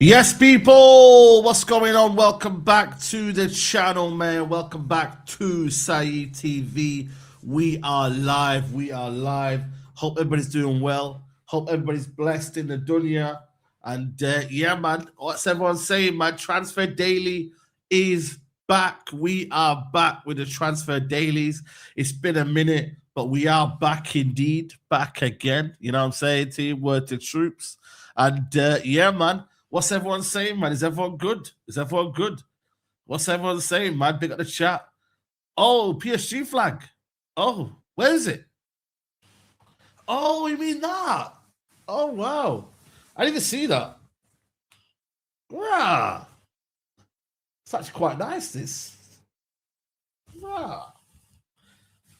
Yes, people, what's going on? Welcome back to the channel, man. Welcome back to Saeed TV. We are live. We are live. Hope everybody's doing well. Hope everybody's blessed in the dunya. And yeah, man, what's everyone saying? My Transfer Daily is back. We are back with the Transfer Dailies. It's been a minute, but we are back indeed. Back again. You know what I'm saying, team? Word to troops. And yeah, man. What's everyone saying, man? Is everyone good? Is everyone good? What's everyone saying, man? Big up the chat. Oh, PSG flag. Oh, where is it? Oh, you mean that? Oh, wow. I didn't even see that. Wow. It's actually quite nice, this. Wow.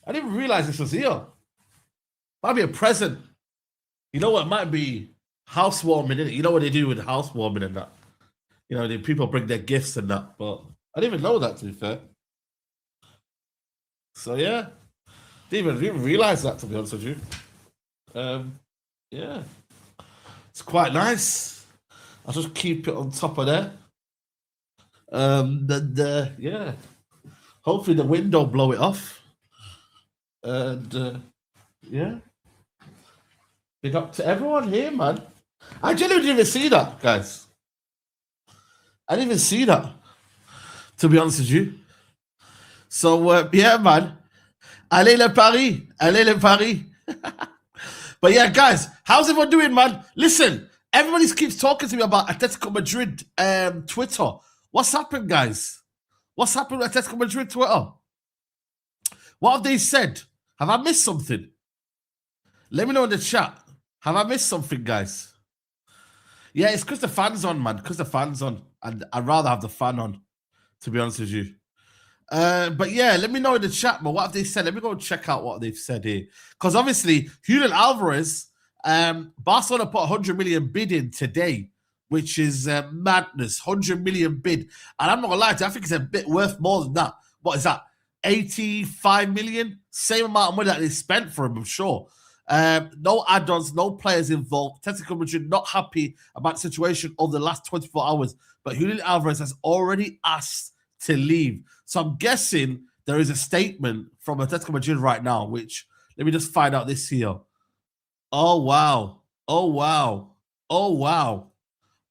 I didn't even realize this was here. Might be a present. You know what? It might be housewarming, innit? You know what they do with housewarming and that? You know, the people bring their gifts and that, but I didn't even know that, to be fair. So, yeah. Didn't even realize that, to be honest with you. Yeah. It's quite nice. I'll just keep it on top of there. Yeah. Hopefully the wind don't blow it off. And, yeah. Big up to everyone here, man. I genuinely didn't even see that, guys. I didn't even see that, to be honest with you. So, yeah, man. Allez le Paris. Allez le Paris. But yeah, guys, how's everyone doing, man? Listen, everybody keeps talking to me about Atletico Madrid Twitter. What's happened, guys? What's happened with Atletico Madrid Twitter? What have they said? Have I missed something? Let me know in the chat. Have I missed something, guys? Yeah, it's because the fan's on, man. Because the fan's on. And I'd rather have the fan on, to be honest with you. But yeah, let me know in the chat, but what have they said? Let me go check out what they've said here. Because obviously, Julian Alvarez, Barcelona put 100 million bid in today, which is madness. 100 million bid. And I'm not gonna lie to you, I think it's a bit worth more than that. What is that? 85 million? Same amount of money that they spent for him, I'm sure. No add-ons, no players involved. Atletico Madrid not happy about the situation over the last 24 hours. But Julian Alvarez has already asked to leave. So I'm guessing there is a statement from Atletico Madrid right now, which, let me just find out this here. Oh, wow. Oh, wow. Oh, wow.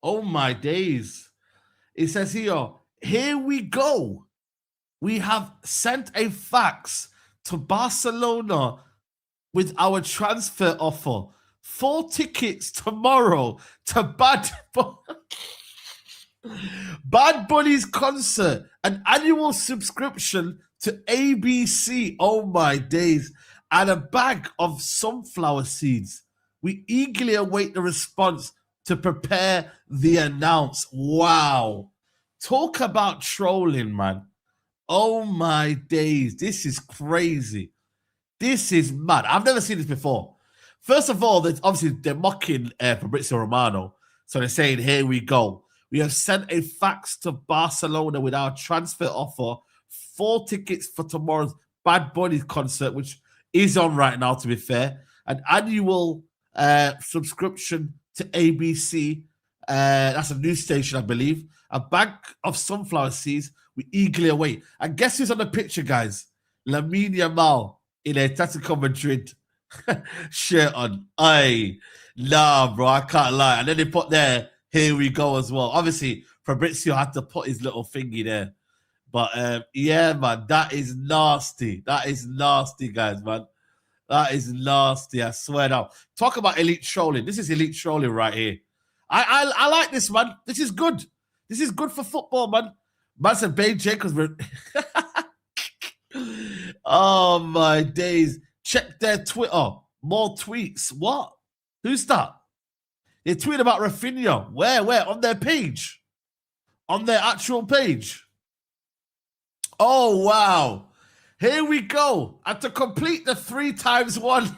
Oh, my days. It says here we go. We have sent a fax to Barcelona with our transfer offer. 4 tickets tomorrow to Bad Bunny's concert, an annual subscription to ABC. Oh my days. And a bag of sunflower seeds. We eagerly await the response to prepare the announce. Wow. Talk about trolling, man. Oh my days. This is crazy. This is mad. I've never seen this before. First of all, obviously they're mocking Fabrizio Romano. So they're saying, here we go. We have sent a fax to Barcelona with our transfer offer. 4 tickets for tomorrow's Bad Bunny concert, which is on right now, to be fair. An annual subscription to ABC. That's a news station, I believe. A bag of sunflower seeds. We eagerly await. And guess who's on the picture, guys? Lamine Yamal in a Atletico Madrid shirt on. Nah, bro, I can't lie. And then they put there, here we go as well. Obviously, Fabrizio had to put his little thingy there. But yeah, man, that is nasty. That is nasty, guys, man. That is nasty. I swear now. Talk about elite trolling. This is elite trolling right here. I like this, man. This is good. This is good for football, man. Man said Babe Jacobs. Oh my days. Check their Twitter. More tweets. What? Who's that? They tweet about Rafinha. Where? On their page? On their actual page? Oh, wow. Here we go. And to complete the 3x1.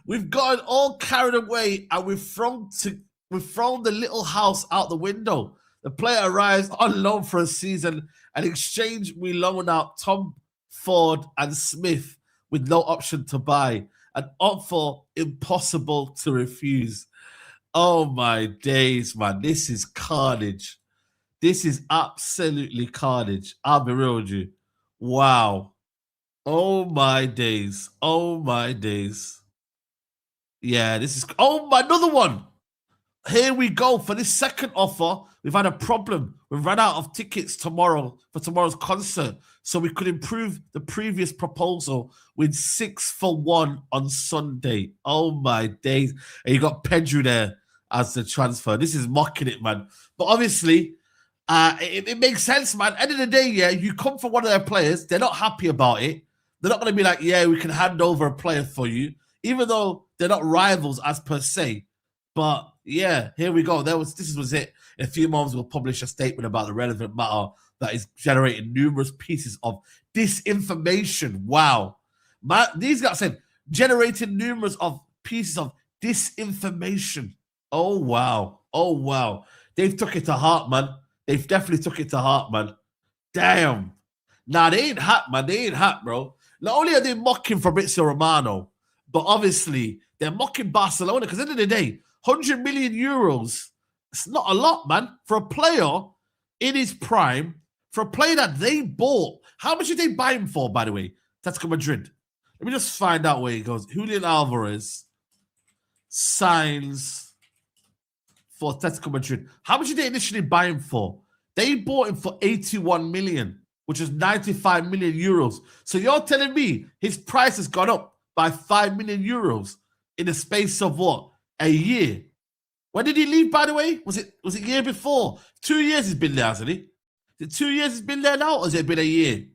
We've gotten all carried away and we've thrown the little house out the window. The player arrives on loan for a season. And in exchange, we loan out Tom Ford and Smith with no option to buy. An offer impossible to refuse. Oh my days, man. This is carnage. This is absolutely carnage. I'll be real with you. Wow. Oh my days. Oh my days. Yeah, this is... Oh, my, another one. Here we go. For this second offer, we've had a problem. We've run out of tickets tomorrow for tomorrow's concert. So we could improve the previous proposal with 6 for 1 on Sunday. Oh my days. And you got Pedro there as the transfer. This is mocking it, man. But obviously, it makes sense, man. End of the day, yeah, you come for one of their players. They're not happy about it. They're not going to be like, yeah, we can hand over a player for you, even though they're not rivals as per se. But yeah, here we go. This was it. In a few moments, we'll publish a statement about the relevant matter that is generating numerous pieces of disinformation. Wow. These guys said generating numerous of pieces of disinformation. Oh, wow. Oh, wow. They've took it to heart, man. They've definitely took it to heart, man. Damn. Nah, they ain't hot, man. They ain't hot, bro. Not only are they mocking Fabrizio Romano, but obviously they're mocking Barcelona because at the end of the day, 100 million euros, it's not a lot, man. For a player in his prime, for a player that they bought. How much did they buy him for, by the way? Atletico Madrid. Let me just find out where he goes. Julian Alvarez signs for Atletico Madrid. How much did they initially buy him for? They bought him for 81 million, which is 95 million euros. So you're telling me his price has gone up by 5 million euros in the space of what? A year. When did he leave, by the way? Was it year before? 2 years he's been there, hasn't he? Is it 2 years he's been there now, or has it been a year?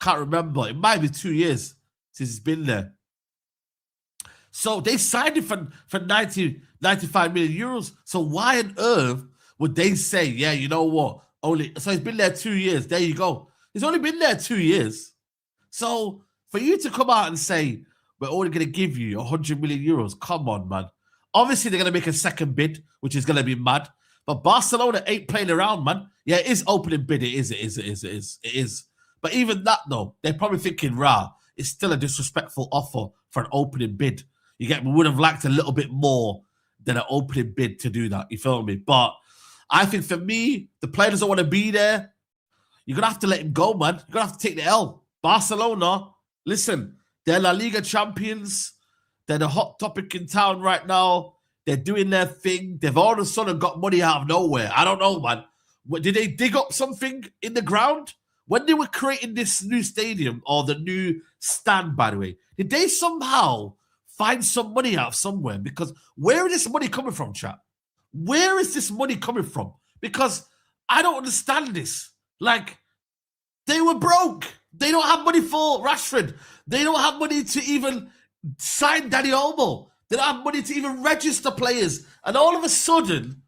Can't remember. It might be 2 years since he's been there. So they signed him for 95 million euros. So why on earth would they say, yeah, you know what? So he's been there 2 years. There you go. He's only been there 2 years. So for you to come out and say, we're only going to give you 100 million euros, come on, man. Obviously, they're going to make a second bid, which is going to be mad. But Barcelona ain't playing around, man. Yeah, it is opening bid. It is. But even that, though, they're probably thinking, it's still a disrespectful offer for an opening bid. You get me? We would have liked a little bit more than an opening bid to do that. You feel me? But I think for me, the player doesn't want to be there. You're going to have to let him go, man. You're going to have to take the L. Barcelona, listen, they're La Liga champions. They're the hot topic in town right now. They're doing their thing. They've all of a sudden got money out of nowhere. I don't know, man. Did they dig up something in the ground? When they were creating this new stadium or the new stand, by the way, did they somehow find some money out of somewhere? Because where is this money coming from, chat? Where is this money coming from? Because I don't understand this. Like, they were broke. They don't have money for Rashford. They don't have money to even sign Dani Olmo. They don't have money to even register players. And all of a sudden,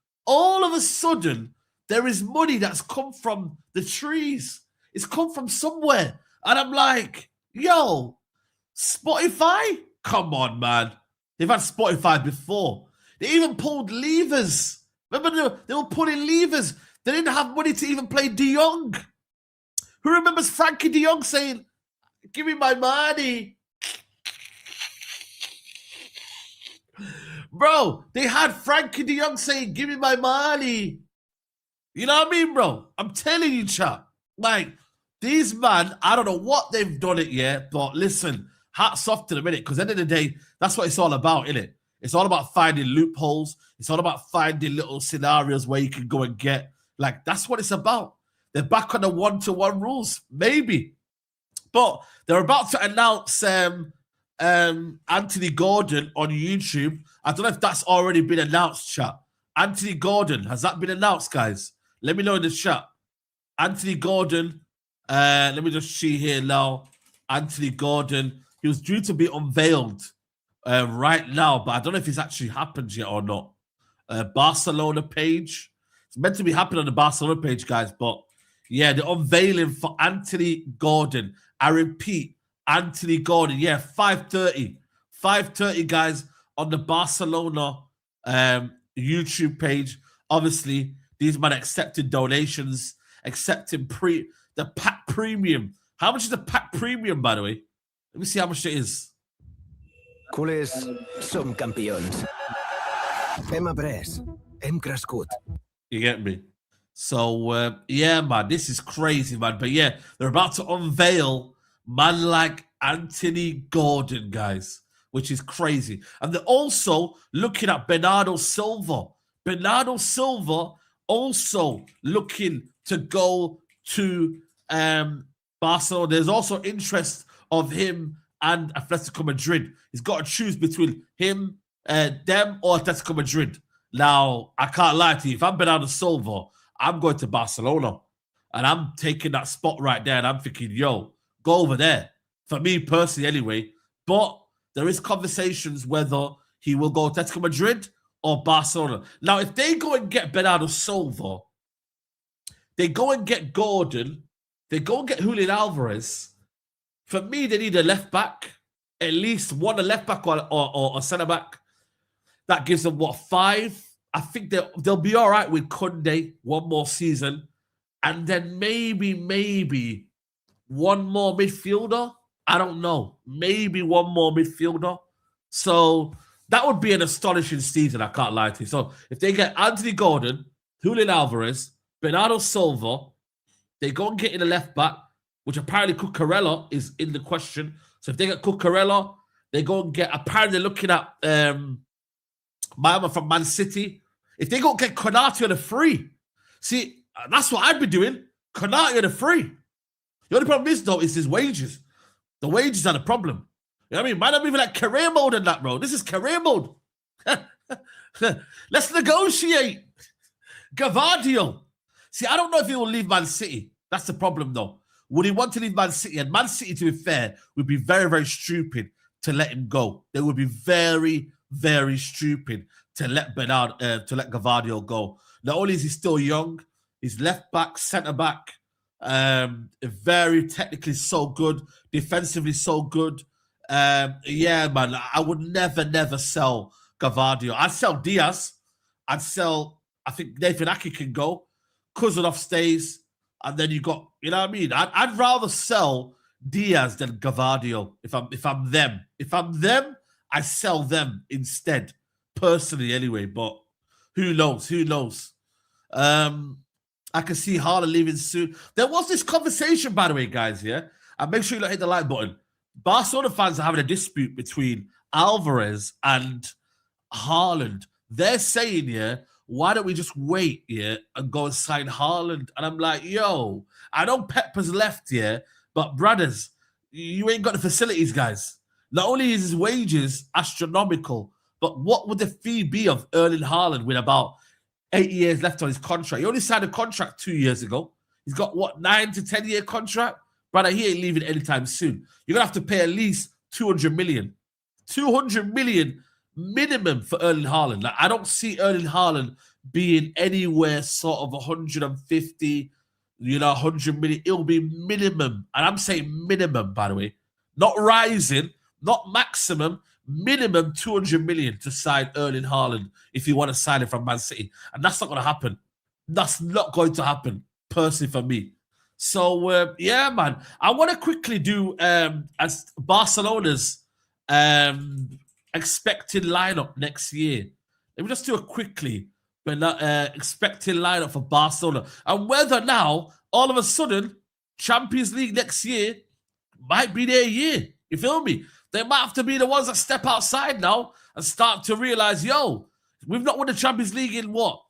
there is money that's come from the trees. It's come from somewhere. And I'm like, yo, Spotify? Come on, man. They've had Spotify before. They even pulled levers. Remember, they were pulling levers. They didn't have money to even play De Jong. Who remembers Frankie De Jong saying, give me my money? Bro, they had Frankie De Jong saying, give me my money. You know what I mean, bro? I'm telling you, chat. Like, these man, I don't know what they've done it yet, but listen, hats off to them, innit? Because at the end of the day, that's what it's all about, innit? It's all about finding loopholes. It's all about finding little scenarios where you can go and get. Like, that's what it's about. They're back on the one-to-one rules, maybe. But they're about to announce Anthony Gordon on YouTube. I don't know if that's already been announced, chat. Anthony Gordon, has that been announced, guys? Let me know in the chat. Anthony Gordon, let me just see here now. Anthony Gordon, he was due to be unveiled right now, but I don't know if it's actually happened yet or not. Barcelona page. It's meant to be happening on the Barcelona page, guys, but yeah, the unveiling for Anthony Gordon. I repeat, Anthony Gordon. Yeah, 5:30. 5:30, guys, on the Barcelona YouTube page. Obviously, these men accepted donations, accepting the pack premium. How much is the pack premium, by the way? Let me see how much it is. Culers som campions. You get me? So, yeah, man, this is crazy, man. But yeah, they're about to unveil man like Anthony Gordon, guys, which is crazy. And they're also looking at Bernardo Silva. Bernardo Silva also looking to go to Barcelona. There's also interest of him and Atletico Madrid. He's got to choose between him, them, or Atletico Madrid. Now, I can't lie to you. If I'm Bernardo Silva, I'm going to Barcelona. And I'm taking that spot right there. And I'm thinking, yo, go over there. For me personally, anyway. But there is conversations whether he will go to Atletico Madrid or Barcelona. Now, if they go and get Bernardo Silva, they go and get Gordon, they go and get Julian Alvarez. For me, they need a left back, at least one a left back or a centre back. That gives them, what, 5? I think they'll be all right with Konate one more season. And then maybe one more midfielder. I don't know. Maybe one more midfielder. So that would be an astonishing season, I can't lie to you. So if they get Anthony Gordon, Julian Alvarez, Bernardo Silva, they go and get in a left back, which apparently Cucurella is in the question. So if they get Cucurella, they go and get, apparently they're looking at Miami from Man City. If they go and get Konate on a free, see, that's what I'd be doing. Konate on a free. The only problem is, though, is his wages. The wages are the problem. You know what I mean? Might not even like career mode in that, bro. This is career mode. Let's negotiate. Gavadio. See, I don't know if he will leave Man City. That's the problem, though. Would he want to leave Man City? And Man City, to be fair, would be very, very stupid to let him go. They would be very, very stupid to let Gavadio go. Not only is he still young, he's left back, centre back, very technically so good, defensively so good. Yeah, man, I would never sell Gavadio. I'd sell Diaz. I'd sell, I think Nathan Ake can go. Kuzanov stays. And then you got, you know what I mean? I'd rather sell Diaz than Gavadio if I'm them. If I'm them, I sell them instead. Personally, anyway, but who knows? Who knows? I can see Haaland leaving soon. There was this conversation, by the way, guys, yeah? And make sure you hit the like button. Barcelona fans are having a dispute between Alvarez and Haaland. They're saying, yeah, why don't we just wait, yeah, and go and sign Haaland? And I'm like, yo, I know Pep has left, yeah, but brothers, you ain't got the facilities, guys. Not only is his wages astronomical, but what would the fee be of Erling Haaland with about 8 years left on his contract? He only signed a contract 2 years ago. He's got, what, 9 to 10 year contract? Brother, he ain't leaving anytime soon. You're going to have to pay at least 200 million. 200 million minimum for Erling Haaland. Like, I don't see Erling Haaland being anywhere sort of 150, 100 million. It'll be minimum. And I'm saying minimum, by the way. Not rising, not maximum, minimum 200 million to sign Erling Haaland if you want to sign him from Man City. And that's not going to happen. That's not going to happen, personally, for me. So, yeah, man. I want to quickly do as Barcelona's expected lineup next year. Let me just do it quickly. But expected lineup for Barcelona. And whether now, all of a sudden, Champions League next year might be their year. You feel me? They might have to be the ones that step outside now and start to realize, yo, we've not won the Champions League in what?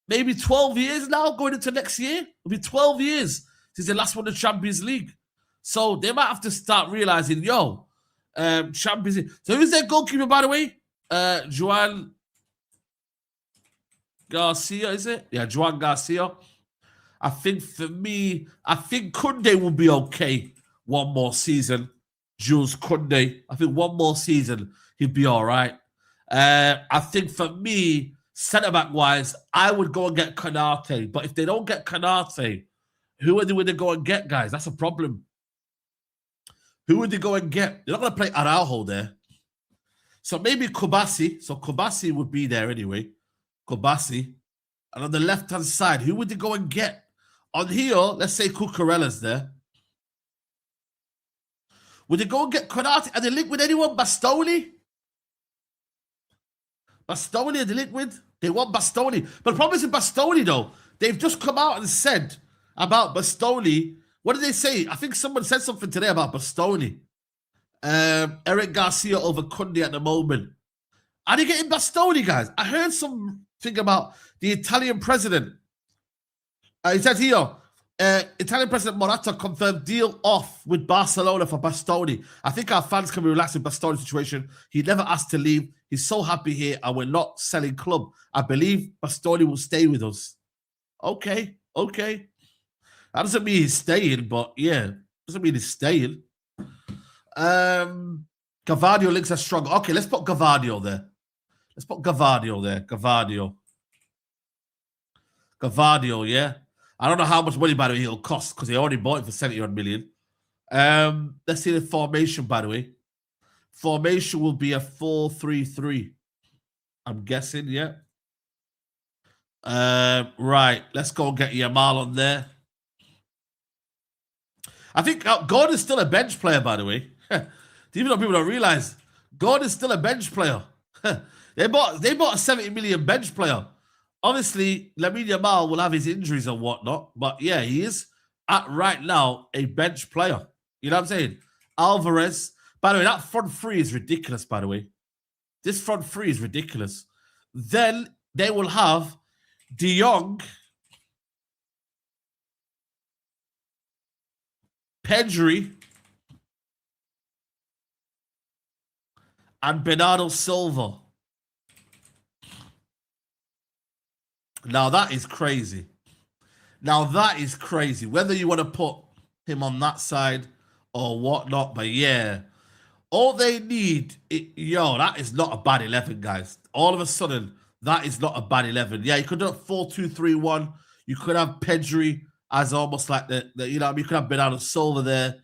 Maybe 12 years now going into next year? It'll be 12 years since they last won the Champions League. So they might have to start realizing, yo, Champions League. So who's their goalkeeper, by the way? Juan Garcia, is it? Yeah, Juan Garcia. I think for me, I think Koundé will be okay one more season. Jules Koundé. I think one more season, he'll be all right. I think for me, centre-back wise, I would go and get Konate. But if they don't get Konate, who are they going to go and get, guys? That's a problem. Who would they go and get? They're not going to play Araujo there. So maybe Kubasi. So Kubasi would be there anyway. Kubasi. And on the left-hand side, who would they go and get? On here, let's say Cucurella's there. Would they go and get Konate? Are they linked with anyone? Bastoni? Bastoni are they linked with? They want Bastoni. But the problem is with Bastoni, though, they've just come out and said about Bastoni. What did they say? I think someone said something today about Bastoni. Eric Garcia over Kunde at the moment. Are they getting Bastoni, guys? I heard something about the Italian president. He said here, Italian President Morata confirmed deal off with Barcelona for Bastoni. I think our fans can be relaxed with Bastoni's situation. He never asked to leave. He's so happy here, and we're not selling club. I believe Bastoni will stay with us. Okay. That doesn't mean he's staying, but yeah, doesn't mean he's staying. Gavadio links are strong. Okay, let's put Gavadio there. Gavadio, yeah. I don't know how much money, by the way, he'll cost because they already bought it for 70 million. Let's see the formation, by the way. Formation will be a 4-3-3. I'm guessing, yeah. Right, let's go and get Yamal on there. I think Gordon's still a bench player, by the way. Even though people don't realize, Gordon's still a bench player. They bought a 70 million bench player. Obviously, Lamine Yamal will have his injuries and whatnot, but yeah, he is at right now a bench player. You know what I'm saying? Alvarez. By the way, that front three is ridiculous, by the way. This front three is ridiculous. Then they will have De Jong, Pedri, and Bernardo Silva. Now that is crazy. Whether you want to put him on that side or whatnot, but yeah. All they need, that is not a bad 11, guys. All of a sudden, that is not a bad 11. Yeah, you could do a 4-2-3-1. You could have Pedri as almost like the you know what I mean? You could have Bernardo Silva there,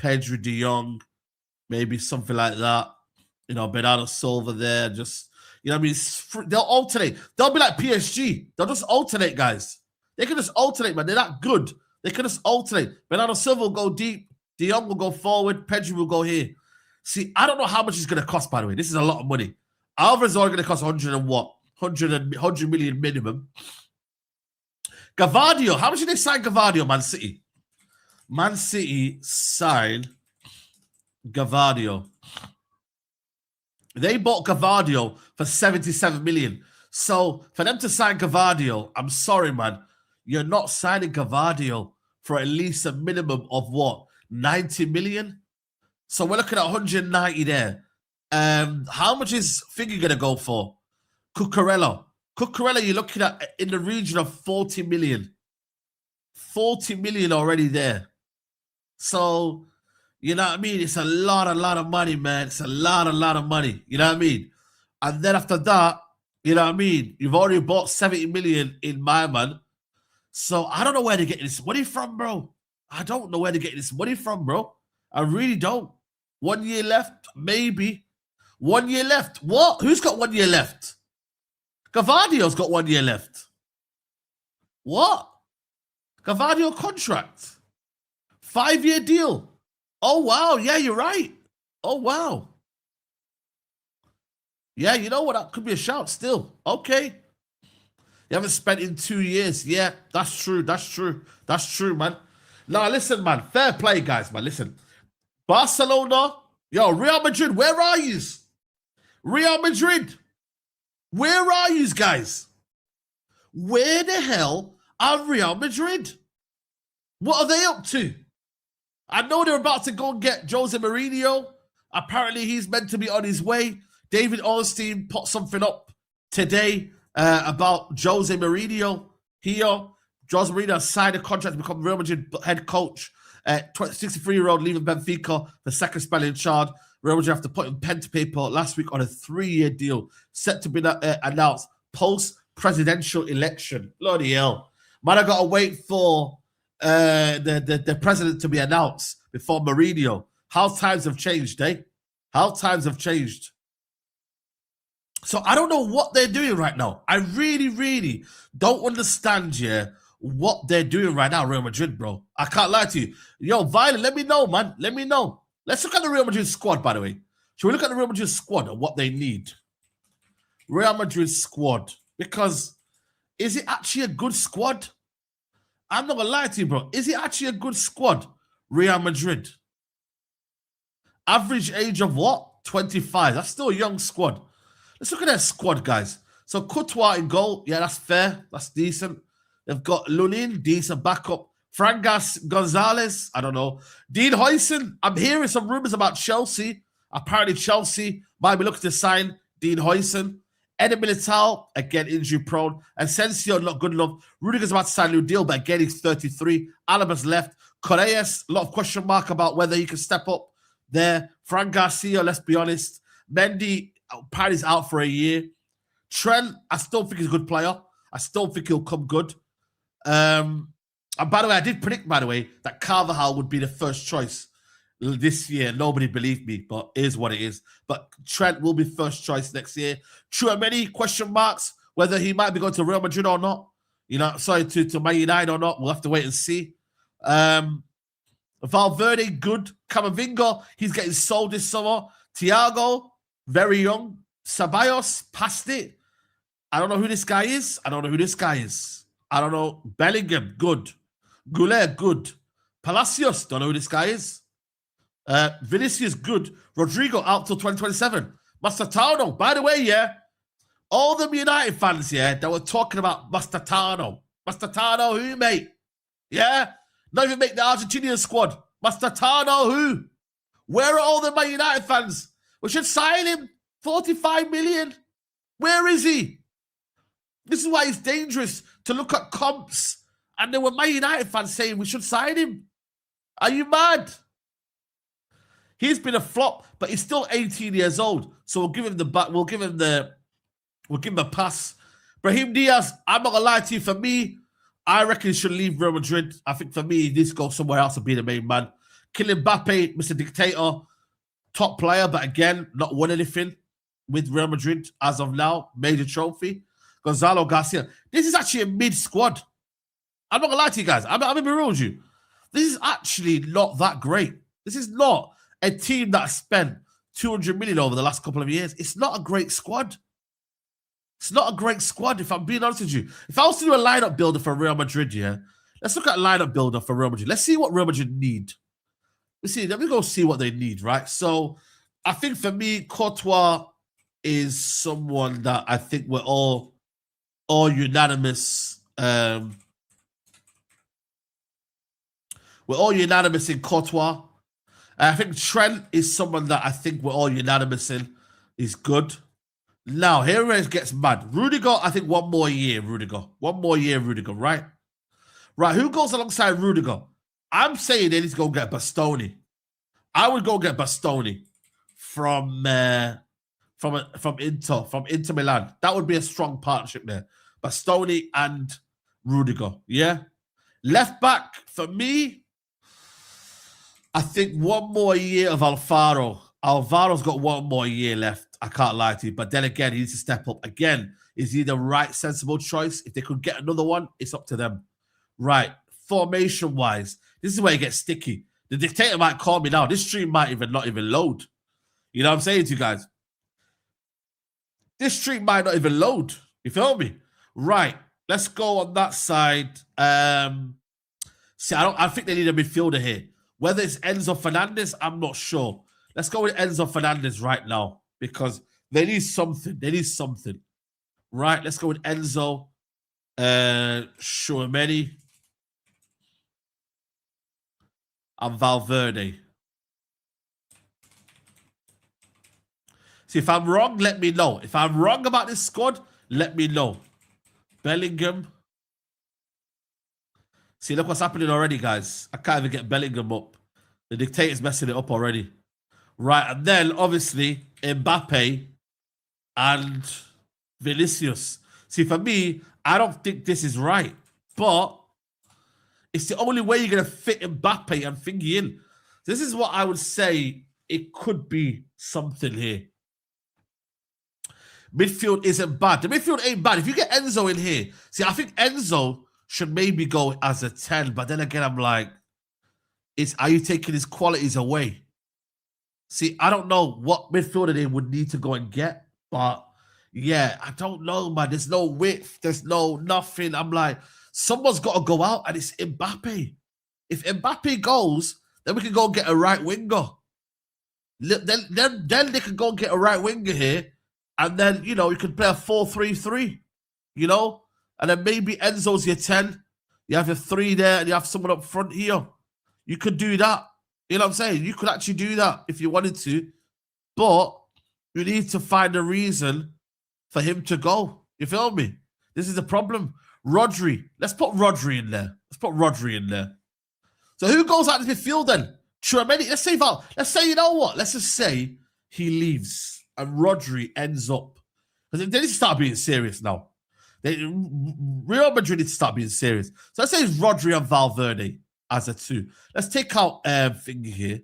Pedri, De Jong, maybe something like that. You know, Bernardo Silva there, just, you know what I mean? They'll alternate. They'll be like PSG. They'll just alternate, guys. They can just alternate, man. They're that good. They can just alternate. Bernardo Silva will go deep. De Jong will go forward. Pedri will go here. See, I don't know how much it's going to cost, by the way. This is a lot of money. Alvarez is only going to cost 100 million minimum. Gavadio. How much did they sign Gavadio, Man City? Man City signed Gavadio. They bought Gavadio for 77 million. So for them to sign Gavadio, I'm sorry, man. You're not signing Gavadio for at least a minimum of what? 90 million? So we're looking at 190 there. How much is Figgy going to go for? Cucurella, you're looking at in the region of 40 million. 40 million already there. So, you know what I mean? It's a lot of money, man. It's a lot of money. You know what I mean? And then after that, you know what I mean? You've already bought 70 million in my man. So I don't know where they're getting this money from, bro. I don't know where they're getting this money from, bro. I really don't. 1 year left, maybe. 1 year left. What? Who's got 1 year left? Gavadio's got 1 year left. What? Gavadio contract. 5-year deal. Oh, wow. Yeah, you're right. Oh, wow. Yeah, you know what? That could be a shout still. Okay. You haven't spent in 2 years. Yeah, that's true. That's true, man. Now, listen, man. Fair play, guys, man. Listen. Barcelona. Yo, Real Madrid, where are yous? Real Madrid. Where are yous, guys? Where the hell are Real Madrid? What are they up to? I know they're about to go and get Jose Mourinho. Apparently, he's meant to be on his way. David Ornstein put something up today about Jose Mourinho here. Jose Mourinho has signed a contract to become Real Madrid head coach. 63-year-old leaving Benfica, the second Spaniard charge. Real Madrid have to put in pen to paper last week on a 3-year deal set to be announced post-presidential election. Bloody hell. Man, I got to wait for the president to be announced before Mourinho. How times have changed, eh? How times have changed. So I don't know what they're doing right now. I really don't understand, what they're doing right now, Real Madrid, bro. I can't lie to you. Yo, Violet, let me know, man. Let me know. Let's look at the Real Madrid squad, by the way. Should we look at the Real Madrid squad and what they need? Real Madrid's squad. Because is it actually a good squad? I'm not going to lie to you, bro. Is it actually a good squad? Real Madrid. Average age of what? 25. That's still a young squad. Let's look at their squad, guys. So Courtois in goal. Yeah, that's fair. That's decent. They've got Lunin, decent backup. Frangas Gonzalez, I don't know. Dean Huijsen, I'm hearing some rumors about Chelsea. Apparently Chelsea might be looking to sign Dean Huijsen. Eder Militao, again, injury prone. Asensio, not good enough. Rudiger's about to sign a new deal, but again, he's 33. Alaba's left. Correas, a lot of question mark about whether he can step up there. Fran Garcia, let's be honest. Mendy, apparently he's out for a year. Trent, I still think he's a good player. I still think he'll come good. And by the way, I did predict, by the way, that Carvajal would be the first choice this year. Nobody believed me, but it is what it is. But Trent will be first choice next year. Tchouaméni, question marks, whether he might be going to Real Madrid or not. You know, sorry, to Man United or not. We'll have to wait and see. Valverde, good. Camavinga, he's getting sold this summer. Thiago, very young. Ceballos, past it. I don't know who this guy is. I don't know. Bellingham, good. Goulet, good. Palacios, don't know who this guy is. Vinicius, good. Rodrigo, out till 2027. Mastertano, by the way, yeah. All the United fans, yeah, that were talking about Mastertano. Mastertano, who, mate? Yeah? Not even make the Argentinian squad. Mastertano, who? Where are all the Man United fans? We should sign him. 45 million. Where is he? This is why it's dangerous to look at comps. And there were Man United fans saying we should sign him. Are you mad? He's been a flop, but he's still 18 years old. So we'll give him a pass. Brahim Diaz, I'm not gonna lie to you. For me, I reckon he should leave Real Madrid. I think for me, he needs to go somewhere else and be the main man. Kylian Mbappe, Mr. Dictator, top player, but again, not won anything with Real Madrid as of now. Major trophy. Gonzalo Garcia. This is actually a mid squad. I'm not gonna lie to you guys. I'm gonna be real with you. This is actually not that great. This is not a team that spent 200 million over the last couple of years. It's not a great squad. It's not a great squad, if I'm being honest with you. If I was to do a lineup builder for Real Madrid, yeah, let's look at a lineup builder for Real Madrid. Let's see what Real Madrid need. Let me go see what they need, right? So I think for me, Courtois is someone that I think we're all unanimous. We're all unanimous in Courtois. I think Trent is someone that I think we're all unanimous in. He's good. Now, here where it gets mad. Rudiger, I think one more year, Rudiger. One more year, Rudiger, right? Right, who goes alongside Rudiger? I'm saying they need to go get Bastoni. I would go get Bastoni from Inter Milan. That would be a strong partnership there. Bastoni and Rudiger, yeah? Left back, for me, I think one more year of Alvaro. Alvaro's got one more year left. I can't lie to you. But then again, he needs to step up. Again, is he the right, sensible choice? If they could get another one, it's up to them. Right. Formation-wise, this is where it gets sticky. The dictator might call me now. This stream might not even load. You know what I'm saying to you guys? This stream might not even load. You feel me? Right. Let's go on that side. See, I think they need a midfielder here. Whether it's Enzo Fernandez, I'm not sure. Let's go with Enzo Fernandez right now because they need something. They need something. Right, let's go with Enzo. Tchouaméni. And Valverde. See, if I'm wrong, let me know. If I'm wrong about this squad, let me know. Bellingham. See, look what's happening already, guys. I can't even get Bellingham up. The dictator's messing it up already. Right, and then, obviously, Mbappe and Vinicius. See, for me, I don't think this is right. But it's the only way you're going to fit Mbappe and Thingy in. This is what I would say it could be something here. Midfield isn't bad. The midfield ain't bad. If you get Enzo in here, see, I think Enzo should maybe go as a 10. But then again, I'm like, are you taking his qualities away? See, I don't know what midfielder they would need to go and get. But Yeah, I don't know, man. There's no width. There's no nothing. I'm like, someone's got to go out, and it's Mbappe. If Mbappe goes, then we can go get a right winger. Then they can go get a right winger here, and then you can play a 4-3-3. And then maybe Enzo's your 10. You have your 3 there, and you have someone up front here. You could do that. You know what I'm saying? You could actually do that if you wanted to, but you need to find a reason for him to go. You feel me? This is the problem. Rodri. Let's put Rodri in there. So who goes out of the midfield then? Tchouaméni. Let's say, you know what? Let's just say he leaves and Rodri ends up. Because they need to start being serious now. Real Madrid need to start being serious. So let's say it's Rodri and Valverde as a 2. Let's take out thingy here.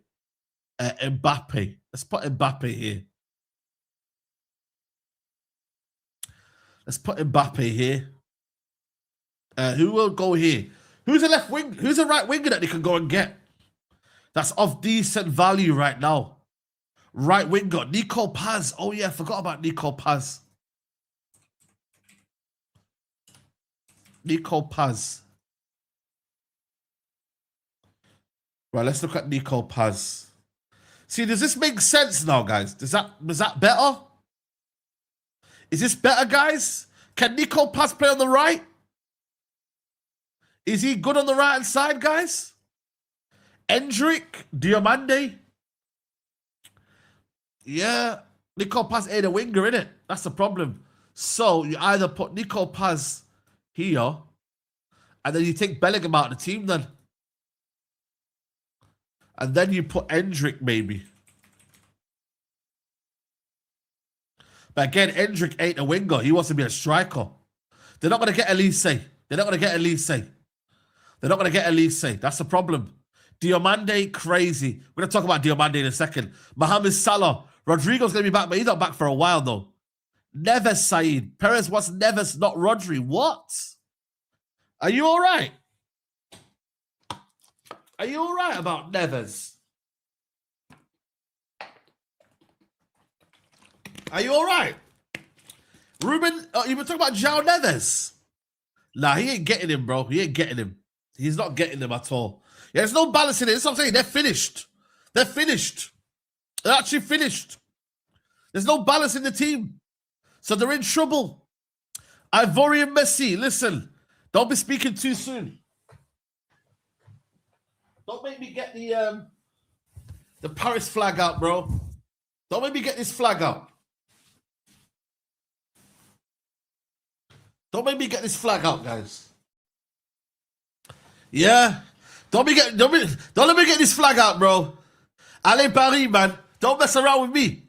Mbappe. Let's put Mbappe here. Let's put Mbappe here. Who will go here? Who's a left wing? Who's a right winger that they can go and get? That's of decent value right now. Right winger, Nico Paz. Oh yeah, I forgot about Nico Paz. Nico Paz. Right, let's look at Nico Paz. See, does this make sense now, guys? Was that better? Is this better, guys? Can Nico Paz play on the right? Is he good on the right-hand side, guys? Endrick, Diomande. Yeah, Nico Paz ain't a winger, innit? That's the problem. So you either put Nico Paz here, and then you take Bellingham out of the team then. And then you put Endrick maybe. But again, Endrick ain't a winger. He wants to be a striker. They're not going to get Elise. That's the problem. Diomande, crazy. We're going to talk about Diomande in a second. Mohamed Salah. Rodrigo's going to be back, but he's not back for a while, though. Neves, Saeed. Perez wants Neves, not Rodri. What? Are you all right? Are you all right about Neves? Are you all right? Ruben, you were talking about João Neves. Nah, he ain't getting him, bro. He ain't getting him. He's not getting him at all. Yeah, there's no balance in it. That's what I'm saying. They're finished. They're actually finished. There's no balance in the team. So they're in trouble. Ivorian Messi, listen. Don't be speaking too soon. Don't make me get the Paris flag out, bro. Don't make me get this flag out. Don't make me get this flag out, guys. Yeah. Don't let me get this flag out, bro. Allez Paris, man. Don't mess around with me.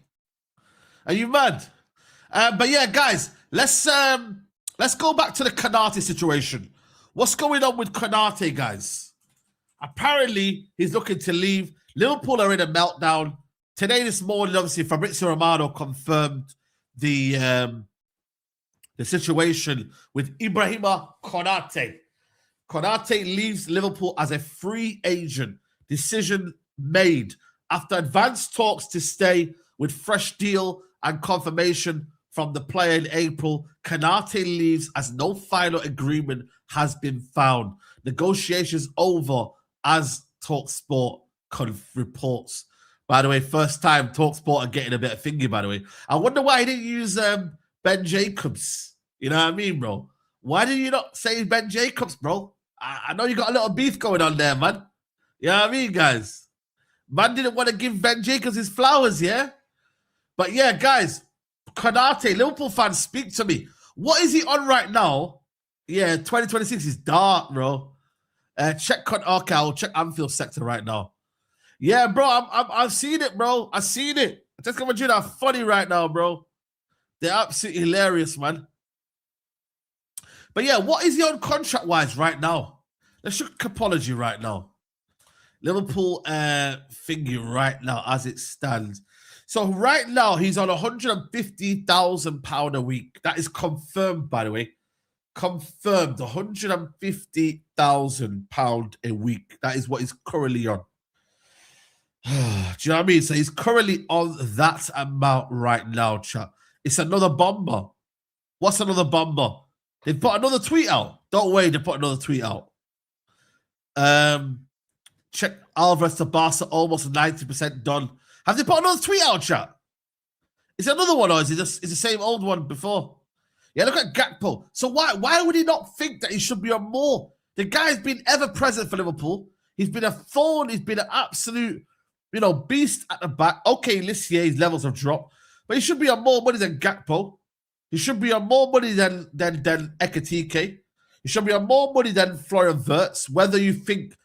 Are you mad? But yeah, guys, let's go back to the Konate situation. What's going on with Konate, guys? Apparently, he's looking to leave. Liverpool are in a meltdown. Today, this morning, obviously, Fabrizio Romano confirmed the situation with Ibrahima Konate. Konate leaves Liverpool as a free agent. Decision made after advanced talks to stay with fresh deal and confirmation from the player in April. Konate leaves as no final agreement has been found. Negotiations over, as TalkSport reports. By the way, first time TalkSport are getting a bit of thingy, by the way. I wonder why he didn't use Ben Jacobs. You know what I mean, bro? Why did you not say Ben Jacobs, bro? I know you got a little beef going on there, man. You know what I mean, guys? Man didn't want to give Ben Jacobs his flowers, yeah? But yeah, guys, Konate, Liverpool fans, speak to me. What is he on right now? Yeah, 2026 is dark, bro. Check okay, I'll check Anfield sector right now. Yeah, bro, I've seen it, bro. I've seen it. Atletico Madrid are funny right now, bro. They're absolutely hilarious, man. But yeah, what is he on contract-wise right now? Let's look at Capology right now. Liverpool figure right now as it stands. So right now, he's on £150,000 a week. That is confirmed, by the way. Confirmed, £150,000 a week. That is what he's currently on. Do you know what I mean? So he's currently on that amount right now, chat. It's another bomber. What's another bomber? They put another tweet out. Don't worry, they put another tweet out. Check Alvarez to Barca, almost 90% done. Have they put another tweet out, chat? Is it another one, or is it just the same old one before? Yeah, look at Gakpo. So why would he not think that he should be on more? The guy's been ever present for Liverpool. He's been a thorn. He's been an absolute, beast at the back. Okay, this year his levels have dropped, but he should be on more money than Gakpo. He should be on more money than Ekitike. He should be on more money than Florian Wirtz. Whether you think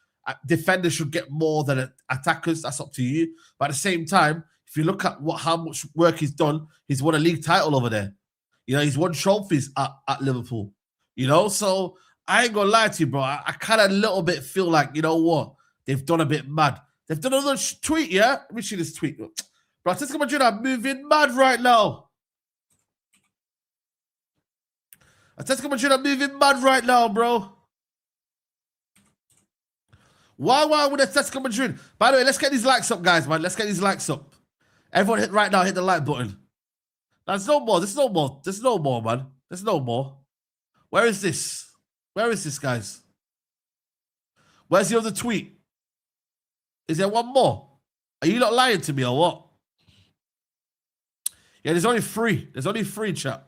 defenders should get more than attackers, that's up to you. But at the same time, if you look at how much work he's done, he's won a league title over there. He's won trophies at Liverpool. So I ain't gonna lie to you, bro. I kind of a little bit feel like, you know what? They've done a bit mad. They've done another tweet, yeah? Let me see this tweet. Bro, Atletico Madrid are moving mad right now. Atletico Madrid are moving mad right now, bro. Why would Atletico Madrid? By the way, let's get these likes up, guys, man. Let's get these likes up. Everyone hit the like button. There's no more. There's no more. There's no more, man. There's no more. Where is this? Where is this, guys? Where's the other tweet? Is there one more? Are you not lying to me or what? Yeah, there's only 3. There's only 3, chat.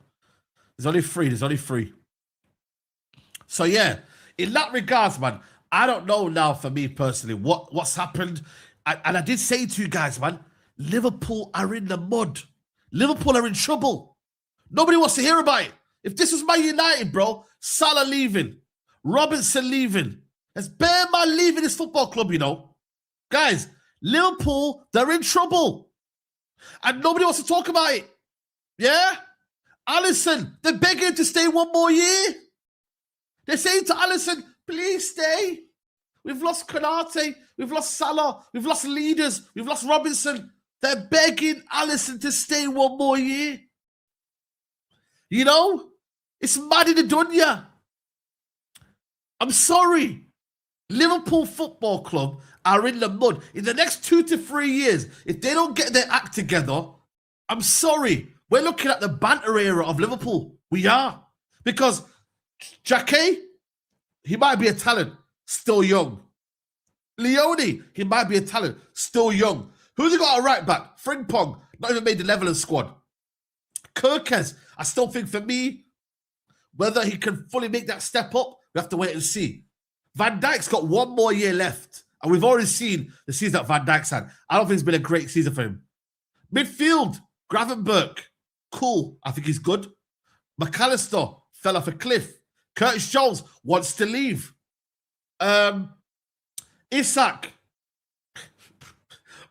There's only 3. There's only 3. So, yeah, in that regards, man, I don't know now for me personally what's happened. And I did say to you guys, man, Liverpool are in the mud. Liverpool are in trouble. Nobody wants to hear about it. If this was Man United, bro, Salah leaving, Robinson leaving, there's bare man leaving this football club, Guys, Liverpool, they're in trouble. And nobody wants to talk about it. Yeah? Alisson, they're begging to stay one more year. They're saying to Alisson, please stay. We've lost Konate. We've lost Salah. We've lost leaders. We've lost Robinson. They're begging Alisson to stay one more year. It's mad in the dunya. I'm sorry. Liverpool Football Club are in the mud. In the next 2 to 3 years, if they don't get their act together, I'm sorry. We're looking at the banter era of Liverpool. We are. Because Jacquet, he might be a talent, still young. Leone, he might be a talent, still young. Who's he got a right back? Frimpong, not even made the Netherlands squad. Kirkes, I still think for me, whether he can fully make that step up, we have to wait and see. Van Dijk's got 1 more year left. And we've already seen the season that Van Dijk's had. I don't think it's been a great season for him. Midfield, Gravenberch, cool. I think he's good. McAllister fell off a cliff. Curtis Jones wants to leave. Isak.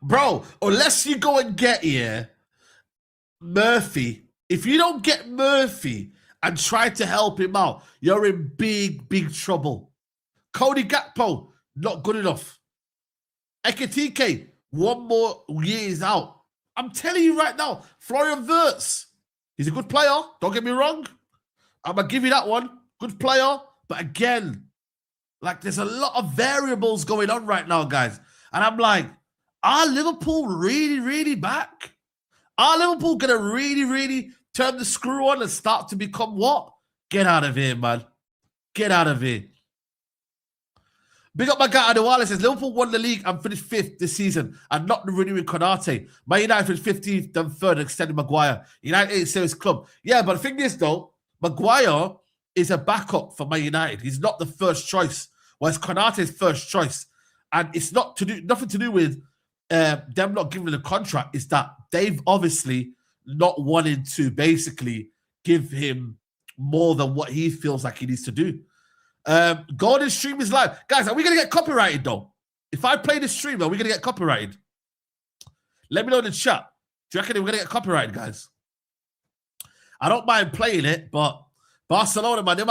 Bro, unless you go and get Murphy, if you don't get Murphy and try to help him out, you're in big, big trouble. Cody Gakpo, not good enough. Ekitike, 1 more year is out. I'm telling you right now, Florian Wirtz, he's a good player. Don't get me wrong. I'm going to give you that one. Good player. But again, there's a lot of variables going on right now, guys. And I'm like, are Liverpool really, really back? Are Liverpool going to really, really turn the screw on and start to become what? Get out of here, man. Get out of here. Big up my guy Adewale says, Liverpool won the league and finished 5th this season and not renewing Konate. Man United finished 15th, then 3rd, extending Maguire. United ain't serious club. Yeah, but the thing is, though, Maguire is a backup for Man United. He's not the first choice, whereas Konate's first choice. And it's nothing to do with them not giving the contract. It's that they've obviously not wanted to basically give him more than what he feels like he needs to do. Golden stream is live. Guys, are we going to get copyrighted, though? If I play this stream, are we going to get copyrighted? Let me know in the chat. Do you reckon we're going to get copyrighted, guys? I don't mind playing it, but Barcelona, man, they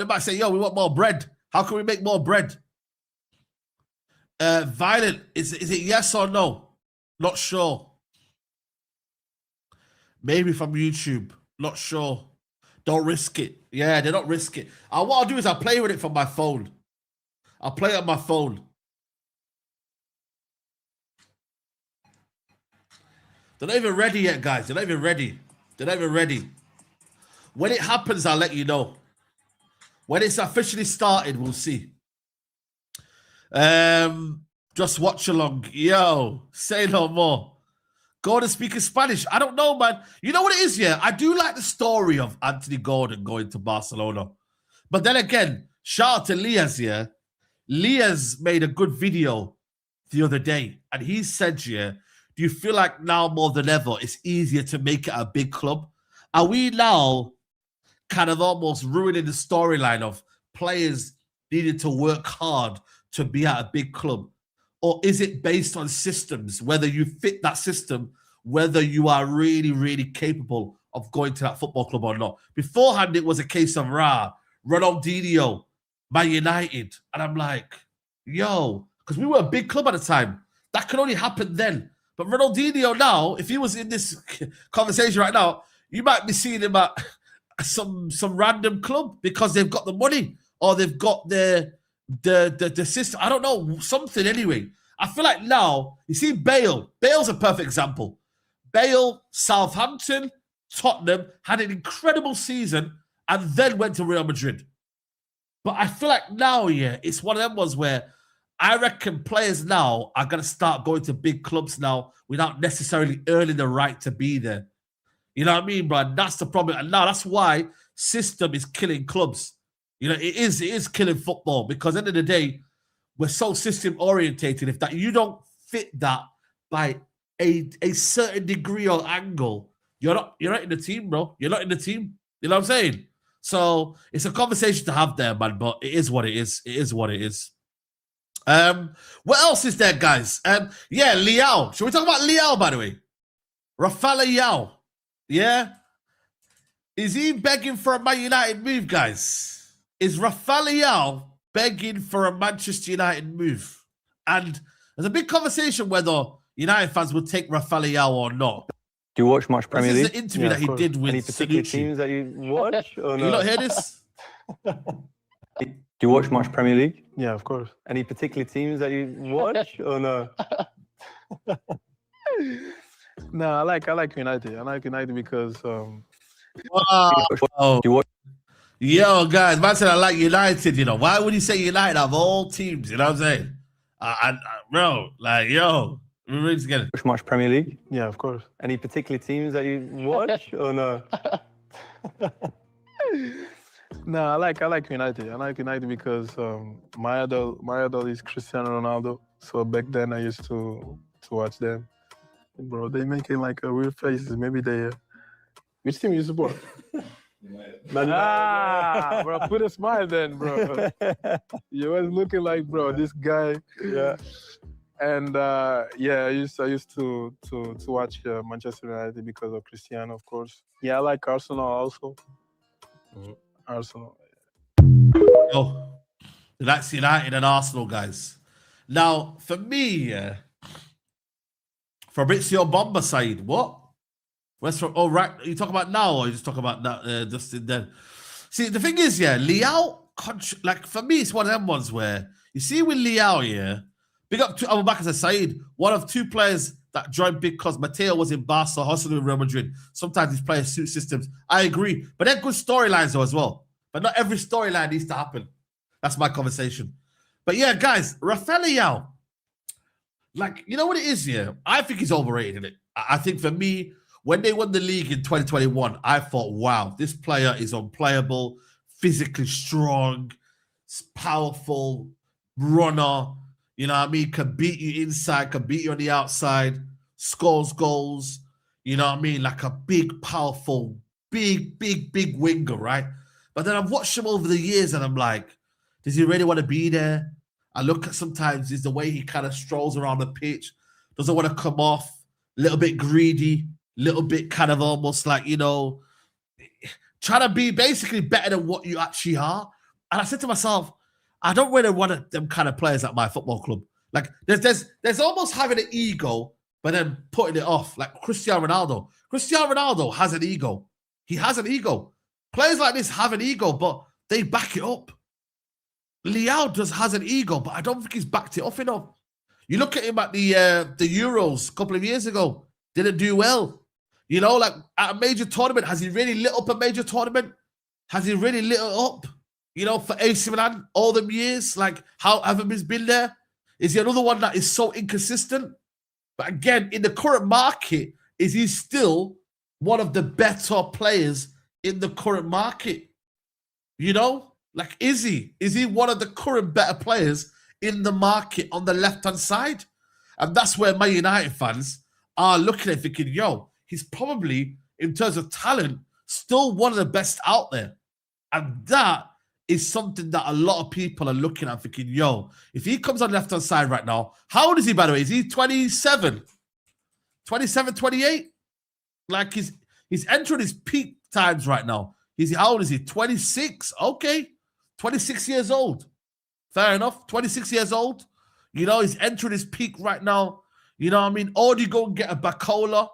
might say, we want more bread. How can we make more bread? Violent, is it yes or no? Not sure. Maybe from YouTube. Not sure. Don't risk it. Yeah, they don't risk it. What I'll do is I'll play with it from my phone. I'll play it on my phone. They're not even ready yet, guys. They're not even ready. They're not even ready. When it happens, I'll let you know. When it's officially started, we'll see. Just watch along. Yo, say no more. Gordon speaking Spanish. I don't know, man. You know what it is, yeah? I do like the story of Anthony Gordon going to Barcelona. But then again, shout out to Liaz, yeah? Liaz made a good video the other day, and he said, yeah, do you feel like now more than ever it's easier to make it a big club? Are we now kind of almost ruining the storyline of players needing to work hard to be at a big club? Or is it based on systems, whether you fit that system, whether you are really, really capable of going to that football club or not? Beforehand, it was a case of Ronaldinho, Man United. And I'm like, yo, because we were a big club at the time. That could only happen then. But Ronaldinho now, if he was in this conversation right now, you might be seeing him at some random club because they've got the money or they've got the system. I don't know, something anyway. I feel like now, you see Bale. Bale's a perfect example. Bale, Southampton, Tottenham, had an incredible season and then went to Real Madrid. But I feel like now, yeah, it's one of them ones where I reckon players now are going to start going to big clubs now without necessarily earning the right to be there. You know what I mean, bro? And that's the problem. And now that's why system is killing clubs. You know, it is killing football because at the end of the day, we're so system orientated. If that you don't fit that by a certain degree or angle, you're not in the team, bro. You're not in the team. You know what I'm saying? So it's a conversation to have there, man. But it is what it is. It is what it is. What else is there, guys? Yeah, Leao. Should we talk about Leao, by the way? Rafael Leao. Yeah. Is he begging for a Man United move, guys? Is Rafael Leao begging for a Manchester United move? And there's a big conversation whether United fans would take Rafael Leao or not. Do you watch much Premier League? This is the interview that he did with any particular Sanucci. teams that you watch? Or no? You not hear this? Do you watch much Premier League? Yeah, of course. Any particular teams that you watch or no? No, I like United. I like United because Wow. Do you watch? Yo, guys, man said I like United, you know. Why would he say United of all teams? You know what I'm saying? Bro, like, yo, we're ready to get it. Watch much Premier League? yeah, of course. Any particular teams that you watch or no? No, I like United. I like United because my idol is Cristiano Ronaldo. So back then I used to watch them. Bro, they making like a weird faces. Maybe they. Which team you support? Bro, put a smile then, bro. You was looking like, bro, this guy. Yeah. And yeah, I used to watch Manchester United because of Cristiano, of course. Yeah, I like Arsenal also. Arsenal. Oh, that's United and Arsenal, guys. Now, for me, Fabrizio Bomba Saeed, what? Where's from? Oh, right. You talk about now, or you just talk about that just then? See, the thing is, yeah, Leao, like for me, it's one of them ones where you see with Leao, yeah. Big up to Abu Bakr Saeed, one of two players that joined big because Mateo was in Barca, Hustle in Real Madrid. Sometimes these players suit systems. I agree, but they're good storylines though as well. But not every storyline needs to happen. That's my conversation. But yeah, guys, Rafael Leao, like, you know what it is, yeah? I think he's overrated in it. I think for me, when they won the league in 2021, I thought, wow, this player is unplayable, physically strong, powerful, runner, you know what I mean? Can beat you inside, can beat you on the outside, scores goals, you know what I mean? Like a big, powerful, big winger, right? But then I've watched him over the years and I'm like, does he really want to be there? I look at sometimes is the way he kind of strolls around the pitch, doesn't want to come off, a little bit greedy, little bit kind of almost like, you know, trying to be basically better than what you actually are. And I said to myself, I don't really want them kind of players at my football club. Like there's almost having an ego, but then putting it off. Like Cristiano Ronaldo. Cristiano Ronaldo has an ego. He has an ego. Players like this have an ego, but they back it up. Leao has an ego, but I don't think he's backed it up enough. You look at him at the Euros a couple of years ago, didn't do well. You know, like at a major tournament, has he really lit up a major tournament? Has he really lit it up? You know, for AC Milan all them years? Like, how haven't he's been there? Is he another one that is so inconsistent? But again, in the current market, is he still one of the better players in the current market? You know, like, is he? Is he one of the current better players in the market on the left-hand side? And that's where Man United fans are looking at thinking, yo, he's probably, in terms of talent, still one of the best out there. And that is something that a lot of people are looking at thinking, yo, if he comes on the left-hand side right now, how old is he, by the way? Is he 27? 27, 28? Like, he's entering his peak times right now. How old is he? 26? Okay. 26 years old. Fair enough. 26 years old. You know, he's entering his peak right now. You know what I mean? Or do you go and get a Bacola?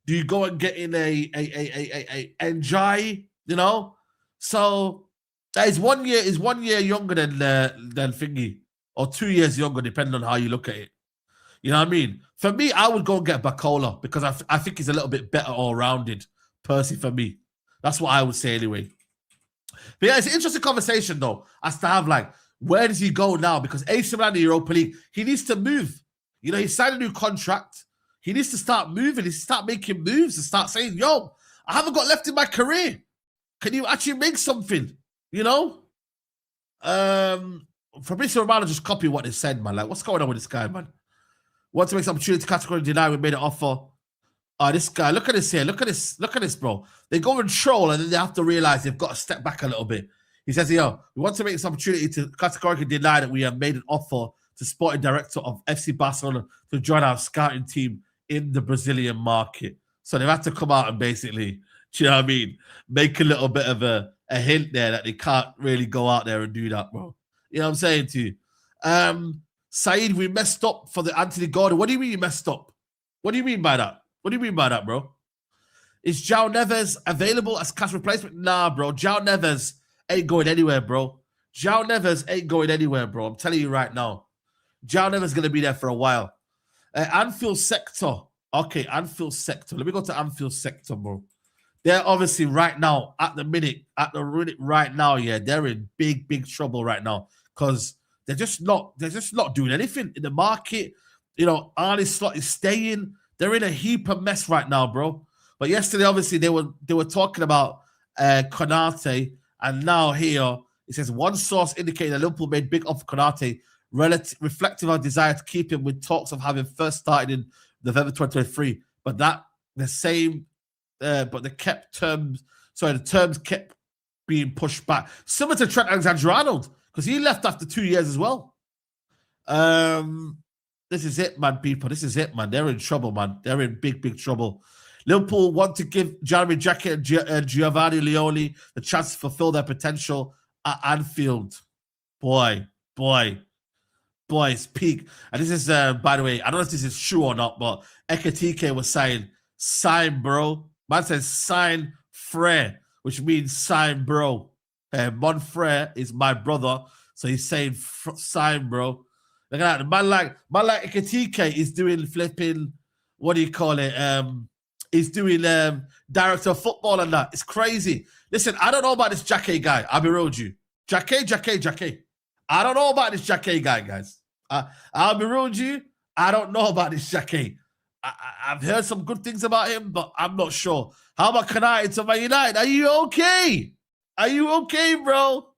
Do you go and get in a Njai? You know? So is 1 year younger than Thingy, or 2 years younger, depending on how you look at it. You know what I mean? For me, I would go and get Bacola because I think he's a little bit better all-rounded, Percy, for me. That's what I would say anyway. But yeah, it's an interesting conversation, though, as to have, like, where does he go now? Because AC Milan in the Europa League, he needs to move. You know, he signed a new contract. He needs to start moving. He needs to start making moves and start saying, yo, I haven't got left in my career. Can you actually make something? You know? Fabrizio Romano just copied what they said, man. Like, what's going on with this guy, man? Want to make some opportunity category deny, we made an offer. This guy, look at this here. Look at this, bro. They go and troll and then they have to realize they've got to step back a little bit. He says, yo, we want to make this opportunity to categorically deny that we have made an offer to sporting director of FC Barcelona to join our scouting team in the Brazilian market. So they've had to come out and basically, do you know what I mean, make a little bit of a hint there that they can't really go out there and do that, bro. You know what I'm saying to you? Saeed, we messed up for the Anthony Gordon. What do you mean you messed up? What do you mean by that? What do you mean by that, bro? Is João Neves available as cash replacement? Nah, bro. João Neves ain't going anywhere, bro. João Neves ain't going anywhere, bro. I'm telling you right now. João Neves is going to be there for a while. Anfield sector. Okay, Anfield sector. Let me go to Anfield sector, bro. They're obviously right now, at the minute right now, yeah, they're in big, big trouble right now because they're just not doing anything in the market. You know, Arne Slot is staying. They're in a heap of mess right now, bro. But yesterday, obviously, they were talking about Konate, and now here it says one source indicating that Liverpool made big offer for Konate, reflective of desire to keep him, with talks of having first started in November 2023. But the terms kept being pushed back. Similar to Trent Alexander-Arnold, because he left after 2 years as well. This is it, man, people. This is it, man. They're in trouble, man. They're in big, big trouble. Liverpool want to give Jeremy Jacquet and Giovanni Leone the chance to fulfill their potential at Anfield. Boy, it's peak. And this is, by the way, I don't know if this is true or not, but Ekatike was saying, sign, bro. Man says, sign Frere, which means sign, bro. Monfrere is my brother, so he's saying sign, bro. Look at that. Man like Ekatike is doing flipping, what do you call it? He's doing director of football and that. It's crazy. Listen, I don't know about this Jacquet guy. I'll be real with you. Jacquet. I don't know about this Jacquet guy, guys. I'll be real with you. I don't know about this Jacquet. I've heard some good things about him, but I'm not sure. How about Konate to Man United? Are you okay? Are you okay, bro?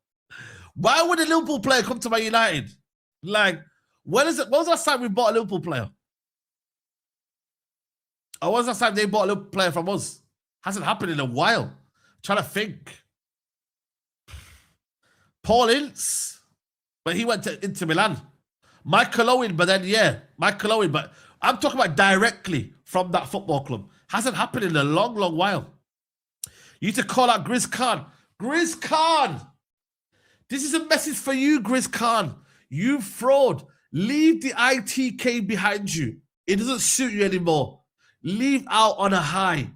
Why would a Liverpool player come to Man United? Like, when was the last time we bought a Liverpool player? Or when was the last time they bought a Liverpool player from us? Hasn't happened in a while. I'm trying to think. Paul Ince, but he went to Inter Milan. Michael Owen, but then, yeah, Michael Owen, but I'm talking about directly from that football club. Hasn't happened in a long, long while. You need to call out Grizz Khan. Grizz Khan! This is a message for you, Grizz Khan. You fraud. Leave the ITK behind you. It doesn't suit you anymore. Leave out on a high.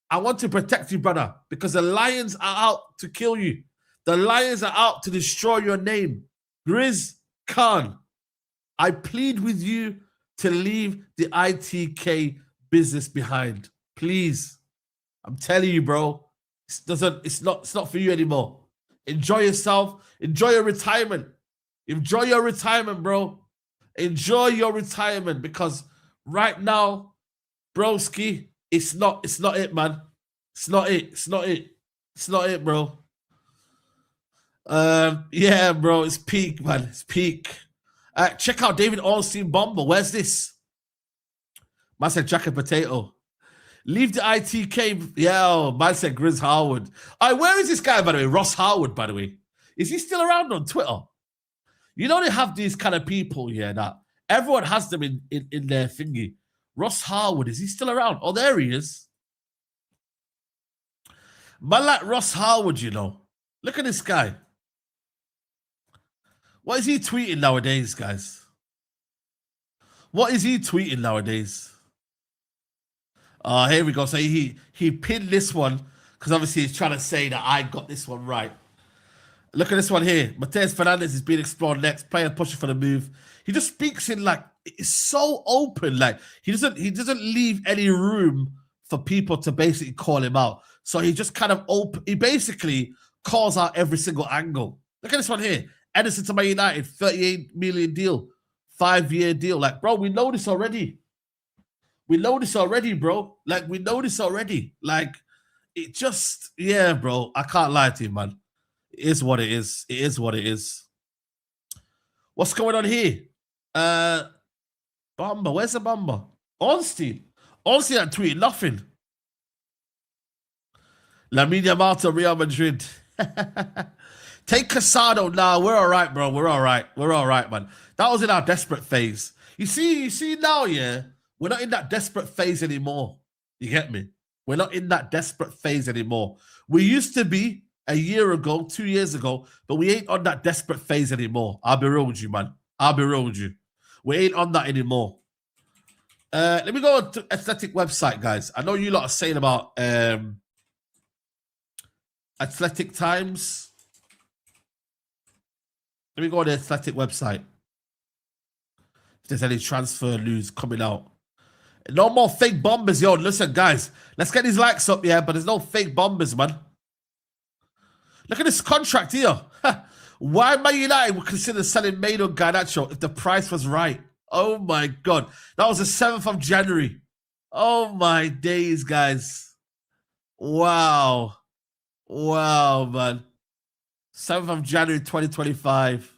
I want to protect you, brother, because the lions are out to kill you. The lions are out to destroy your name. Grizz Khan, I plead with you to leave the ITK business behind. Please. I'm telling you, bro. It's not for you anymore. Enjoy yourself. Enjoy your retirement. Enjoy your retirement, bro. Enjoy your retirement because right now, broski, it's not it, man. It's not it. It's not it. It's not it, bro. Yeah, bro, it's peak, man. It's peak. Check out David Ornstein Bomber. Where's this? Man said Jack and Potato. Leave the ITK. Yeah, man said Grizz Harwood. Where is this guy, by the way? Ross Harwood, by the way. Is he still around on Twitter? You know they have these kind of people, yeah, that everyone has them in their thingy. Ross Harwood, is he still around? Oh, there he is. Man like Ross Harwood, you know. Look at this guy. What is he tweeting nowadays, guys? What is he tweeting nowadays? Here we go. So he pinned this one because obviously he's trying to say that I got this one right. Look at this one here. Mateus Fernandez is being explored next. Player pushing for the move. He just speaks in like it's so open. Like he doesn't leave any room for people to basically call him out. So he just kind of he basically calls out every single angle. Look at this one here. Edison to Man United, 38 million deal, 5-year deal. Like, bro, we know this already. We know this already, bro. Like, we know this already. Like, it just, yeah, bro. I can't lie to you, man. It is what it is. It is what it is. What's going on here? Bomba. Where's the Bomba? Ornstein. Ornstein had tweeted nothing. Lamine Yamal to Real Madrid. Take Casado. Nah, we're all right, bro. We're all right. We're all right, man. That was in our desperate phase. You see now, yeah? We're not in that desperate phase anymore. You get me? We're not in that desperate phase anymore. We used to be a year ago, 2 years ago, but we ain't on that desperate phase anymore. I'll be real with you, man. I'll be real with you. We ain't on that anymore. Let me go to Athletic website, guys. I know you lot are saying about Athletic Times. Let me go on the Athletic website. If there's any transfer news coming out. No more fake bombers, yo. Listen, guys. Let's get these likes up, yeah, but there's no fake bombers, man. Look at this contract here. Why Man United would consider selling Maino Garnacho if the price was right? Oh, my God. That was the 7th of January. Oh, my days, guys. Wow. Wow, man. 7th of January 2025.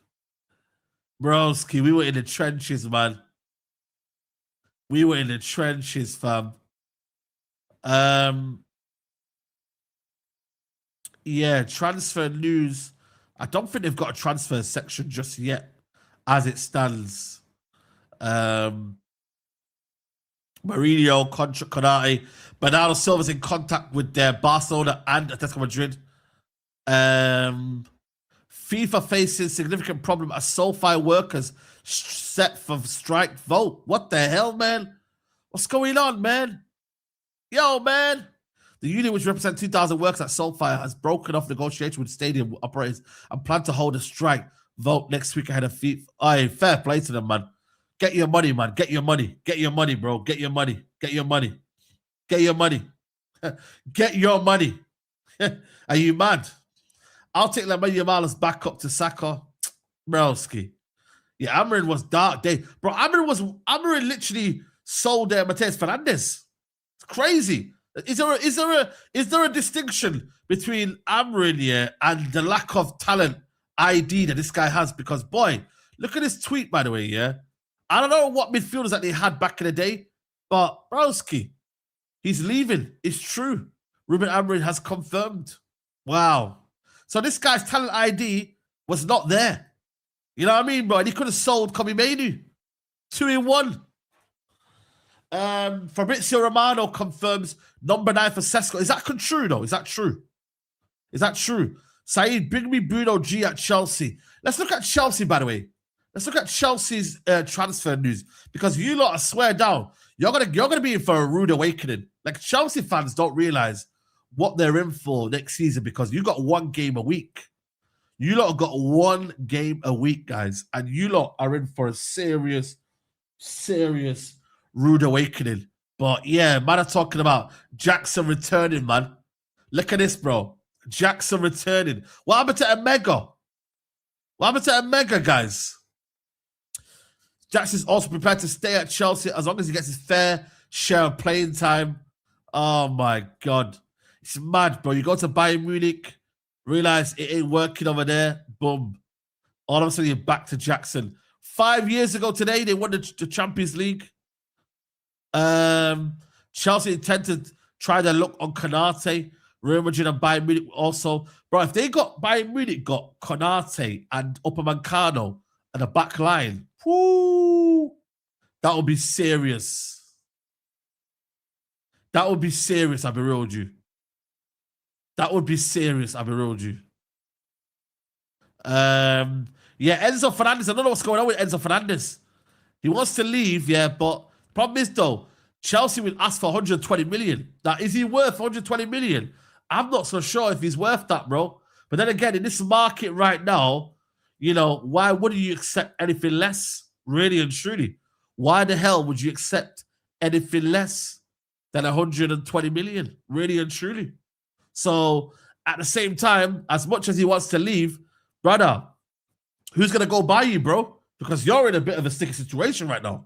Broski, we were in the trenches, man. We were in the trenches, fam. Yeah, transfer news. I don't think they've got a transfer section just yet, as it stands. Mourinho, Konate, Bernardo Silva's in contact with their Barcelona and Atletico Madrid. FIFA faces significant problem as SoFi workers set for strike vote. What the hell, man? What's going on, man? Yo, man. The union, which represents 2,000 workers at SoFi, has broken off negotiation with stadium operators and plan to hold a strike vote next week ahead of FIFA. Aye, fair play to them, man. Get your money, man. Get your money. Get your money, bro. Get your money. Get your money. Get your money. Get your money. Are you mad? I'll take Lamine Yamal's back up to Saka. Broski. Yeah, Amarin was dark day. Bro, Amarin literally sold Mateus Fernandez. It's crazy. Is there a distinction between Amarin and the lack of talent ID that this guy has? Because boy, look at this tweet, by the way, yeah. I don't know what midfielders that they had back in the day, but Broski, he's leaving. It's true. Ruben Amorim has confirmed. Wow. So this guy's talent ID was not there. You know what I mean, bro? And he could have sold Kobe Mainu. 2-in-1. Fabrizio Romano confirms number 9 for Sesko. Is that true, though? Is that true? Is that true? Saeed, bring me Bruno G at Chelsea. Let's look at Chelsea, by the way. Let's look at Chelsea's transfer news. Because you lot, I swear down, you're gonna be in for a rude awakening. Like, Chelsea fans don't realize what they're in for next season because you got one game a week. You lot have got one game a week, guys. And you lot are in for a serious rude awakening But yeah, man, I'm talking about Jackson returning, man. Look at this, bro. Jackson returning. What happened to Omega? What happened to Omega, guys? Jackson's also prepared to stay at Chelsea as long as he gets his fair share of playing time. Oh my God. It's mad, bro. You go to Bayern Munich, realize it ain't working over there. Boom. All of a sudden, you're back to Jackson. 5 years ago today, they won the Champions League. Chelsea intend to try their luck on Konate. Real Madrid and Bayern Munich also. Bro, if they got Bayern Munich got Konate and Upamecano and a back line, whoo, that would be serious. That would be serious, I'll be real with you. That would be serious, I'll be real with you. Yeah, Enzo Fernandez. I don't know what's going on with Enzo Fernandez. He wants to leave, yeah, but problem is, though, Chelsea will ask for 120 million. Now, is he worth 120 million? I'm not so sure if he's worth that, bro. But then again, in this market right now, you know, why wouldn't you accept anything less? Really and truly. Why the hell would you accept anything less than 120 million? Really and truly. So, at the same time, as much as he wants to leave, brother, who's going to go buy you, bro? Because you're in a bit of a sticky situation right now.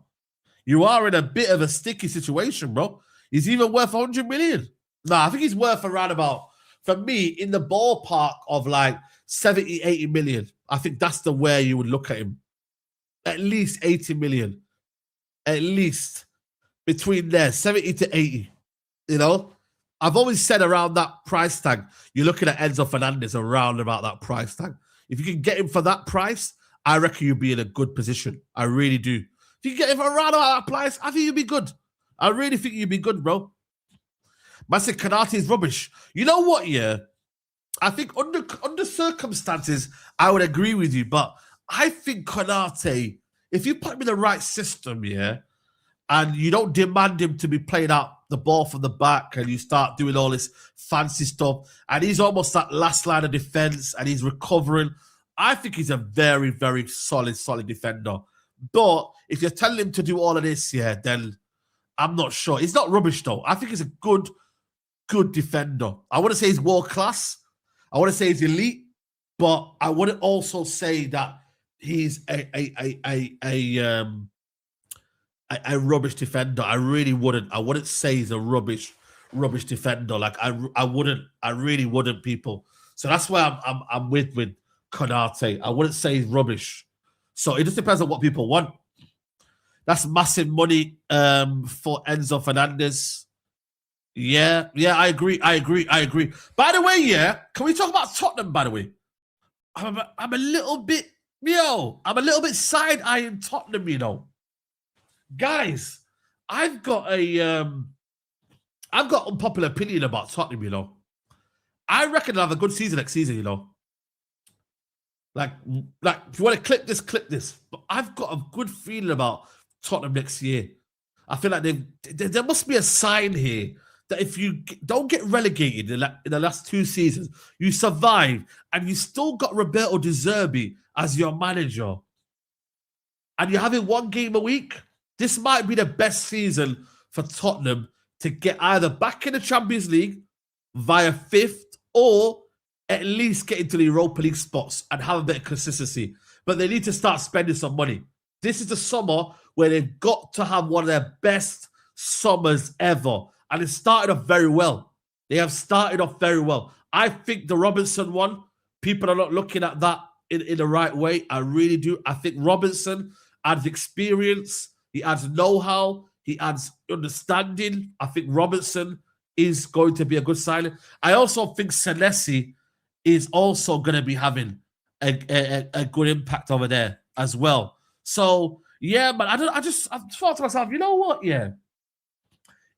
You are in a bit of a sticky situation, bro. He's even worth 100 million. No, I think he's worth around about, for me, in the ballpark of like 70, 80 million. I think that's the way you would look at him. At least 80 million. At least. Between there, 70 to 80. You know? I've always said around that price tag, you're looking at Enzo Fernandez around about that price tag. If you can get him for that price, I reckon you'll be in a good position. I really do. If you can get him for around about that price, I think you'll be good. I really think you'll be good, bro. Man said Konate is rubbish. You know what, yeah? I think under circumstances, I would agree with you, but I think Konate, if you put him in the right system, yeah, and you don't demand him to be playing out the ball from the back and you start doing all this fancy stuff, and he's almost that last line of defense and he's recovering, I think he's a very, very solid defender. But if you're telling him to do all of this, yeah, then I'm not sure. He's not rubbish, though. I think he's a good defender. I want to say he's world class. I want to say he's elite, but I wouldn't also say that he's a rubbish defender. I really wouldn't. I wouldn't say he's a rubbish defender. Like I wouldn't. I really wouldn't, people. So that's why I'm with Konate. I wouldn't say he's rubbish. So it just depends on what people want. That's massive money for Enzo Fernandez. Yeah, I agree. By the way, yeah, can we talk about Tottenham, by the way? I'm a little bit side-eyeing Tottenham, you know. Guys, I've got unpopular opinion about Tottenham, you know. I reckon they'll have a good season next season, you know. Like if you want to clip this. But I've got a good feeling about Tottenham next year. I feel like there must be a sign here that if you don't get relegated in the last 2 seasons, you survive and you still got Roberto De Zerbi as your manager, and you're having 1 game a week, this might be the best season for Tottenham to get either back in the Champions League via 5th or at least get into the Europa League spots and have a bit of consistency. But they need to start spending some money. This is the summer where they've got to have one of their best summers ever. And it started off very well. They have started off very well. I think the Robinson one, people are not looking at that in the right way. I really do. I think Robinson adds experience. He adds know-how. He adds understanding. I think Robinson is going to be a good signing. I also think Senesi is also going to be having a good impact over there as well. So, yeah, but I thought to myself, you know what, yeah?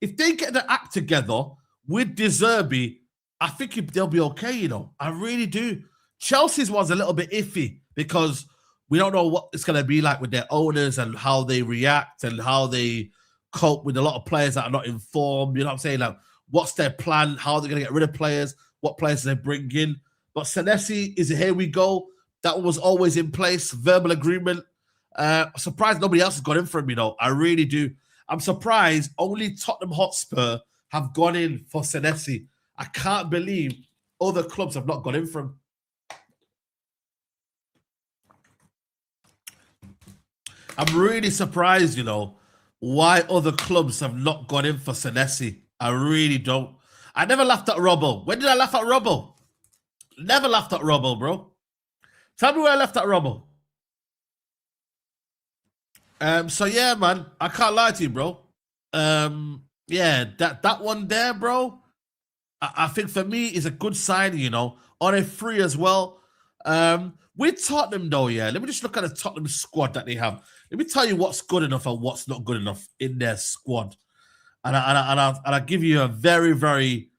If they get the act together with De Zerbi, I think they'll be okay, you know. I really do. Chelsea's was a little bit iffy because we don't know what it's going to be like with their owners and how they react and how they cope with a lot of players that are not informed. You know what I'm saying? Like, what's their plan? How are they going to get rid of players? What players they bring in? But Senesi is a here we go. That was always in place. Verbal agreement. Surprised nobody else has got in for him, you know. I really do. I'm surprised only Tottenham Hotspur have gone in for Senesi. I can't believe other clubs have not gone in for him. I'm really surprised, why other clubs have not gone in for Senesi. I really don't. I never laughed at Robbo. When did I laugh at Robbo? Never laughed at Robbo, bro. Tell me where I left at Robbo. So yeah, man, I can't lie to you, bro. Yeah, that one there, bro. I think for me is a good signing, on a free as well. With Tottenham though, yeah. Let me just look at the Tottenham squad that they have. Let me tell you what's good enough and what's not good enough in their squad, and I'll give you a very, very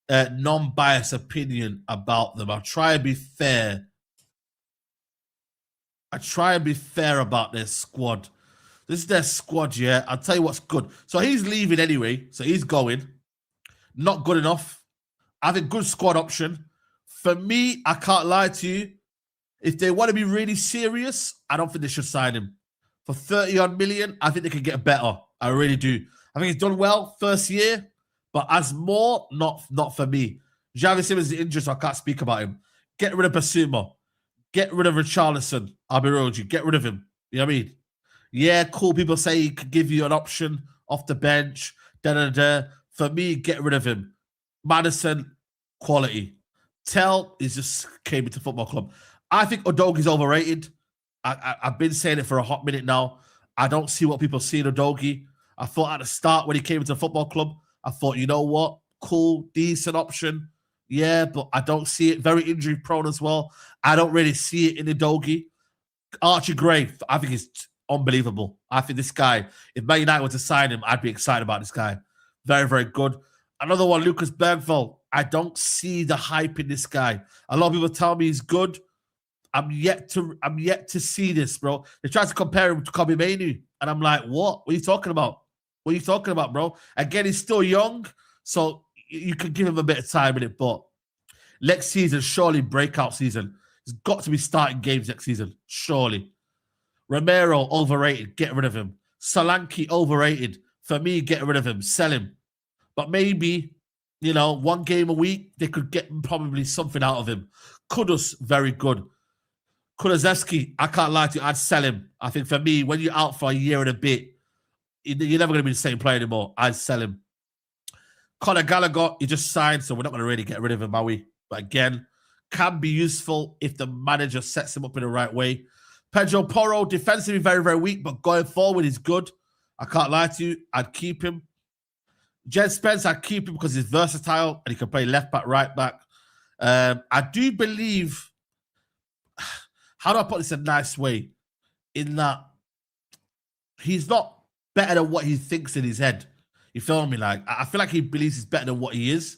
non-biased opinion about them. I'll try and be fair. About their squad. This is their squad, yeah. I'll tell you what's good. So he's leaving anyway. So he's going. Not good enough. I think good squad option. For me, I can't lie to you. If they want to be really serious, I don't think they should sign him. For 30-odd million, I think they could get better. I really do. I think he's done well first year, but as more, not for me. Javi Simmons is injured, so I can't speak about him. Get rid of Basuma. Get rid of Richarlison. I'll be real with you. Get rid of him. You know what I mean? Yeah, cool. People say he could give you an option off the bench. For me, get rid of him. Madison, quality. Tell is just came into football club. I think Udogi's overrated. I've been saying it for a hot minute now. I don't see what people see in Udogi. I thought at the start when he came into the football club, I thought, you know what? Cool, decent option. Yeah, but I don't see it. Very injury prone as well. I don't really see it in Udogi. Archie Gray, I think he's unbelievable. I think this guy, if Man United were to sign him, I'd be excited about this guy. Very, very good. Another one, Lucas Bergvall. I don't see the hype in this guy. A lot of people tell me he's good. I'm yet to see this, bro. They try to compare him to Kobe Mainu, and I'm like, what? What are you talking about? What are you talking about, bro? Again, he's still young, so you can give him a bit of time in it, but next season, surely breakout season. He's got to be starting games next season, surely. Romero, overrated. Get rid of him. Solanke, overrated. For me, get rid of him. Sell him. But maybe, one game a week, they could get probably something out of him. Kudus, very good. Kulusevski, I can't lie to you, I'd sell him. I think for me, when you're out for a year and a bit, you're never going to be the same player anymore. I'd sell him. Conor Gallagher, he just signed, so we're not going to really get rid of him, are we? But again, can be useful if the manager sets him up in the right way. Pedro Porro, defensively very, very weak, but going forward, he's good. I can't lie to you, I'd keep him. Jed Spence, I'd keep him because he's versatile and he can play left back, right back. I do believe... How do I put this in a nice way? In that he's not better than what he thinks in his head. You feel me? Like, I feel like he believes he's better than what he is.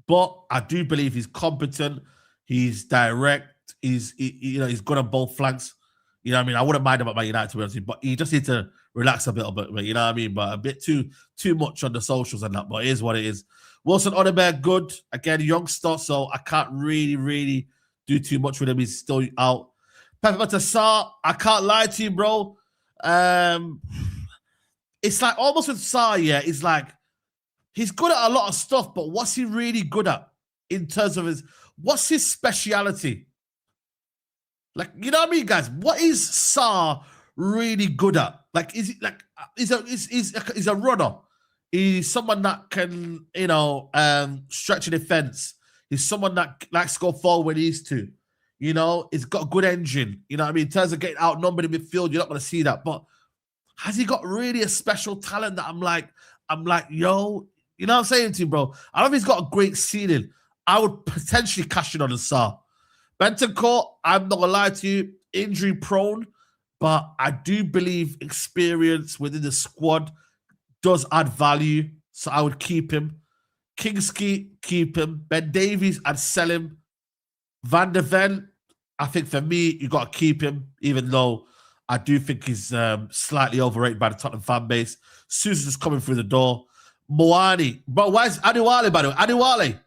But I do believe he's competent. He's direct. He's good on both flanks. You know what I mean? I wouldn't mind about Man United, to be honest with you, but he just needs to relax a little bit, you know what I mean? But a bit too much on the socials and that, but it is what it is. Wilson Odeberg, good. Again, youngster, so I can't really do too much with him. He's still out. Pepe Sarr, I can't lie to you, bro. It's like almost with Sarr, yeah, it's like he's good at a lot of stuff, but what's he really good at in terms of what's his speciality? Like, you know what I mean, guys? What is Sarr really good at? Like, is he like he's a runner? He's someone that can, stretch a defense. He's someone that likes to go forward when he needs to. He's got a good engine. You know what I mean? In terms of getting outnumbered in midfield, you're not going to see that. But has he got really a special talent that I'm like, yo, you know what I'm saying to you, bro? I don't know if he's got a great ceiling. I would potentially cash in on the Sarr. Bentancur, I'm not going to lie to you, injury prone, but I do believe experience within the squad does add value, so I would keep him. Kingsley, keep him. Ben Davies, I'd sell him. Van de Ven, I think for me, you got to keep him, even though I do think he's slightly overrated by the Tottenham fan base. Susan's coming through the door. Moani. Bro, where's Adiwale, by the way? Adiwale.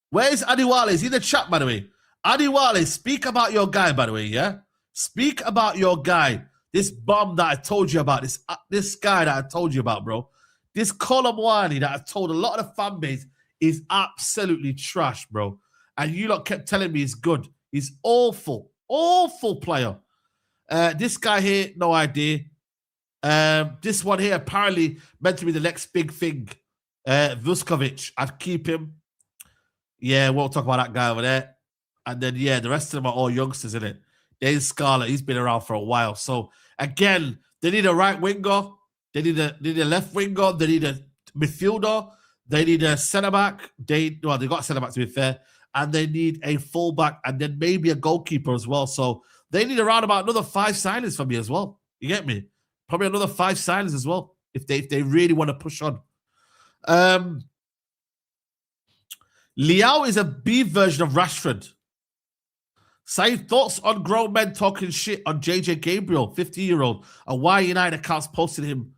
Where is Adiwale? Is he in the chat, by the way? Adiwale, speak about your guy, by the way, yeah? Speak about your guy. This bomb that I told you about, this guy that I told you about, bro. This Colomwani that I told a lot of the fan base is absolutely trash, bro. And you lot kept telling me he's good. He's awful. Awful player. This guy here, no idea. This one here apparently meant to be the next big thing. Vuskovic, I'd keep him. Yeah, won't talk about that guy over there. And then, yeah, the rest of them are all youngsters, isn't it? Dane Scarlett, he's been around for a while. So, again, they need a right winger. They need a left winger. They need a midfielder. They need a centre-back. They got a centre-back, to be fair. And they need a full-back and then maybe a goalkeeper as well. So, they need around about another 5 signings for me as well. You get me? Probably another 5 signings as well if they really want to push on. Leao is a B version of Rashford. Saeed, thoughts on grown men talking shit on JJ Gabriel, 50-year-old, and why United accounts posted him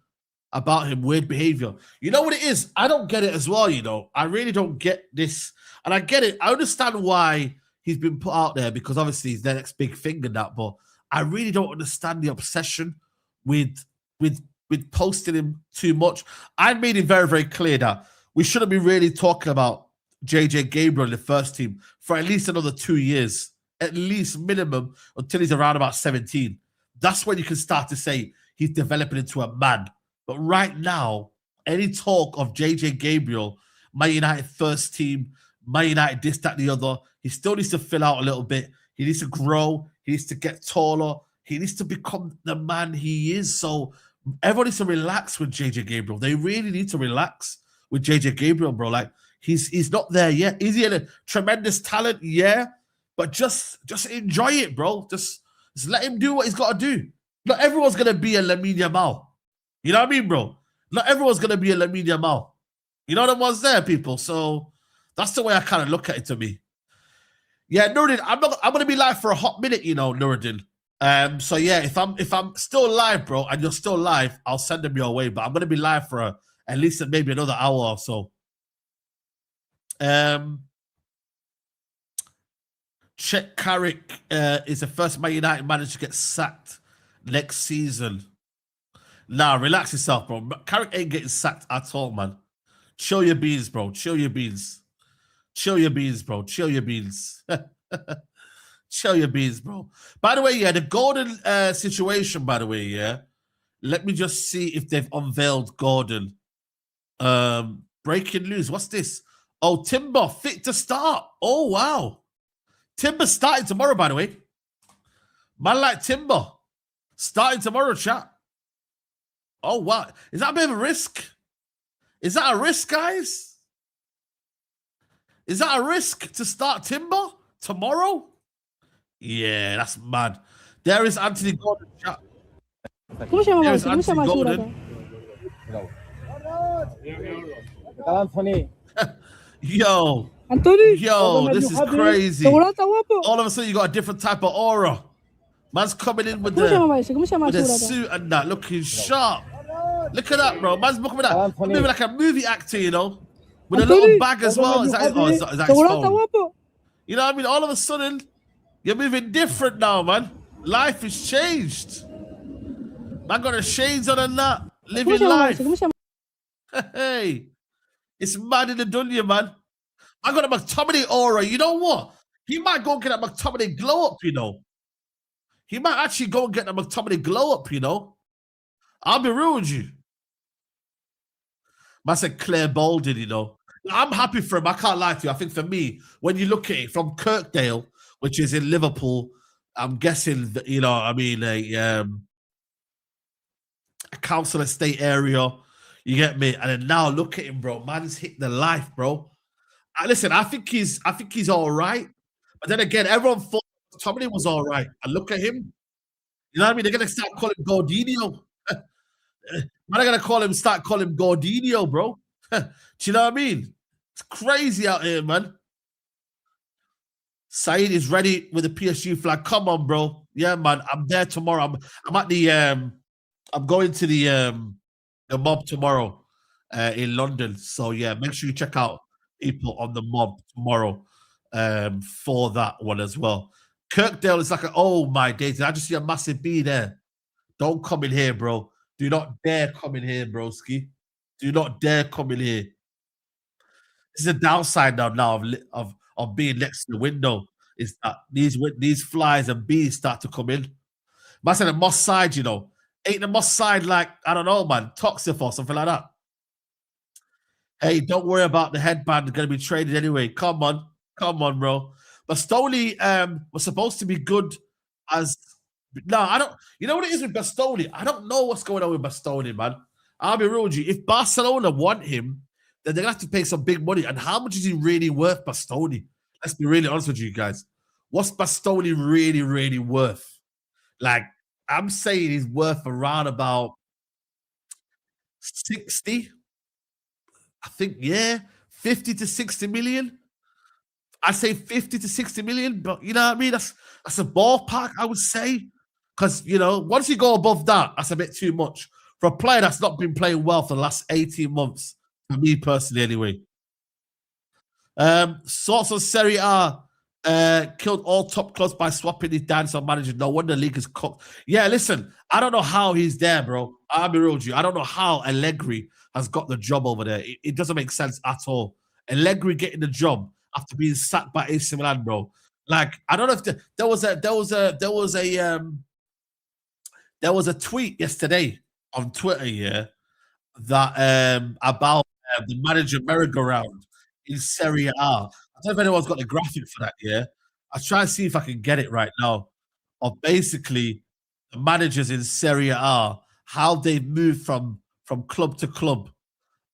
about him weird behavior. You know what it is? I don't get it as well, you know. I really don't get this. And I get it. I understand why he's been put out there because obviously he's the next big thing and that, but I really don't understand the obsession with posting him too much. I made it very, very clear that we shouldn't be really talking about JJ Gabriel in the first team for at least another 2 years, at least minimum, until he's around about 17. That's when you can start to say he's developing into a man. But right now, any talk of JJ Gabriel, Man United first team, Man United this, that, the other, he still needs to fill out a little bit. He needs to grow. He needs to get taller. He needs to become the man he is. So everyone needs to relax with JJ Gabriel. They really need to relax with JJ Gabriel, bro. Like, he's not there yet. Is he a tremendous talent? Yeah. But just enjoy it, bro. Just let him do what he's got to do. Not everyone's going to be a Lamine Yamal. You know what I mean, bro? Not everyone's going to be a Lamine Yamal. You know the ones there, people. So that's the way I kind of look at it to me. Yeah, Nuruddin, I'm going to be live for a hot minute, you know, Nuruddin. So yeah, if I'm still live, bro, and you're still live, I'll send them your way. But I'm going to be live for at least maybe another hour or so. Chet Carrick is the first Man United manager to get sacked next season. Nah, relax yourself, bro. Carrick ain't getting sacked at all, man. Chill your beans, bro. Chill your beans. Chill your beans, bro. Chill your beans. Chill your beans, bro. By the way, yeah, the Gordon situation, by the way, yeah. Let me just see if they've unveiled Gordon. Breaking news. What's this? Oh, Timber fit to start. Oh, wow. Timber starting tomorrow, by the way. Man like Timber. Starting tomorrow, chat. Oh, wow. Is that a bit of a risk? Is that a risk, guys? Is that a risk to start Timber tomorrow? Yeah, that's mad. There is Anthony Gordon, chat. There is Anthony Gordon. Yo, this is crazy. All of a sudden, you got a different type of aura. Man's coming in with the suit and that, looking sharp. Look at that, bro. Man's looking at that. Moving like a movie actor, you know, with a little bag as well. Is that his phone? You know what I mean? All of a sudden, you're moving different now, man. Life has changed. Man got the shades on and that. Living life. Hey, it's mad in the dunya, man. I got a McTominay aura. You know what? He might go and get a McTominay glow up, you know. He might actually go and get a McTominay glow up, you know. I'll be real with you. Man said Claire Bolden, you know. I'm happy for him. I can't lie to you. I think for me, when you look at it from Kirkdale, which is in Liverpool, I'm guessing that, you know, I mean, a council estate area. You get me? And then now look at him, bro. Man's hit the life, bro. Listen, I think he's all right. But then again, everyone thought Tomlin was all right. And look at him. You know what I mean? They're gonna start calling him Gordinho. Man, they're gonna start calling him Gordinho, bro. Do you know what I mean? It's crazy out here, man. Saeed is ready with the PSG flag. Come on, bro. Yeah, man. I'm there tomorrow. I'm at the I'm going to the mob tomorrow in London. So yeah, make sure you check out people on the mob tomorrow for that one as well. Kirkdale is like, oh my days. I just see a massive B there. Don't come in here, bro. Do not dare come in here, broski. Do not dare come in here. This is a downside now of being next to the window. Is that these flies and bees start to come in. Man said the Moss side, you know. Ain't the Moss side like, I don't know, man, toxic or something like that? Hey, don't worry about the headband going to be traded anyway. Come on, bro. But Bastoni was supposed to be good as. No, I don't. You know what it is with Bastoni? I don't know what's going on with Bastoni, man. I'll be real with you. If Barcelona want him, then they're gonna have to pay some big money. And how much is he really worth, Bastoni? Let's be really honest with you guys. What's Bastoni really, really worth? Like, I'm saying he's worth around about 60. I think, yeah, 50 to 60 million. I say 50 to 60 million, but you know what I mean? That's a ballpark, I would say. Because, you know, once you go above that, that's a bit too much. For a player that's not been playing well for the last 18 months, for me personally anyway. Sorts of Serie A killed all top clubs by swapping his dinosaur manager. No wonder the league is cooked. Yeah, listen, I don't know how he's there, bro. I'll be real with you. I don't know how Allegri has got the job over there. It doesn't make sense at all. Allegri getting the job after being sacked by AC Milan, bro. Like, I don't know if there was a tweet yesterday on Twitter, yeah, that about the manager merry-go-round in Serie A. I don't know if anyone's got the graphic for that, yeah. I'll try and see if I can get it right now. Of basically the managers in Serie A, how they've moved from club to club.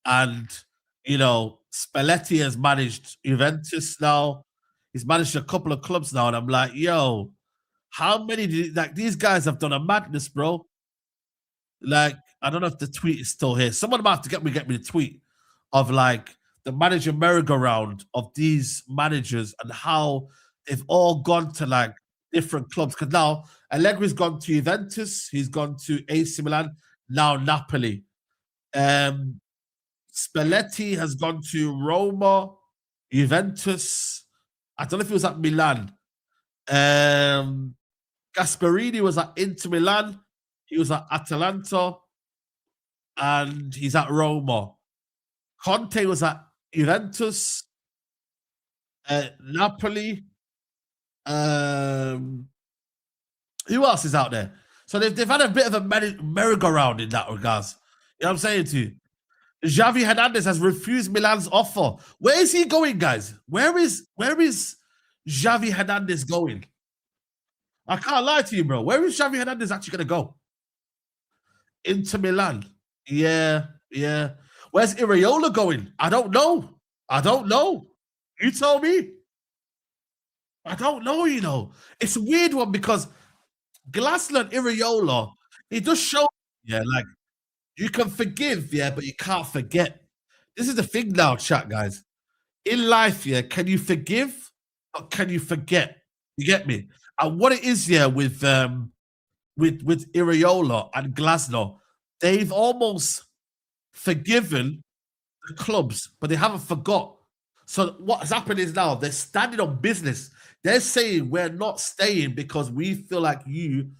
And, you know, Spalletti has managed Juventus now. He's managed a couple of clubs now. And I'm like, yo, how many like these guys have done a madness, bro? Like, I don't know if the tweet is still here. Someone might have to get me the tweet of like the manager merry-go-round of these managers and how they've all gone to like different clubs. Because now Allegri's gone to Juventus, he's gone to AC Milan, now Napoli. Spalletti has gone to Roma, Juventus. I don't know if he was at Milan. Gasperini was at Inter Milan. He was at Atalanta. And he's at Roma. Conte was at Juventus. Napoli. Who else is out there? So they've had a bit of a merry-go-round in that regards. You know what I'm saying to you? Xavi Hernandez has refused Milan's offer. Where is he going, guys? Where is Xavi Hernandez going? I can't lie to you, bro. Where is Xavi Hernandez actually going to go? Inter Milan. Yeah. Where's Iraola going? I don't know. You tell me. I don't know, you know. It's a weird one because Glasner and Iraola, it does show, yeah, like, you can forgive, yeah, but you can't forget. This is the thing now, chat, guys. In life, yeah, can you forgive or can you forget? You get me? And what it is, yeah, with Iraola and Glasner, they've almost forgiven the clubs, but they haven't forgot. So what has happened is now they're standing on business. They're saying we're not staying because we feel like you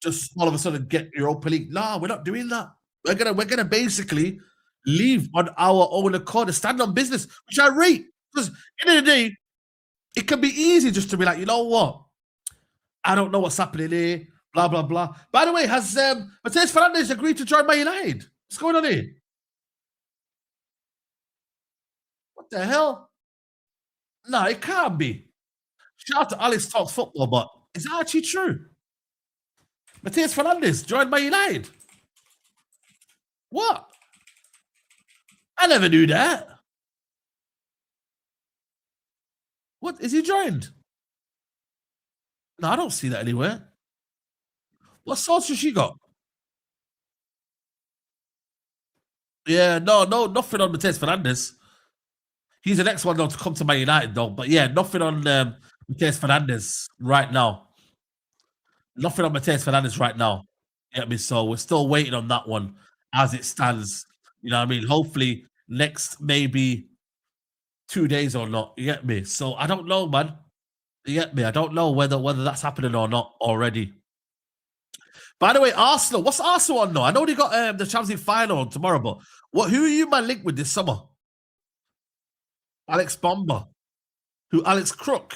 just all of a sudden get Europa League. No, we're not doing that. We're gonna basically leave on our own accord and stand on business, which I rate. Because in the day, it can be easy just to be like, you know what? I don't know what's happening here. Blah blah blah. By the way, has Mateus Fernandes agreed to join Man United? What's going on here? What the hell? No, it can't be. Shout out to Alex Talks Football, but is that actually true? Mateus Fernandes joined Man United. What? I never knew that. What? Is he joined? No, I don't see that anywhere. What source has she got? Yeah, no, nothing on Mateus Fernandes. He's the next one though to come to Man United though. But yeah, nothing on Mateus Fernandes right now. Nothing on Mateus Fernandes right now. You get me? So we're still waiting on that one as it stands. You know what I mean? Hopefully next maybe 2 days or not. You get me? So I don't know, man. You get me? I don't know whether that's happening or not already. By the way, Arsenal. What's Arsenal on now? I know they got the Champions League final on tomorrow, but who are you man linked with this summer? Alex BOMBA. Who? Alex Crook.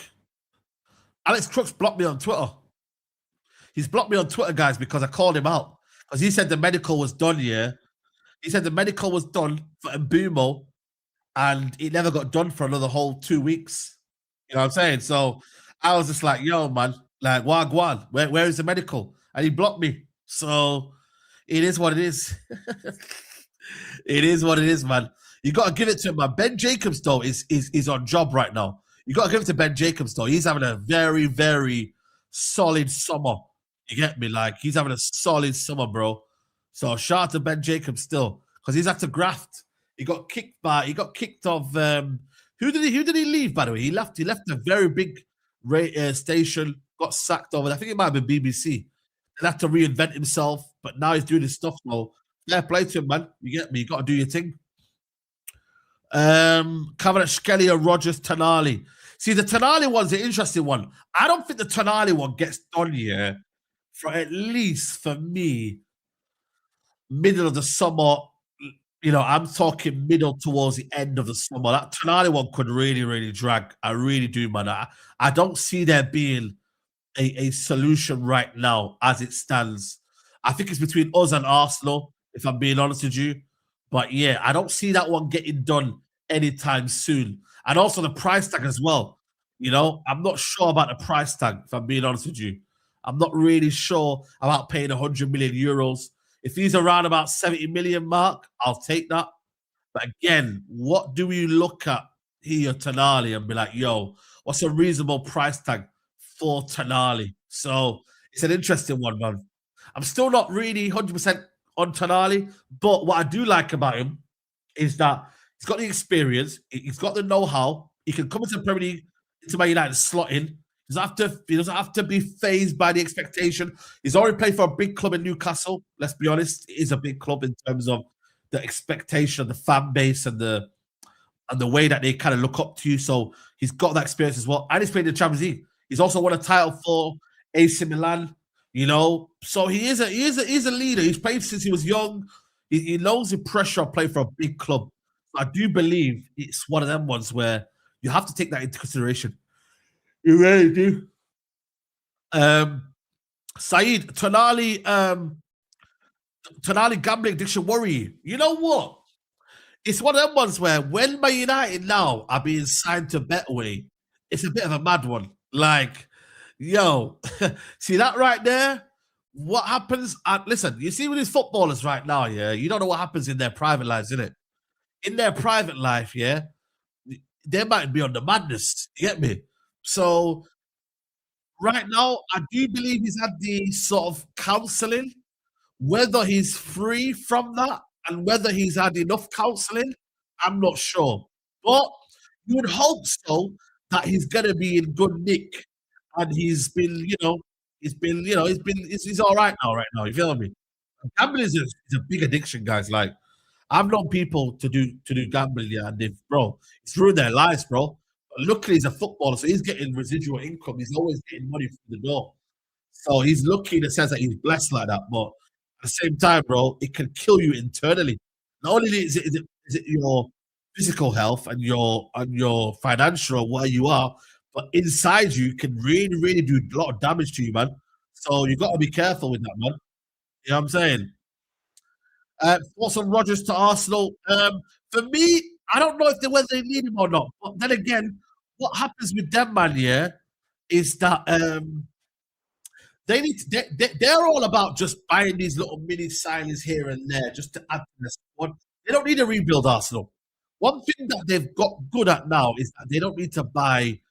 Alex Crook's blocked me on Twitter. He's blocked me on Twitter, guys, because I called him out. Because he said the medical was done, yeah. He said the medical was done for Mbumo, and it never got done for another whole 2 weeks. You know what I'm saying? So I was just like, yo, man, like, wagwan, where is the medical? And he blocked me. So it is what it is. It is what it is, man. You got to give it to him, man. Ben Jacobs, though, is on job right now. You got to give it to Ben Jacobs, though. He's having a very, very solid summer. You get me? Like, he's having a solid summer, bro. So shout out to Ben Jacobs still, because he's had to graft. He got kicked off. Who did he leave, by the way? He left a very big station, got sacked over. I think it might have been BBC. He had to reinvent himself, but now he's doing his stuff. So fair play to him, man. You get me? You got to do your thing. Kvaratskhelia, Rogers, Tonali. See, the Tonali one's an interesting one. I don't think the Tonali one gets done here for at least, for me, middle of the summer. You know, I'm talking middle towards the end of the summer. That Tonali one could really, really drag. I really do, man. I don't see there being a solution right now as it stands. I think it's between us and Arsenal, if I'm being honest with you. But yeah, I don't see that one getting done anytime soon. And also the price tag as well. You know, I'm not sure about the price tag, if I'm being honest with you. I'm not really sure about paying 100 million euros. If he's around about 70 million mark, I'll take that. But again, what do we look at here, Tonali, and be like, yo, what's a reasonable price tag for Tonali? So it's an interesting one, man. I'm still not really 100% on Tonali, but what I do like about him is that he's got the experience, he's got the know-how, he can come into the Premier League, into Man United, slot in. He doesn't have to be phased by the expectation. He's already played for a big club in Newcastle. Let's be honest, it is a big club in terms of the expectation, the fan base, and the way that they kind of look up to you. So he's got that experience as well. And he's played in the Champions League. He's also won a title for AC Milan. You know, so he is a leader. He's played since he was young. He knows the pressure of playing for a big club. I do believe it's one of them ones where you have to take that into consideration. You really do. Saeed, Tonali gambling addiction worry you. You know what? It's one of them ones where when Man United now are being signed to Betway, it's a bit of a mad one. Like, yo, see that right there? What happens? Listen, you see with these footballers right now, yeah, you don't know what happens in their private lives, innit? In their private life, yeah, they might be on the madness. You get me? So right now, I do believe he's had the sort of counselling. Whether he's free from that and whether he's had enough counselling, I'm not sure. But you would hope so that he's gonna be in good nick. And he's all right now. You feel me? Gambling is a big addiction, guys. Like, I've known people to do gambling, yeah, and it's ruined their lives, bro. But luckily, he's a footballer, so he's getting residual income. He's always getting money from the door. So he's lucky in the sense that he's blessed like that. But at the same time, bro, it can kill you internally. Not only is it your physical health and your financial where you are, but inside you can really, really do a lot of damage to you, man. So you got to be careful with that, man. You know what I'm saying? Thoughts on Rodgers to Arsenal? For me, I don't know whether they need him or not. But then again, what happens with them, man, yeah, is that they're all about just buying these little mini signings here and there just to add to the squad. They don't need to rebuild Arsenal. One thing that they've got good at now is that they don't need to buy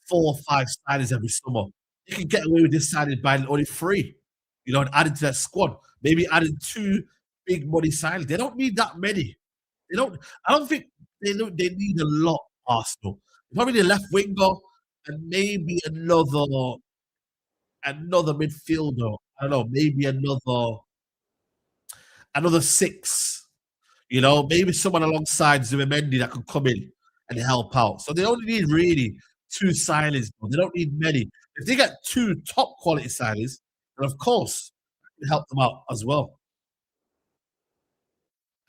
4 or 5 signings every summer. They can get away with this signing buying only 3, you know, and adding to their squad. Maybe adding 2 big money signings. They don't need that many. I don't think they need a lot, Arsenal. Probably the left winger and maybe another midfielder. I don't know, maybe another 6. You know, maybe someone alongside Zubimendi that could come in and help out. So they only need really 2 signings. They don't need many. If they get 2 top quality signings, then of course help them out as well.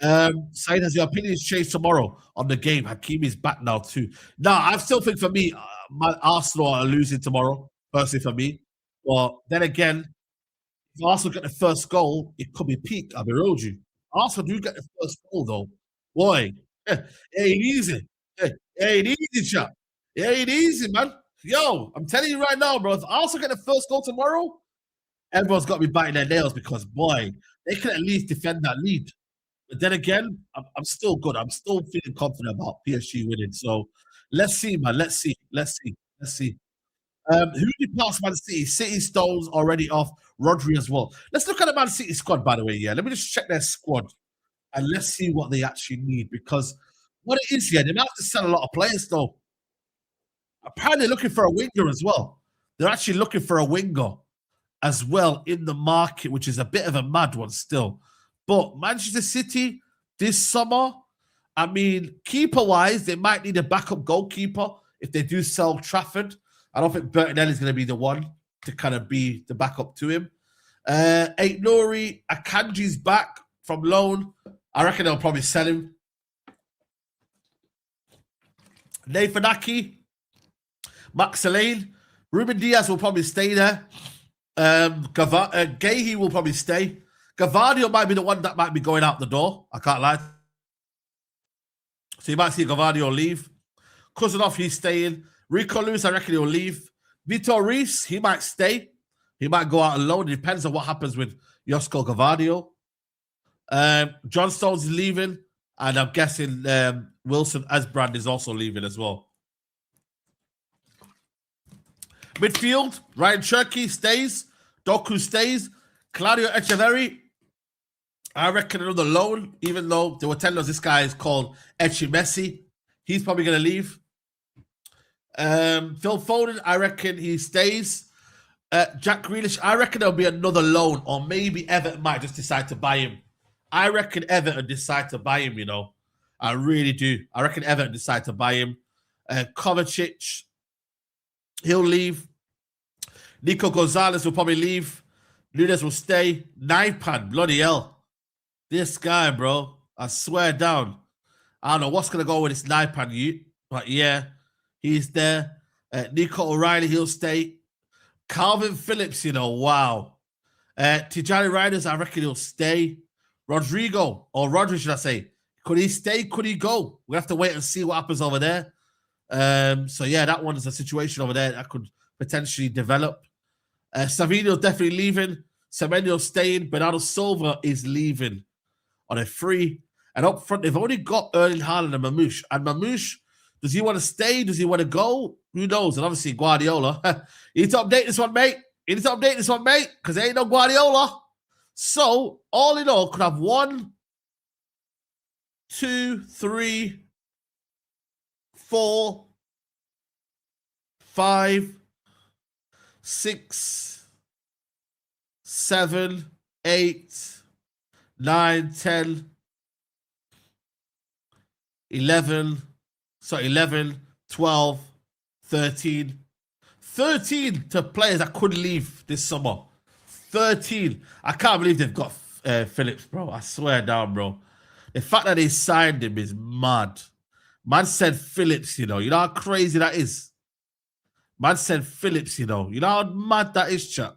Saeed, has your opinions changed tomorrow on the game? Hakimi's back now too. No, I still think for me, my Arsenal are losing tomorrow, personally for me. But then again, if Arsenal get the first goal, it could be peak. I'll be real with you. Arsenal do get the first goal though. Boy, it ain't easy. It ain't easy, chap. It ain't easy, man. Yo, I'm telling you right now, bro. If Arsenal get the first goal tomorrow, everyone's got to be biting their nails because, boy, they can at least defend that lead. But then again, I'm still good. I'm still feeling confident about PSG winning. So let's see, man. Let's see. Who did pass Man City? City Stones already off. Rodri as well. Let's look at the Man City squad, by the way. Yeah, let me just check their squad and let's see what they actually need because what it is, yeah, they might have to sell a lot of players though. Apparently, looking for a winger as well. They're actually looking for a winger as well in the market, which is a bit of a mad one still. But Manchester City this summer, I mean, keeper-wise, they might need a backup goalkeeper if they do sell Trafford. I don't think Bertinelli is going to be the one to kind of be the backup to him. Aitnuri Akanji's back from loan. I reckon they'll probably sell him. Nathan Ake, Max Lane, Ruben Diaz will probably stay there. Gahey will probably stay. Gavardio might be the one that might be going out the door. I can't lie. So you might see Gavardio leave. Kuznov, he's staying. Rico Lewis, I reckon he'll leave. Vitor Reis, he might stay. He might go out alone. It depends on what happens with Josko Gavardio. John Stones is leaving. And I'm guessing Wilson Asbrand is also leaving as well. Midfield, Ryan Cherky stays. Doku stays. Claudio Echeverri, I reckon another loan, even though they were telling us this guy is called Echi Messi. He's probably going to leave. Phil Foden, I reckon he stays. Jack Grealish, I reckon there'll be another loan, or maybe Everton might just decide to buy him. I reckon Everton decide to buy him, you know. I really do. I reckon Everton decide to buy him. Kovacic, he'll leave. Nico Gonzalez will probably leave. Nunes will stay. Naipan, bloody hell. This guy, bro. I swear down. I don't know what's going to go with this Naipan, but yeah, he's there. Nico O'Reilly, he'll stay. Calvin Phillips, you know, wow. Tijani Riders, I reckon he'll stay. Rodrigo, or Rodri, should I say. Could he stay? Could he go? We have to wait and see what happens over there. So yeah, that one is a situation over there that could potentially develop. Savinho's definitely leaving. Semenyo's staying. Bernardo Silva is leaving on a free. And up front, they've only got Erling Haaland and Mamouche. And Mamouche, does he want to stay? Does he want to go? Who knows? And obviously, Guardiola. You need to update this one, mate. Because there ain't no Guardiola. So, all in all, could have 1, 2, 3, 4, 5, 6, 7, 8, 9, 10, 11, 12, 13. 13 to players that could leave this summer. 13. I can't believe they've got Phillips, bro. I swear down, bro. The fact that they signed him is mad. Man said Phillips, you know. You know how crazy that is? Man said Phillips, you know. You know how mad that is, chat?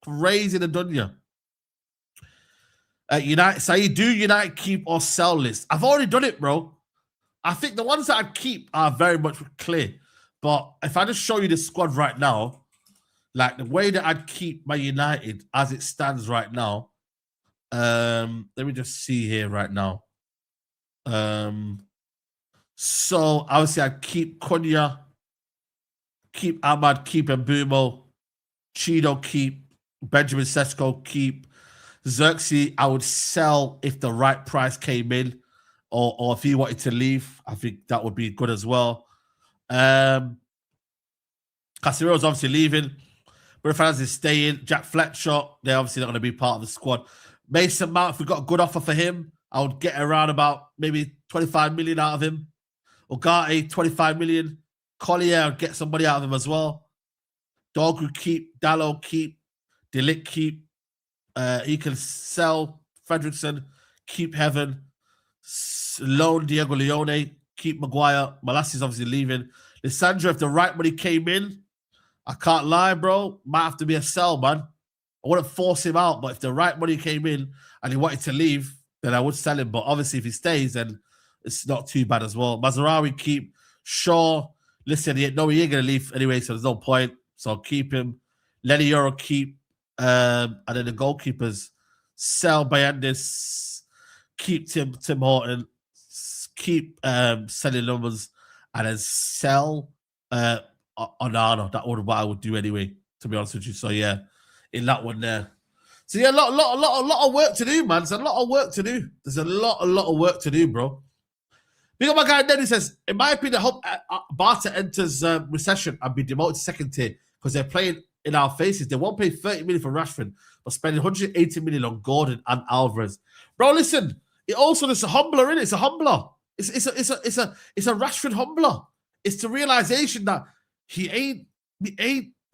Crazy the dunya. United, Saeed, do United keep or sell list? I've already done it, bro. I think the ones that I'd keep are very much clear. But if I just show you the squad right now, like the way that I'd keep my United as it stands right now, let me just see here right now. So obviously I'd keep Cunha, keep Ahmad, keep Mbumo, Cheeto, keep Benjamin Sesko, keep Xerxes. I would sell if the right price came in, or if he wanted to leave. I think that would be good as well. Casemiro's obviously leaving. Bruno Fernandes is staying. Jack Fletcher, they're obviously not going to be part of the squad. Mason Mount, if we got a good offer for him, I would get around about maybe 25 million out of him. Ugarte, 25 million. Collier, I'd get somebody out of him as well. Dogu keep. Dallo keep. Delict keep. He can sell Fredrickson, keep Heaven, loan Diego Leone, keep Maguire. Malassi's obviously leaving. Lissandro, if the right money came in, I can't lie, bro. Might have to be a sell, man. I wouldn't force him out, but if the right money came in and he wanted to leave, then I would sell him. But obviously, if he stays, then it's not too bad as well. Mazraoui keep. Shaw, listen, he ain't going to leave anyway, so there's no point. So I'll keep him. Lenny Euro keep. And then the goalkeepers, sell Bayandis, keep Tim Horton, keep selling numbers, and then sell Onana. That would what I would do anyway, to be honest with you. So yeah, in that one there. So yeah, a lot of work to do, man. There's a lot of work to do. There's a lot of work to do, bro. Big up my guy Denny says, in my opinion, I hope Barca enters recession and be demoted to second tier because they're playing in our faces. They won't pay 30 million for Rashford, but spending 180 million on Gordon and Alvarez. Bro, listen, it also is a humbler, innit? It's a humbler. It's a Rashford humbler. It's the realization that he ain't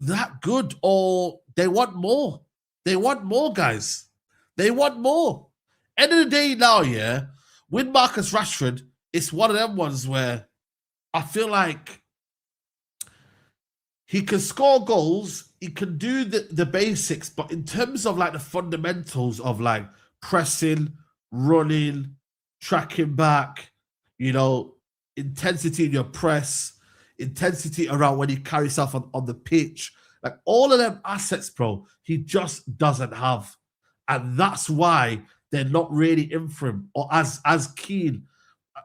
that good, or they want more. They want more, guys. They want more. End of the day now, yeah, with Marcus Rashford, it's one of them ones where I feel like he can score goals, he can do the basics, but in terms of like the fundamentals of like pressing, running, tracking back, you know, intensity in your press, intensity around when he carries himself on the pitch, like all of them assets, bro, he just doesn't have. And that's why they're not really in for him or as keen.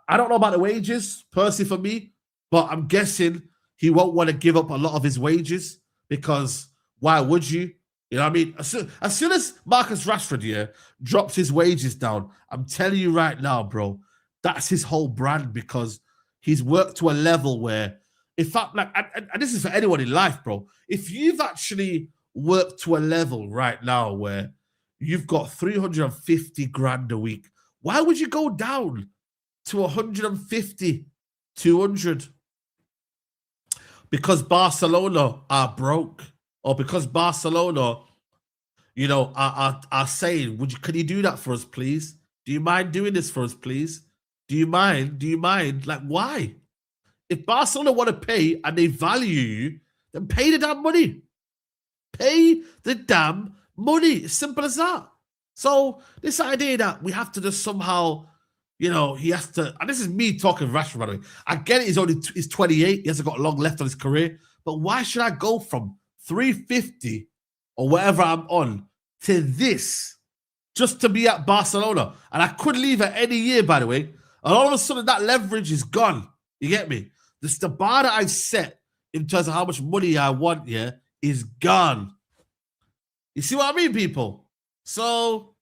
I don't know about the wages, personally, for me, but I'm guessing he won't want to give up a lot of his wages because why would you? You know what I mean? As soon as Marcus Rashford here drops his wages down, I'm telling you right now, bro, that's his whole brand because he's worked to a level where, in fact, like, and this is for anyone in life, bro, if you've actually worked to a level right now where you've got 350 grand a week, why would you go down to 150, 200? Because Barcelona are broke, or because Barcelona, you know, are saying, can you do that for us, please? Do you mind doing this for us, please? Do you mind? Like, why? If Barcelona want to pay and they value you, then pay the damn money. Pay the damn money. It's simple as that. So this idea that we have to just somehow, you know, he has to, and this is me talking Rashford, by the way. I get it, he's 28, he hasn't got long left on his career, but why should I go from 350 or whatever I'm on to this just to be at Barcelona? And I could leave at any year, by the way, and all of a sudden that leverage is gone. You get me? The bar that I set in terms of how much money I want here is gone. You see what I mean, people? So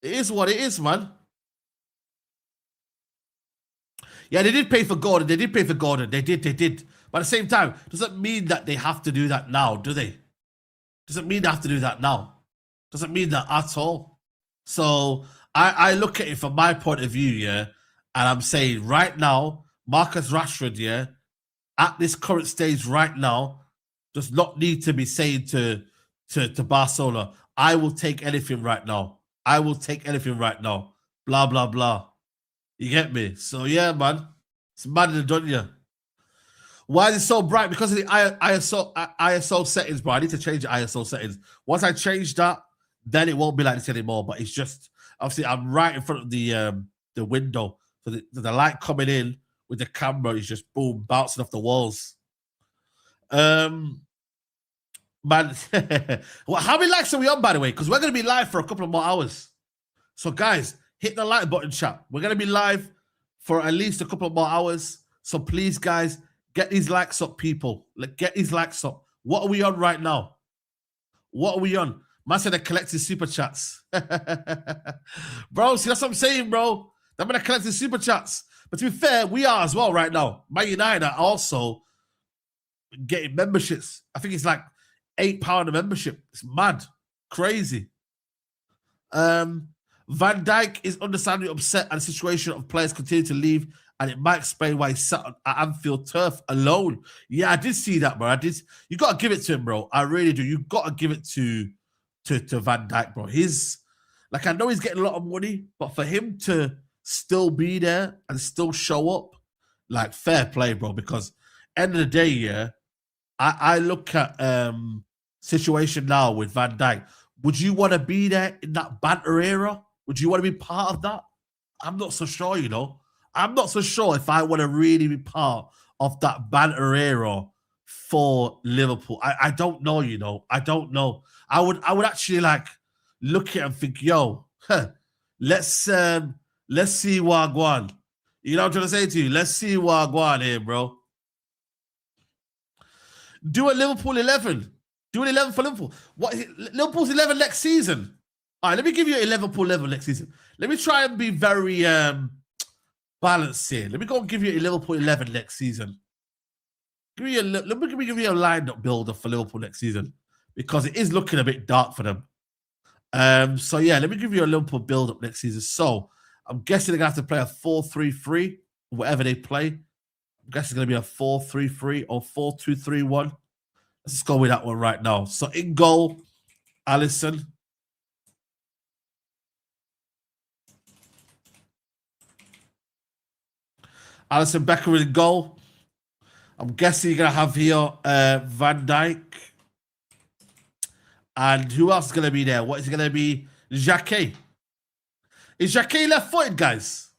it is what it is, man. Yeah, they did pay for Gordon. They did. But at the same time, doesn't mean that they have to do that now, do they? Doesn't mean they have to do that now. Doesn't mean that at all. So I look at it from my point of view, yeah, and I'm saying right now, Marcus Rashford, yeah, at this current stage right now, does not need to be saying to Barcelona, I will take anything right now. I will take anything right now. Blah, blah, blah. You get me? So, yeah, man. It's mad in the dunya. Why is it so bright? Because of the ISO settings, bro. I need to change the ISO settings. Once I change that, then it won't be like this anymore. But it's just, obviously, I'm right in front of the window. So the light coming in with the camera is just, boom, bouncing off the walls. Man, well, how many likes are we on, by the way? Because we're going to be live for a couple of more hours. So, guys, hit the like button, chat. We're going to be live for at least a couple of more hours. So, please, guys, get these likes up, people. Get these likes up. What are we on right now? What are we on? Man said they're collecting super chats. Bro, see, that's what I'm saying, bro. I'm going to collect the super chats. But to be fair, we are as well right now. Man United are also getting memberships. I think it's like £8 a membership. It's mad. Crazy. Van Dijk is understandably upset at the situation of players continue to leave, and it might explain why he sat at Anfield turf alone. Yeah, I did see that, bro. You got to give it to him, bro. I really do. You got to give it to to Van Dijk, bro. Like, I know he's getting a lot of money, but for him to still be there and still show up, like, fair play, bro. Because end of the day, yeah, I look at situation now with Van Dijk. Would you want to be there in that banter era? Would you want to be part of that? I'm not so sure, you know. I'm not so sure if I want to really be part of that banter era for Liverpool. I don't know, you know. I don't know. I would actually like look at it and think, yo, let's see Wagwan. You know what I'm trying to say to you? Let's see Wagwan here, bro. Do a Liverpool 11. Do an 11 for Liverpool. What? Liverpool's 11 next season. All right, let me give you a Liverpool level next season. Let me try and be very balanced here. Let me go and give you a Liverpool 11 next season. Let me give you a lineup builder for Liverpool next season because it is looking a bit dark for them. So yeah, let me give you a Liverpool build-up next season. So I'm guessing they're gonna have to play a 4-3-3, whatever they play. I'm guessing it's gonna be a 4-3-3 or 4-2-3-1. Let's just go with that one right now. So in goal, Alisson. Alisson Becker in goal. I'm guessing you're going to have here Van Dijk. And who else is going to be there? What is it going to be? Xhaka. Is Xhaka left-footed, guys?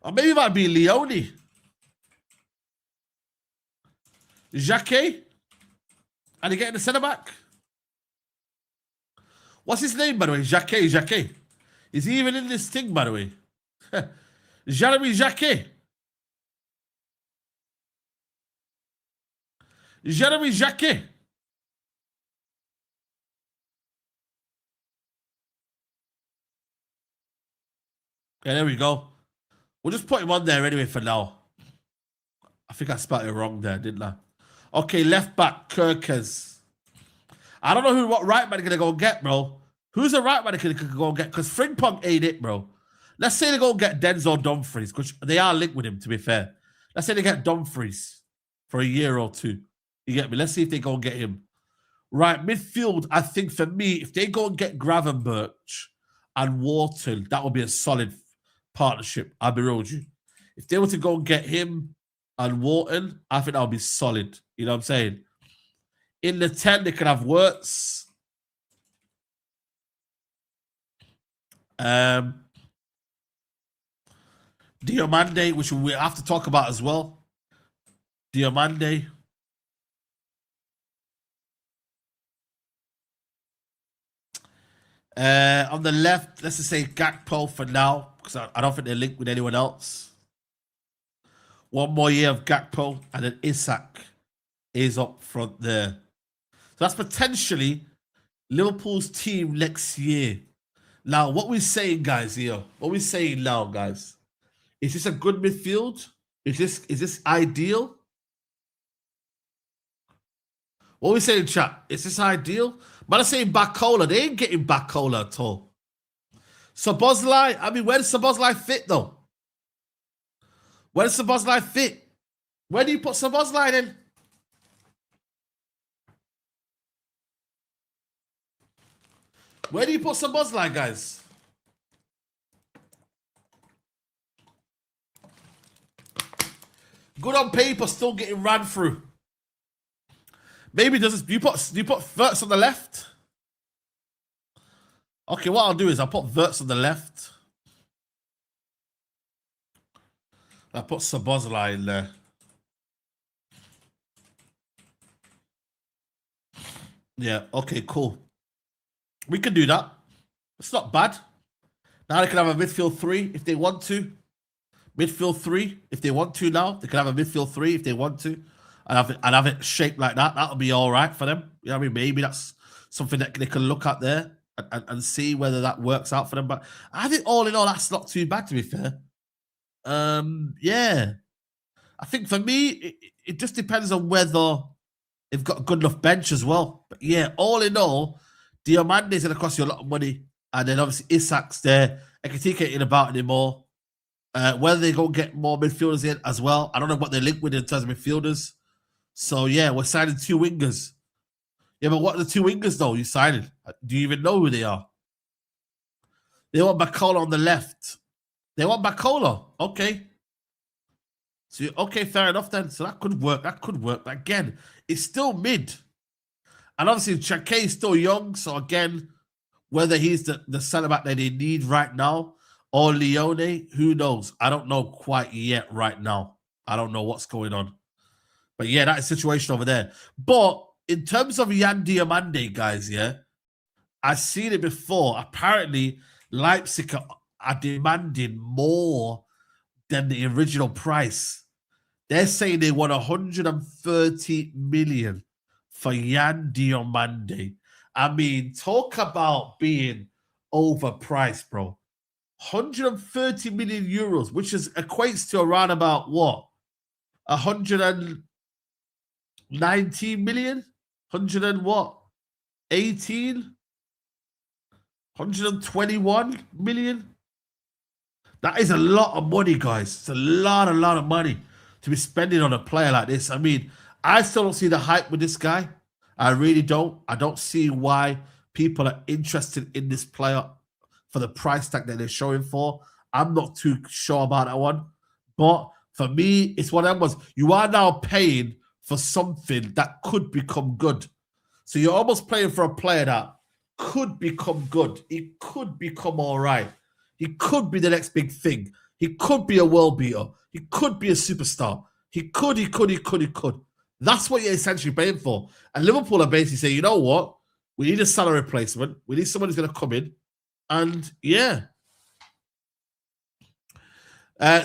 Or maybe it might be Leone. Xhaka? And he getting the centre-back? What's his name, by the way? Xhaka. Is he even in this thing, by the way? Jeremy Xhaka. Jeremy Xhaka. Yeah, there we go. We'll just put him on there anyway for now. I think I spelled it wrong there, didn't I? Okay, left back, Kirkes. I don't know what right man they're going to go get, bro. Who's the right man they're going to go get? Because Frimpong ain't it, bro. Let's say they go get Denzel Dumfries, because they are linked with him, to be fair. Let's say they get Dumfries for a year or two. You get me? Let's see if they go and get him. Right, midfield, I think for me, if they go and get Gravenberch and Wharton, that would be a solid partnership. I'll be real with you. If they were to go and get him and Wharton, I think that would be solid. You know what I'm saying? In the 10, they can have Wirtz. Diomande, which we have to talk about as well. Diomande. On the left, let's just say Gakpo for now, because I don't think they're linked with anyone else. One more year of Gakpo, and then Isak is up front there. So that's potentially Liverpool's team next year. Now, what we're saying, guys, here, what we're saying now, guys, is this a good midfield? Is this ideal? What we saying, chat? Is this ideal? Man, I'm saying Bacola. They ain't getting Bacola at all. Szoboszlai, I mean, where does Szoboszlai fit, though? Where does Szoboszlai fit? Where do you put Szoboszlai in? Where do you put Szoboszlai, guys? Good on paper, still getting ran through. Maybe do you put Wirtz on the left? Okay, what I'll do is I'll put Wirtz on the left. I'll put Szoboszlai in there. Yeah, okay, cool. We can do that. It's not bad. Now they can have a midfield 3 if they want to. Midfield 3 if they want to now. They can have a midfield 3 if they want to. And have it shaped like that. That'll be all right for them. You know what I mean? Maybe that's something that they can look at there and see whether that works out for them. But I think all in all, that's not too bad, to be fair. Yeah. I think for me, it just depends on whether they've got a good enough bench as well. But yeah, all in all, Diomande's going to cost you a lot of money. And then obviously Isak's there. Ekitike ain't about anymore. Whether they go get more midfielders in as well. I don't know what they're linked with in terms of midfielders. So yeah, we're signing 2 wingers. Yeah, but what are the two wingers, though, you signed? Do you even know who they are? They want Bacola on the left. They want Bacola. Okay. So, okay, fair enough then. So that could work. That could work. But again, it's still mid. And obviously, Chake is still young. So again, whether he's the centre-back that they need right now or Leone, who knows? I don't know quite yet right now. I don't know what's going on. But yeah, that is the situation over there. But in terms of Yan Diomande, guys, yeah, I've seen it before. Apparently, Leipzig are demanding more than the original price. They're saying they want 130 million for Yan Diomande. I mean, talk about being overpriced, bro. 130 million euros, which is equates to around about what? 119 million? 100 and what? 18? 121 million? That is a lot of money, guys. It's a lot of money to be spending on a player like this. I mean, I still don't see the hype with this guy. I really don't. I don't see why people are interested in this player for the price tag that they're showing for. I'm not too sure about that one. But for me, it's one of them ones. You are now paying for something that could become good. So you're almost playing for a player that could become good. He could become all right. He could be the next big thing. He could be a world beater. He could be a superstar. He could. That's what you're essentially paying for. And Liverpool are basically saying, you know what? We need a salary replacement. We need someone who's going to come in. And yeah.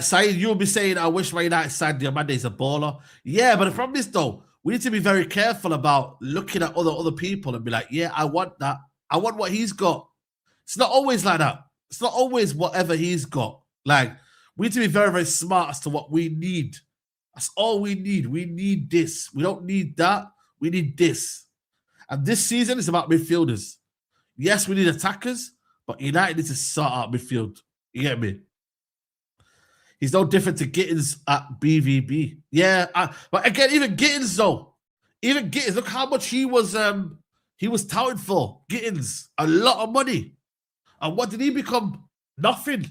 Saeed, you'll be saying, I wish Man United signed Diomande is a baller. Yeah, but the problem is, though, we need to be very careful about looking at other people and be like, yeah, I want that. I want what he's got. It's not always like that. It's not always whatever he's got. Like, we need to be very, very smart as to what we need. That's all we need. We need this. We don't need that. We need this. And this season is about midfielders. Yes, we need attackers, but United need to sort out midfield. You get me? He's no different to Gittins at BVB. Yeah, but again, even Gittins though, look how much he was touted for. Gittins, a lot of money. And what did he become? Nothing.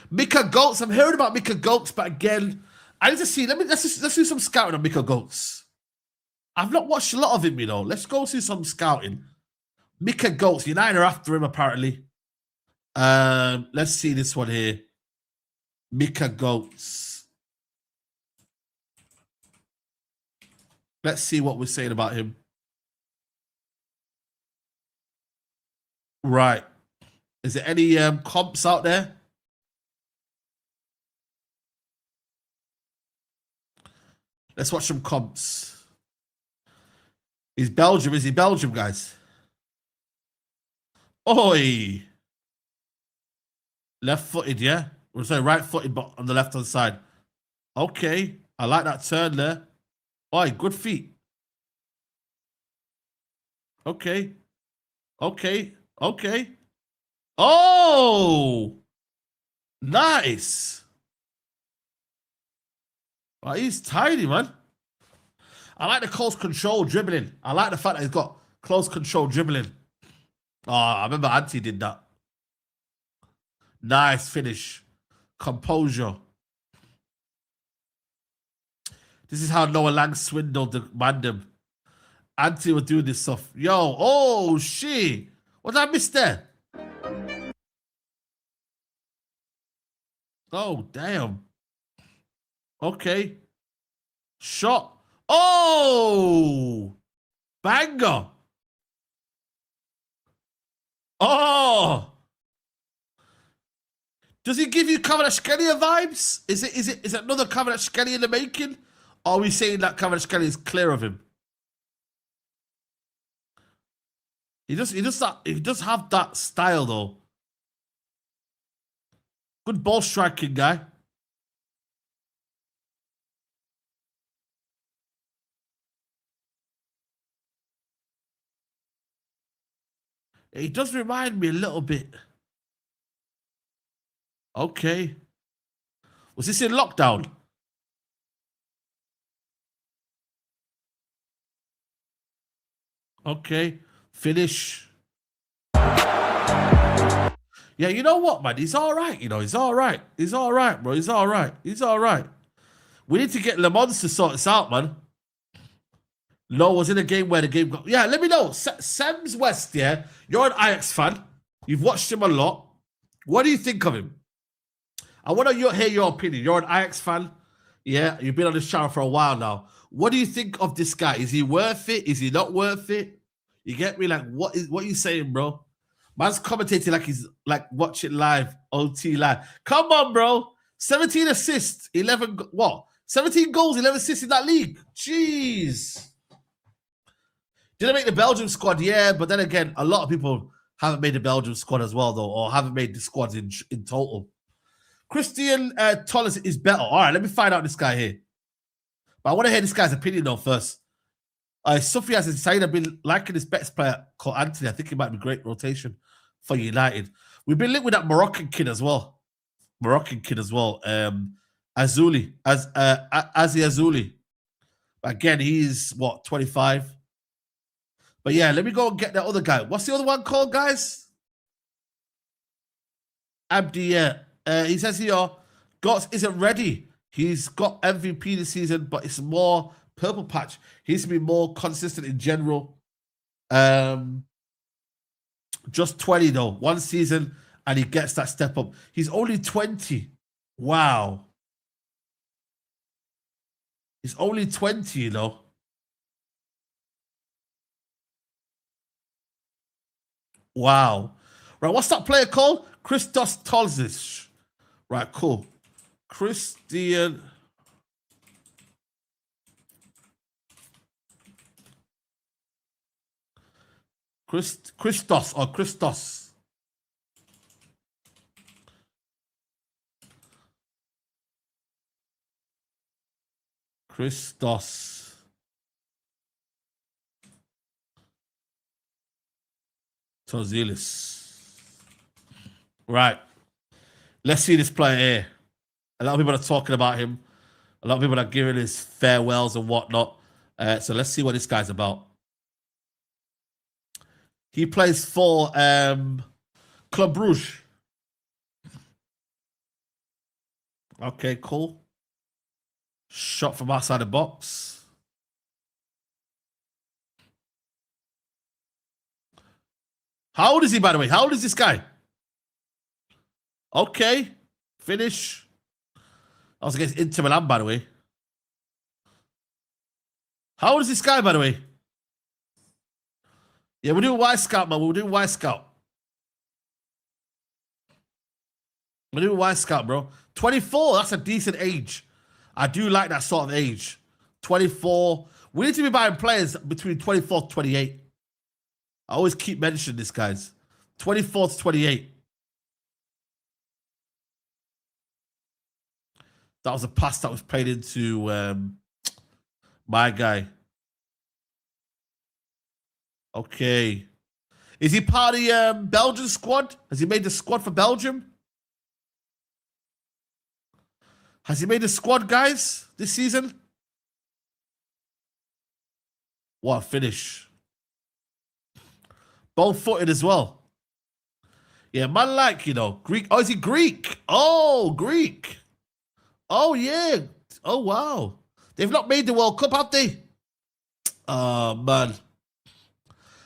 Mika Goats. I'm hearing about Mika Goats, but again, I need to see. Let's do some scouting on Mika Goats. I've not watched a lot of him, you know. Let's go see some scouting. Mika Goats. United are after him apparently. Let's see this one here. Mika Goats. Let's see what we're saying about him. Right. Is there any comps out there? Let's watch some comps. He's Belgium. Is he Belgium, guys? Oi. Left-footed, yeah? We'll say right-footed, but on the left-hand side. Okay. I like that turn there. Oi, good feet. Okay. Oh! Nice. Oh, he's tiny, man. I like the close control dribbling. I like the fact that he's got close control dribbling. Oh, I remember Auntie did that. Nice finish. Composure. This is how Noah Lang swindled the Mandem. Auntie was doing this stuff. Yo, oh, shit. What did I miss there? Oh, damn. Okay. Shot. Oh! Banger. Oh! Does he give you Kvaratskhelia vibes? Is it another Kvaratskhelia in the making? Or are we saying that Kvaratskhelia is clear of him? He does have that style though. Good ball striking guy. He does remind me a little bit. Okay. Was this in lockdown? Okay. Finish. Yeah, you know what, man? He's all right. You know, he's all right. He's all right, bro. He's all right. He's all right. We need to get Le Mans to sort this out, man. Lowe was in a game where the game got... Yeah, let me know. Sams West, yeah? You're an Ajax fan. You've watched him a lot. What do you think of him? I want to hear your opinion. You're an Ajax fan. Yeah, you've been on this channel for a while now. What do you think of this guy? Is he worth it? Is he not worth it? You get me? Like, what are you saying, bro? Man's commentating like he's like watching live, OT live. Come on, bro. 17 assists, 11, what? 17 goals, 11 assists in that league. Jeez. Didn't make the Belgium squad, yeah, but then again, a lot of people haven't made the Belgium squad as well, though, or haven't made the squads in total. Christian Tolles is better. All right, let me find out this guy here. But I want to hear this guy's opinion, though, first. Sophie has decided I've been liking this Betis player called Anthony. I think he might be great rotation for United. We've been linked with that Moroccan kid as well. Azuli. Azuli. Again, he's, what, 25? But yeah, let me go and get that other guy. What's the other one called, guys? Abdi, yeah. He says here, Gotts isn't ready. He's got MVP this season, but it's more purple patch. He needs to be more consistent in general. Just 20, though. One season, and he gets that step up. He's only 20. Wow. He's only 20, you know. Wow. Right, what's that player called? Christos Tolzic. Right, cool. Christian. Christos or Christos. Christos. Tozilis. Right. Let's see this player here. A lot of people are talking about him. A lot of people are giving his farewells and whatnot. So let's see what this guy's about. He plays for Club Brugge. Okay, cool. Shot from outside the box. How old is he, by the way? How old is this guy? Okay. Finish. I was against Inter Milan, by the way. How old is this guy, by the way? Yeah, we're doing Y Scout, man. We're doing Y Scout. We're doing Y Scout, bro. 24. That's a decent age. I do like that sort of age. 24. We need to be buying players between 24 to 28. I always keep mentioning this, guys. 24 to 28. That was a pass that was played into my guy. Okay. Is he part of the Belgian squad? Has he made the squad for Belgium? Has he made the squad, guys, this season? What a finish. Both-footed as well. Yeah, man, like, you know, Greek. Oh, is he Greek? Oh, Greek. Oh, yeah. Oh, wow. They've not made the World Cup, have they? Oh, man.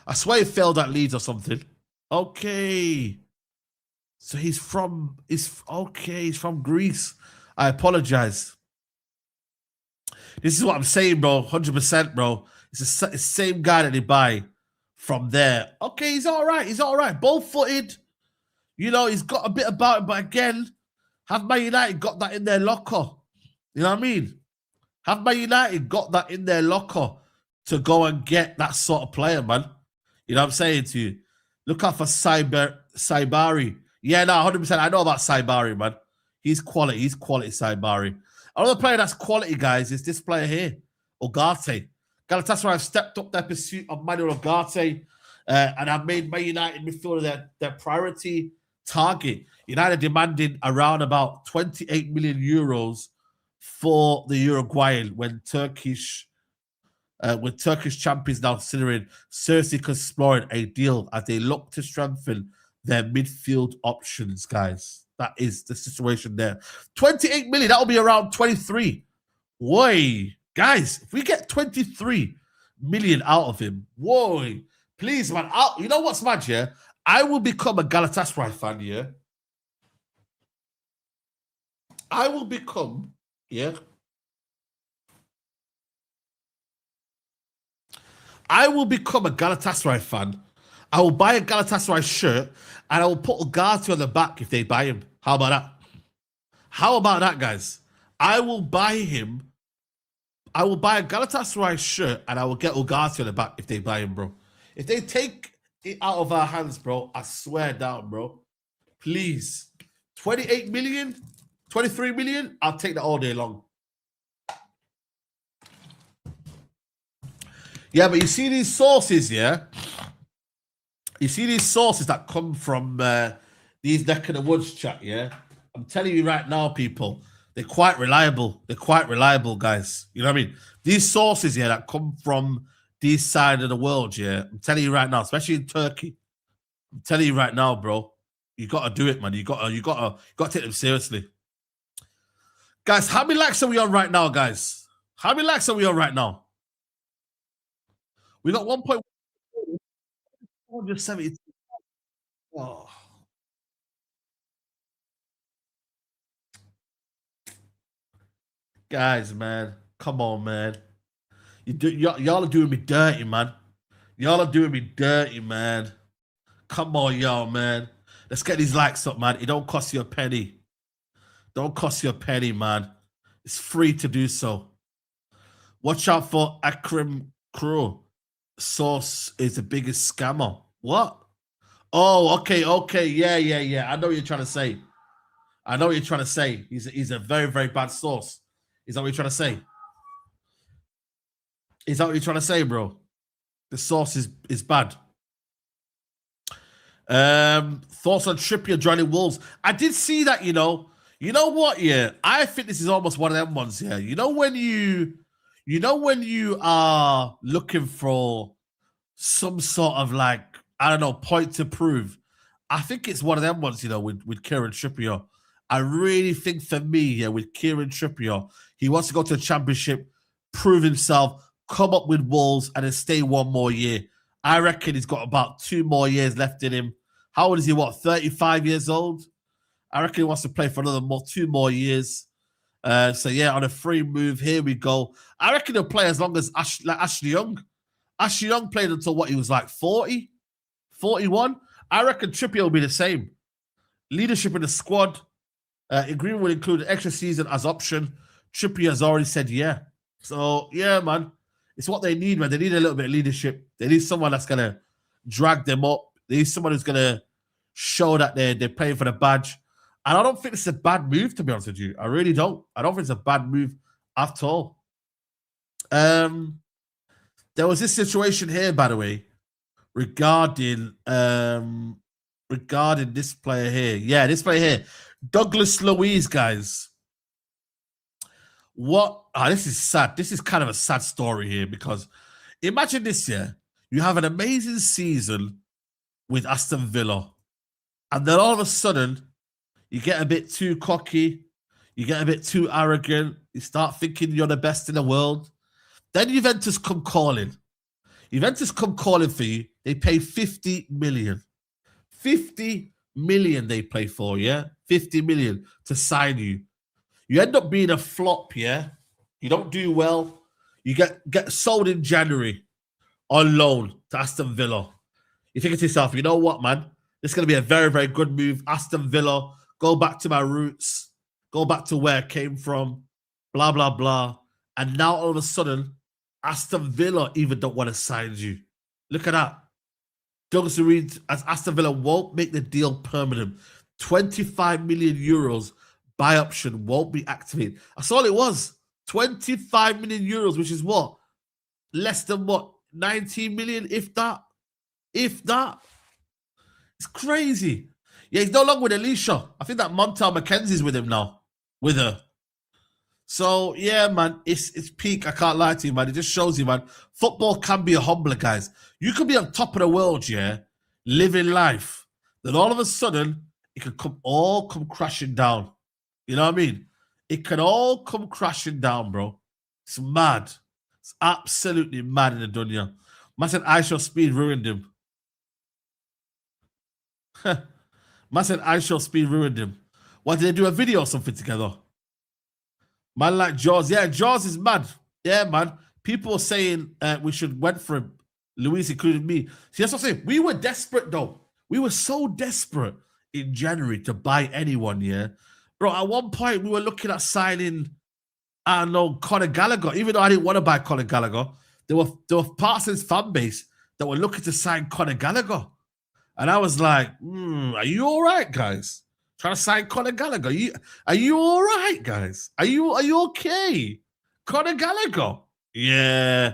I swear he failed at Leeds or something. Okay. So he's from Greece. I apologize. This is what I'm saying, bro. 100%, bro. It's the same guy that they buy from there. Okay, he's all right. He's all right. Both-footed. You know, he's got a bit about him. But again, have Man United got that in their locker? You know what I mean? Have Man United got that in their locker to go and get that sort of player, man? You know what I'm saying to you? Look out for Saibari. Yeah, no, 100%. I know about Saibari, man. He's quality. He's quality, Saibari. Another player that's quality, guys, is this player here, Ugarte. Galatasaray have stepped up their pursuit of Manuel Ugarte and have made Man United midfielder their priority target. United demanding around about 28 million euros for the Uruguayan when Turkish with Turkish champions now considering seriously exploring a deal as they look to strengthen their midfield options, guys. That is the situation there. 28 million, that'll be around 23. Whoa, guys, if we get 23 million out of him, whoa, please, man. You know what's mad, yeah? I will become a Galatasaray fan, yeah? I will become, yeah? I will become a Galatasaray fan. I will buy a Galatasaray shirt and I will put Ugarte on the back if they buy him. How about that? How about that, guys? I will buy him. I will buy a Galatasaray shirt and I will get Ugarte on the back if they buy him, bro. If they take it out of our hands, bro, I swear down, bro. Please. 28 million, 23 million, I'll take that all day long. Yeah, but you see these sources, yeah? You see these sources that come from these neck of the woods chat, yeah? I'm telling you right now, people, they're quite reliable. They're quite reliable, guys. You know what I mean? These sources, yeah, that come from this side of the world, yeah? I'm telling you right now, especially in Turkey. I'm telling you right now, bro. You got to do it, man. You got to take them seriously. Guys, how many likes are we on right now, guys? How many likes are we on right now? We got 1.470. Oh. Guys, man. Come on, man. Y'all are doing me dirty, man. Y'all are doing me dirty, man. Come on, y'all, man. Let's get these likes up, man. It don't cost you a penny. Don't cost you a penny, man. It's free to do so. Watch out for Akram Crew. Source is the biggest scammer. What? Oh, okay. Yeah. I know what you're trying to say. I know what you're trying to say. He's a very, very bad source. Is that what you're trying to say? Is that what you're trying to say, bro? The source is bad. Thoughts on Trippier joining Wolves? I did see that, you know. You know what, yeah? I think this is almost one of them ones, yeah. You know when you are looking for some sort of like, I don't know, point to prove. I think it's one of them ones, you know, with Kieran Trippier. I really think for me, yeah, with Kieran Trippier, he wants to go to the championship, prove himself, come up with Wolves, and then stay one more year. I reckon he's got about 2 more years left in him. How old is he? What, 35 years old? I reckon he wants to play for 2 more years. So yeah, on a free move, here we go. I reckon he'll play as long as Ashley Young. Ashley Young played until what, he was like 40, 41. I reckon Trippier will be the same. Leadership in the squad. Agreement will include an extra season as option. Trippier has already said yeah. So yeah, man. It's what they need, man. They need a little bit of leadership. They need someone that's going to drag them up. They need someone who's going to show that they're playing for the badge. And I don't think it's a bad move, to be honest with you. I really don't. I don't think it's a bad move at all. There was this situation here, by the way, regarding this player here. Yeah, this player here. Douglas Luiz, guys. What? This is sad. This is kind of a sad story here because imagine this year. You have an amazing season with Aston Villa. And then all of a sudden, you get a bit too cocky. You get a bit too arrogant. You start thinking you're the best in the world. Then Juventus come calling. Juventus come calling for you. They pay 50 million. 50 million they play for, yeah? 50 million to sign you. You end up being a flop, yeah? You don't do well. You get sold in January on loan to Aston Villa. You think to yourself, you know what, man? This is going to be a very, very good move. Aston Villa, go back to my roots. Go back to where I came from. Blah, blah, blah. And now all of a sudden, Aston Villa even don't want to sign you. Look at that. Douglas Luiz, as Aston Villa won't make the deal permanent. 25 million euros buy option won't be activated. That's all it was. 25 million euros, which is what? Less than what? 19 million, if that. If that. It's crazy. Yeah, he's no longer with Alicia. I think that Montel McKenzie's with him now. With her. So yeah, man, it's peak. I can't lie to you, man. It just shows you, man. Football can be a humbler, guys. You could be on top of the world, yeah, living life. Then all of a sudden, it could come crashing down. You know what I mean? It can all come crashing down, bro. It's mad. It's absolutely mad in the dunya. Man said I Shall Speed ruined him. Man said I Shall Speed ruined him. What, did they do a video or something together? Man like Jaws. Yeah, Jaws is mad. Yeah, man. People are saying we should went for him. Luis, including me. See, that's what I'm saying. We were desperate, though. We were so desperate in January to buy anyone, yeah? Bro, at one point, we were looking at signing, I don't know, Conor Gallagher. Even though I didn't want to buy Conor Gallagher, there were parts of his fan base that were looking to sign Conor Gallagher. And I was like, are you all right, guys? Trying to sign Conor Gallagher. Are you all right, guys? Are you okay? Conor Gallagher. Yeah.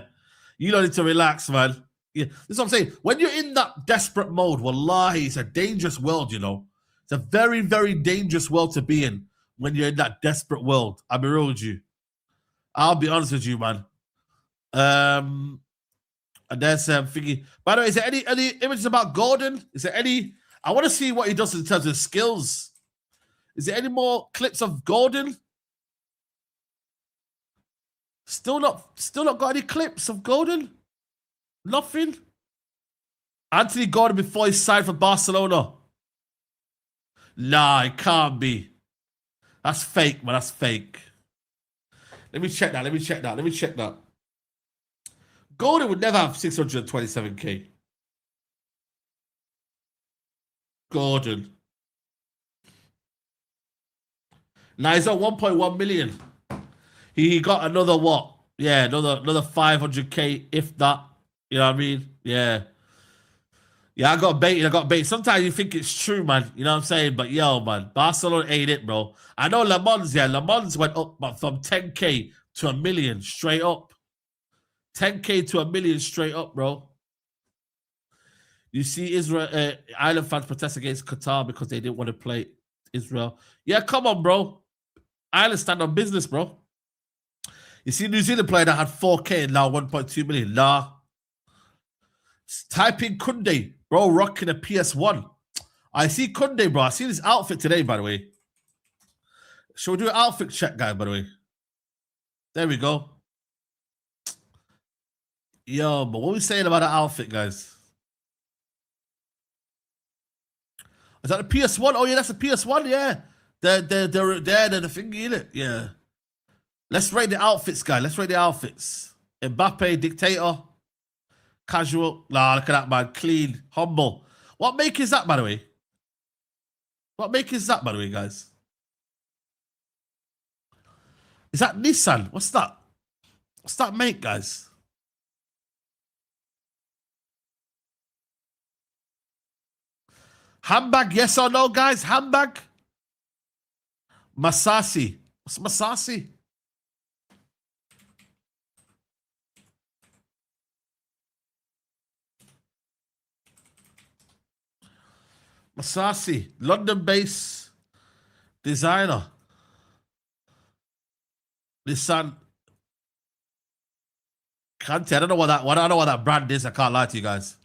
You don't need to relax, man. Yeah. This is what I'm saying. When you're in that desperate mode, wallahi, it's a dangerous world, you know. It's a very, very dangerous world to be in when you're in that desperate world. I'll be real with you. I'll be honest with you, man. And there's thinking. By the way, is there any images about Gordon? Is there any? I want to see what he does in terms of skills. Is there any more clips of Gordon? Still not got any clips of Gordon? Nothing. Anthony Gordon before he signed for Barcelona. Nah, it can't be. That's fake, man. That's fake. Let me check that. Gordon would never have 627k. Gordon. Now he's on 1.1 million. He got another what? Yeah, another 500k, if that. You know what I mean? Yeah. Yeah, I got baited. Sometimes you think it's true, man. You know what I'm saying? But yo, man, Barcelona ain't it, bro. I know Le Mans went up from 10k to 1 million straight up. 10k to 1 million straight up, bro. You see Israel, Island fans protest against Qatar because they didn't want to play Israel. Yeah, come on, bro. Ireland stand on business, bro. You see New Zealand player that had 4k and now 1.2 million. Nah. Type in Kunde, bro, rocking a PS1. I see Kunde, bro. I see this outfit today, by the way. Shall we do an outfit check, guy, by the way? There we go. Yo, but what are we saying about the outfit, guys? Is that the PS1? Oh, yeah, that's the PS1, yeah. They're the thingy, innit? Yeah. Let's rate the outfits, guys. Let's rate the outfits. Mbappe, dictator. Casual. Nah, look at that, man. Clean. Humble. What make is that, by the way? What make is that, by the way, guys? Is that Nissan? What's that? What's that make, guys? Handbag, yes or no, guys? Handbag? Masasi. What's Masasi? Masasi, London-based designer. Nissan. Konate. I don't know what that brand is. I can't lie to you guys.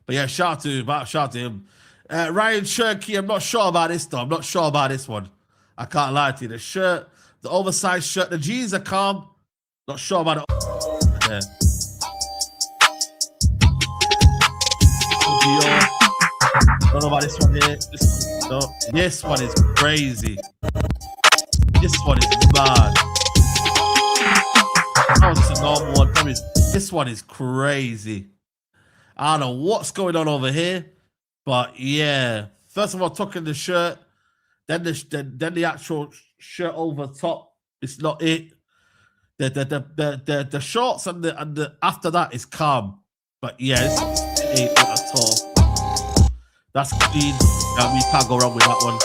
But yeah, shout out to him. Ryan Shirky, I'm not sure about this though. I'm not sure about this one. I can't lie to you. The shirt, the oversized shirt, the jeans are calm. Not sure about it. Yeah. Don't know about this one here. This one is crazy. This one is mad. That was a normal one. Probably this one is crazy. I don't know what's going on over here, but yeah. First of all, tucking the shirt, then the actual shirt over top. It's not it. The shorts and the after that is calm, but yeah, it ain't it at all. That's clean. We can't go wrong with that one.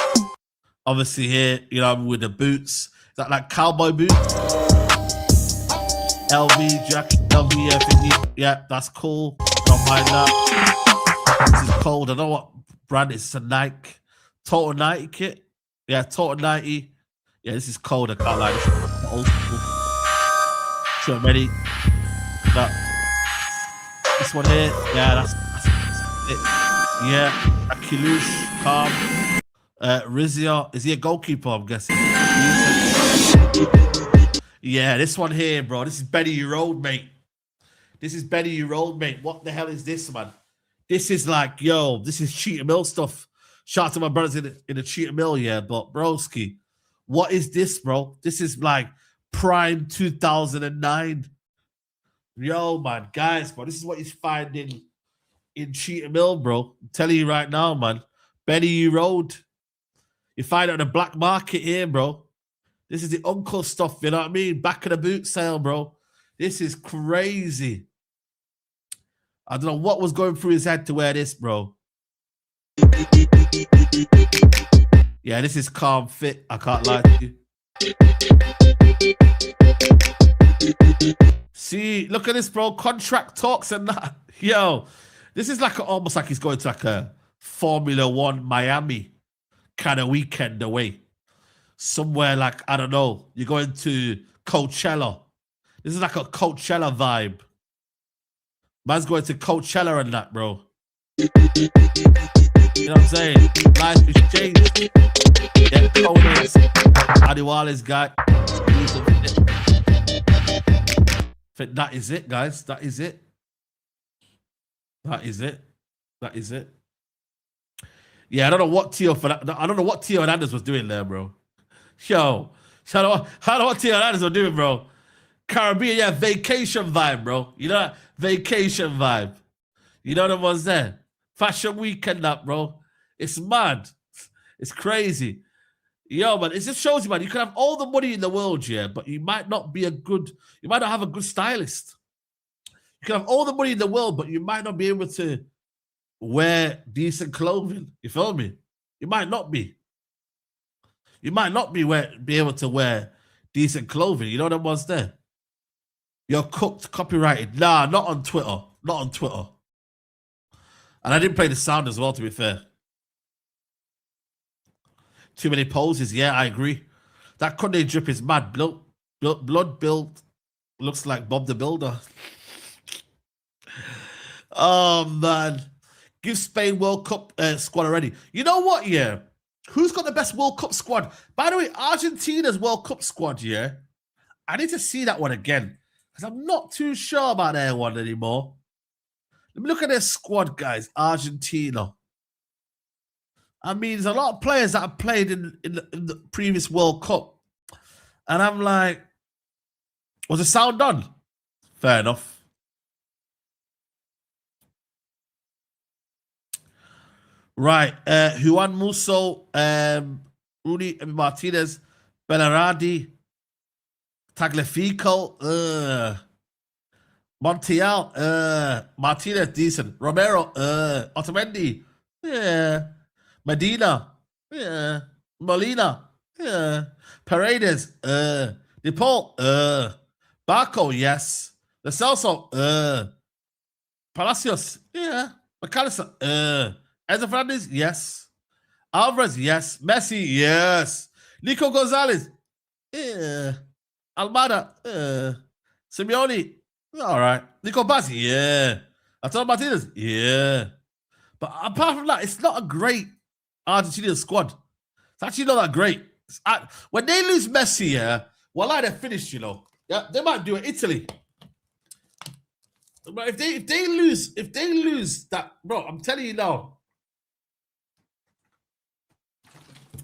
Obviously here, you know, with the boots. Is that like cowboy boots? LV jacket, LV thingy. Yeah, that's cool. Don't mind that. This is cold. I don't know what brand it is. It's a Nike. Total 90 kit. Yeah, Total 90. Yeah, this is cold. I can't lie. Old school. So many. That. This one here. Yeah, that's it. Yeah. Akilush, Calm. Rizia. Is he a goalkeeper, I'm guessing? Yeah, this one here, bro. This is Benny Road, mate. This is Benny Road, mate. What the hell is this, man? This is like, yo, this is Cheetah Mill stuff. Shout out to my brothers in the Cheetah Mill, yeah. But, broski, what is this, bro? This is like prime 2009. Yo, man, guys, bro, this is what he's finding in Cheetah Mill, bro. I'm telling you right now, man. Benny Road. You find it on the black market here, bro. This is the uncle stuff, you know what I mean? Back of the boot sale, bro. This is crazy. I don't know what was going through his head to wear this, bro. Yeah, this is calm fit. I can't lie to you. See, look at this, bro. Contract talks and that. Yo, this is like almost like he's going to like a Formula One Miami kind of weekend away. Somewhere like, I don't know, you're going to Coachella. This is like a Coachella vibe. Man's going to Coachella and that, bro. You know what I'm saying? Life is changed. Yeah, Konate, Adiwale's guy. That is it, guys. That is it. That is it. That is it. Yeah, I don't know what Tio Hernandez was doing there, bro. Yo, I don't know what Tio Hernandez was doing, bro. Caribbean, yeah, vacation vibe, bro. You know that? Vacation vibe. You know the ones there? Fashion weekend up, bro. It's mad. It's crazy. Yo, man, it just shows you, man, you can have all the money in the world, yeah, but you might not have a good stylist. You can have all the money in the world, but you might not be able to wear decent clothing. You feel me? You might not be. You might not be able to wear decent clothing. You know the ones there? You're cooked, copyrighted. Nah, not on Twitter. Not on Twitter. And I didn't play the sound as well, to be fair. Too many poses. Yeah, I agree. That Konate drip is mad. Blood build looks like Bob the Builder. Oh, man. Give Spain World Cup squad already. You know what, yeah? Who's got the best World Cup squad? By the way, Argentina's World Cup squad, yeah? I need to see that one again. Because I'm not too sure about their one anymore. Let me look at their squad, guys. Argentina. I mean, there's a lot of players that have played in the previous World Cup. And I'm like, was the sound done? Fair enough. Right. Juan Musso, Rooney Martinez, Bellardi, Tagliafico, Montiel, Martinez, decent. Romero, Otamendi, yeah. Medina, yeah. Molina, yeah. Paredes, DePaul, Barco, yes. Lo Celso, Palacios, yeah. McAllister, Enzo Fernandez, yes. Alvarez, yes. Messi, yes. Nico Gonzalez, yeah. Almada, Simeone, all right. Nico Bazzi, yeah. Antonio Martinez, yeah. But apart from that, it's not a great Argentinian squad. It's actually not that great. When they lose Messi, yeah, well, they're finished, you know. Yeah, they might do it. Italy. But if they lose that, bro, I'm telling you now.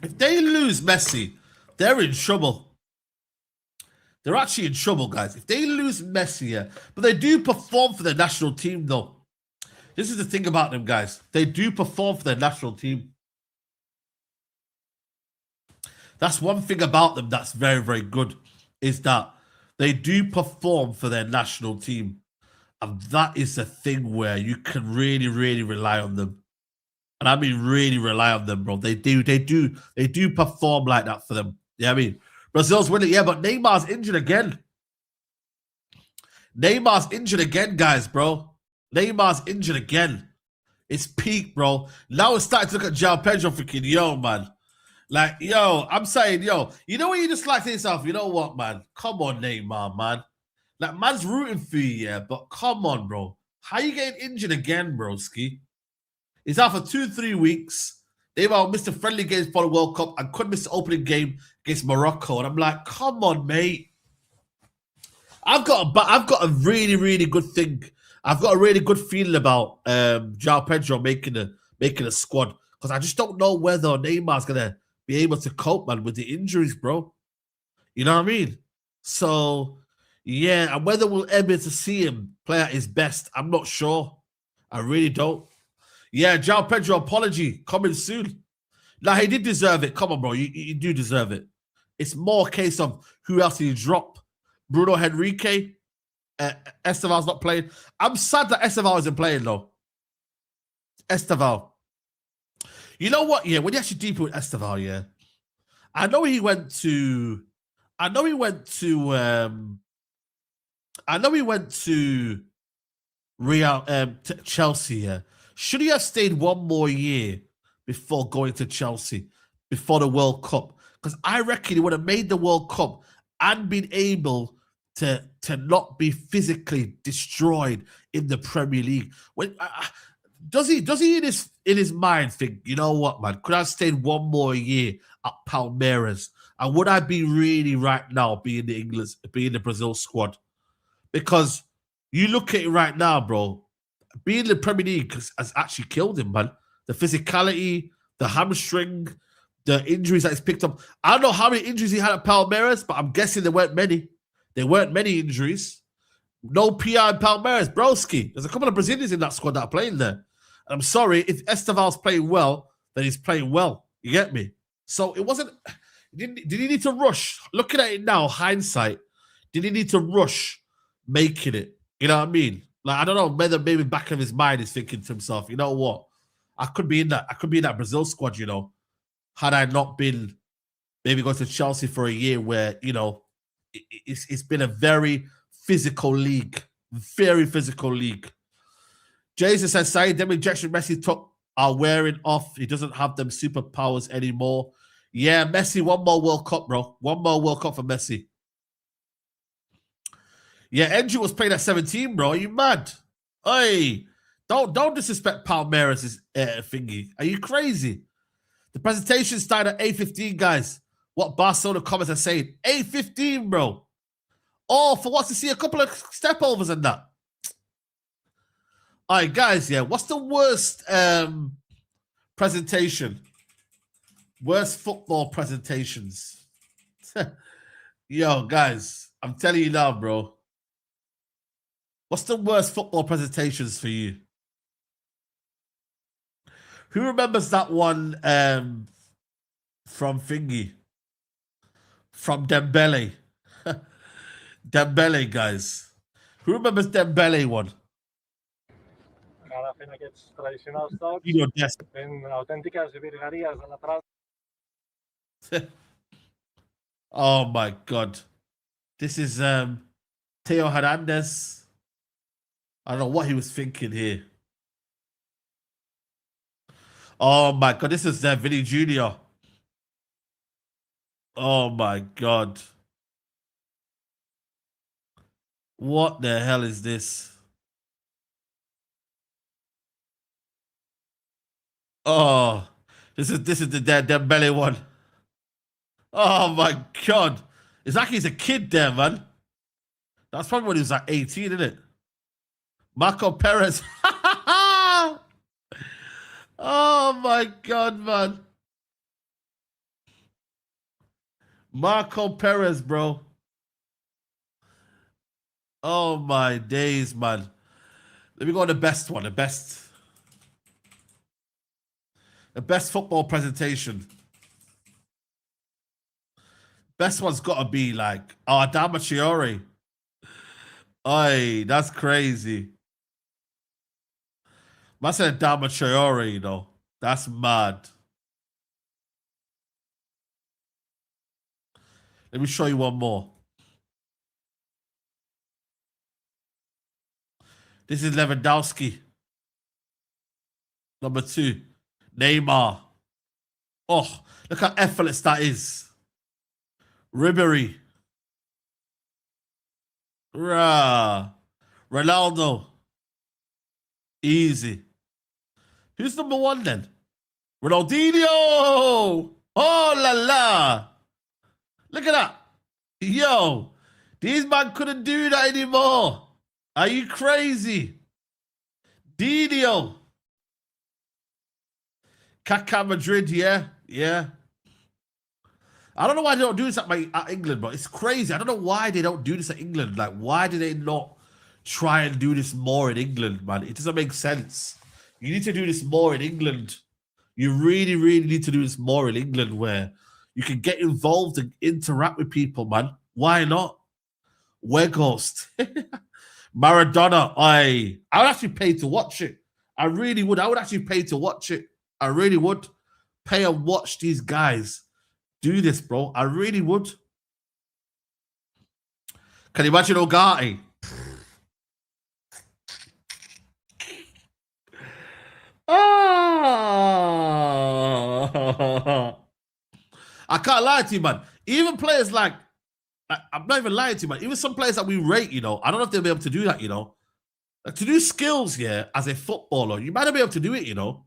If they lose Messi, they're in trouble. They're actually in trouble, guys. If they lose Messi, yeah, but they do perform for their national team, though. This is the thing about them, guys. They do perform for their national team. That's one thing about them that's very, very good, is that they do perform for their national team. And that is the thing where you can really, really rely on them. And I mean really rely on them, bro. They do perform like that for them. Yeah, I mean, Brazil's winning, yeah, but Neymar's injured again. Neymar's injured again, guys, bro. Neymar's injured again. It's peak, bro. Now we're starting to look at João Pedro thinking, yo, man. Like, yo, I'm saying, yo, you know what you just like to yourself, you know what, man? Come on, Neymar, man. Like, man's rooting for you, yeah, but come on, bro. How you getting injured again, broski? He's out for 2-3 weeks. Neymar missed a friendly games for the World Cup and could miss the opening game against Morocco. And I'm like, come on, mate. I've got a really, really good thing. I've got a really good feeling about João Pedro making a squad, because I just don't know whether Neymar's gonna be able to cope, man, with the injuries, bro. You know what I mean? So yeah, and whether we'll ever to see him play at his best, I'm not sure. I really don't. Yeah, João Pedro apology coming soon. Now he did deserve it. Come on, bro, you do deserve it. It's more a case of who else you drop. Bruno Henrique, Esteval's not playing. I'm sad that Esteval isn't playing though. Esteval. You know what? Yeah, when you actually deep with Esteval, yeah, I know he went to. I know he went to. I know he went to Real to Chelsea. Yeah, should he have stayed one more year before going to Chelsea before the World Cup? Because I reckon he would have made the World Cup and been able to not be physically destroyed in the Premier League. When does he in his mind think, you know what, man, could I have stayed one more year at Palmeiras, and would I be really right now being the Brazil squad? Because you look at it right now, bro, being in the Premier League has actually killed him, man. The physicality, the hamstring, the injuries that he's picked up. I don't know how many injuries he had at Palmeiras, but I'm guessing there weren't many. There weren't many injuries. No PR in Palmeiras, broski. There's a couple of Brazilians in that squad that are playing there. And I'm sorry, if Esteval's playing well, then he's playing well. You get me? So it wasn't... Did he need to rush? Looking at it now, hindsight, did he need to rush making it? You know what I mean? Like, I don't know, whether maybe back of his mind he's thinking to himself, you know what? I could be in that Brazil squad, you know, had I not been maybe going to Chelsea for a year where, you know, it's been a very physical league. Very physical league. Jason says, Saeed, them injection Messi took are wearing off. He doesn't have them superpowers anymore. Yeah, Messi, one more World Cup, bro. One more World Cup for Messi. Yeah, Andrew was playing at 17, bro. Are you mad? Hey, don't disrespect Palmeiras' thingy. Are you crazy? The presentation started at 8:15, guys. What Barcelona comments are saying. 8:15, bro. Oh, for what, to see a couple of step overs and that. All right, guys, yeah. What's the worst presentation? Worst football presentations. Yo, guys, I'm telling you now, bro. What's the worst football presentations for you? Who remembers that one from Thingy? From Dembele. Dembele, guys. Who remembers Dembele one? Ara fent aquests tradicionals tocs You know, yes. fent autèntiques virgueries a la praça. Oh my god. This is Theo Hernandez. I don't know what he was thinking here. Oh my god, this is Vinny Jr. Oh my god. What the hell is this? Oh, this is the Dembele one. Oh my god. It's like he's a kid there, man. That's probably when he was like 18, isn't it? Marco Perez. Oh my god, man. Marco Perez, bro. Oh my days, man. Let me go on the best one. The best football presentation. Best one's got to be like, oh, Adama Traore. Oi, that's crazy. Must say Adama Traore, you know. That's mad. Let me show you one more. This is Lewandowski. Number 2. Neymar. Oh, look how effortless that is. Ribery. Rah. Ronaldo. Easy. Who's number one then? Ronaldinho! Oh la la! Look at that. Yo, these man couldn't do that anymore. Are you crazy? Dino. Kaká Madrid, yeah. I don't know why they don't do this at England, but it's crazy. I don't know why they don't do this at England. Like, why do they not try and do this more in England, man? It doesn't make sense. You need to do this more in England. You really, really need to do this more in England where you can get involved and interact with people, man. Why not? Weghorst. Maradona. I would actually pay to watch it. I really would. I would actually pay to watch it. I really would. Pay and watch these guys do this, bro. I really would. Can you imagine Ogati? Oh. I can't lie to you, man. Even players like, I'm not even lying to you, man. Even some players that we rate, you know, I don't know if they'll be able to do that, you know. Like, to do skills, yeah, as a footballer, you might not be able to do it, you know.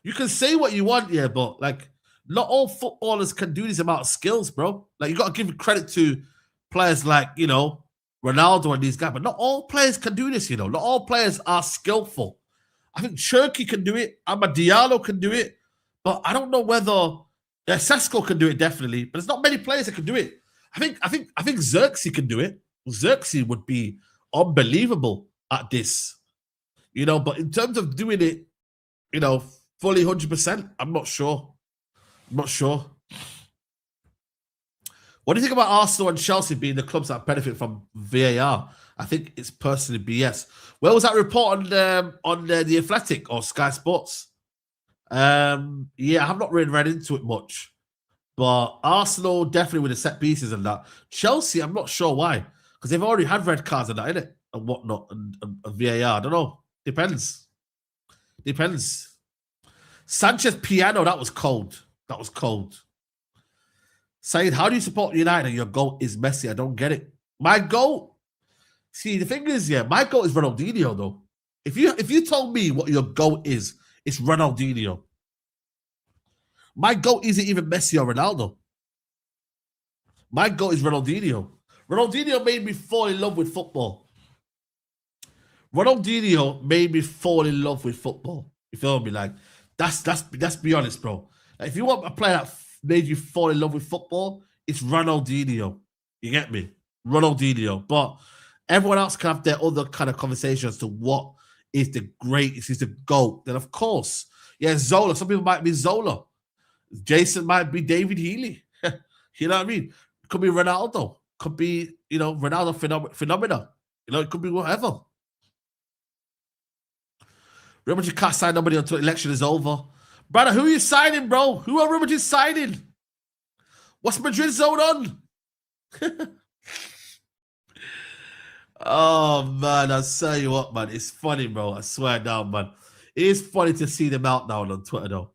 You can say what you want, yeah, but like, not all footballers can do this amount of skills, bro. Like, you got to give credit to players like, you know, Ronaldo and these guys, but not all players can do this, you know. Not all players are skillful. I think Cherky can do it. Amad Diallo can do it. But I don't know whether Sesko can do it, definitely. But there's not many players that can do it. I think Xerxes can do it. Xerxes would be unbelievable at this. You know, but in terms of doing it, you know, fully 100%, I'm not sure. What do you think about Arsenal and Chelsea being the clubs that benefit from VAR? I think it's personally BS. Where was that report on the Athletic or Sky Sports? Yeah, I have not really read into it much. But Arsenal definitely with the set pieces and that. Chelsea, I'm not sure why. Because they've already had red cards and that, innit? And whatnot. And VAR. I don't know. Depends. Sanchez Piano, that was cold. Saeed, how do you support United and your goal is Messi? I don't get it. My goal, see, the thing is, yeah, my goal is Ronaldinho, though. If you told me what your goal is, it's Ronaldinho. My goal isn't even Messi or Ronaldo. My goal is Ronaldinho. Ronaldinho made me fall in love with football. You feel me? Like, that's be honest, bro. Like, if you want a player that made you fall in love with football, it's Ronaldinho. You get me? Ronaldinho. But everyone else can have their other kind of conversations to what is the greatest, is the GOAT. Then, of course, yeah, Zola. Some people might be Zola. Jason might be David Healy. You know what I mean? Could be Ronaldo. Could be, you know, Ronaldo phenomena. You know, it could be whatever. Real Madrid can't sign nobody until the election is over. Brother, who are you signing, bro? Who are Real Madrid signing? What's Madrid zone on? Oh, man, I tell you what, man. It's funny, bro. I swear down, man. It is funny to see them out now on Twitter, though.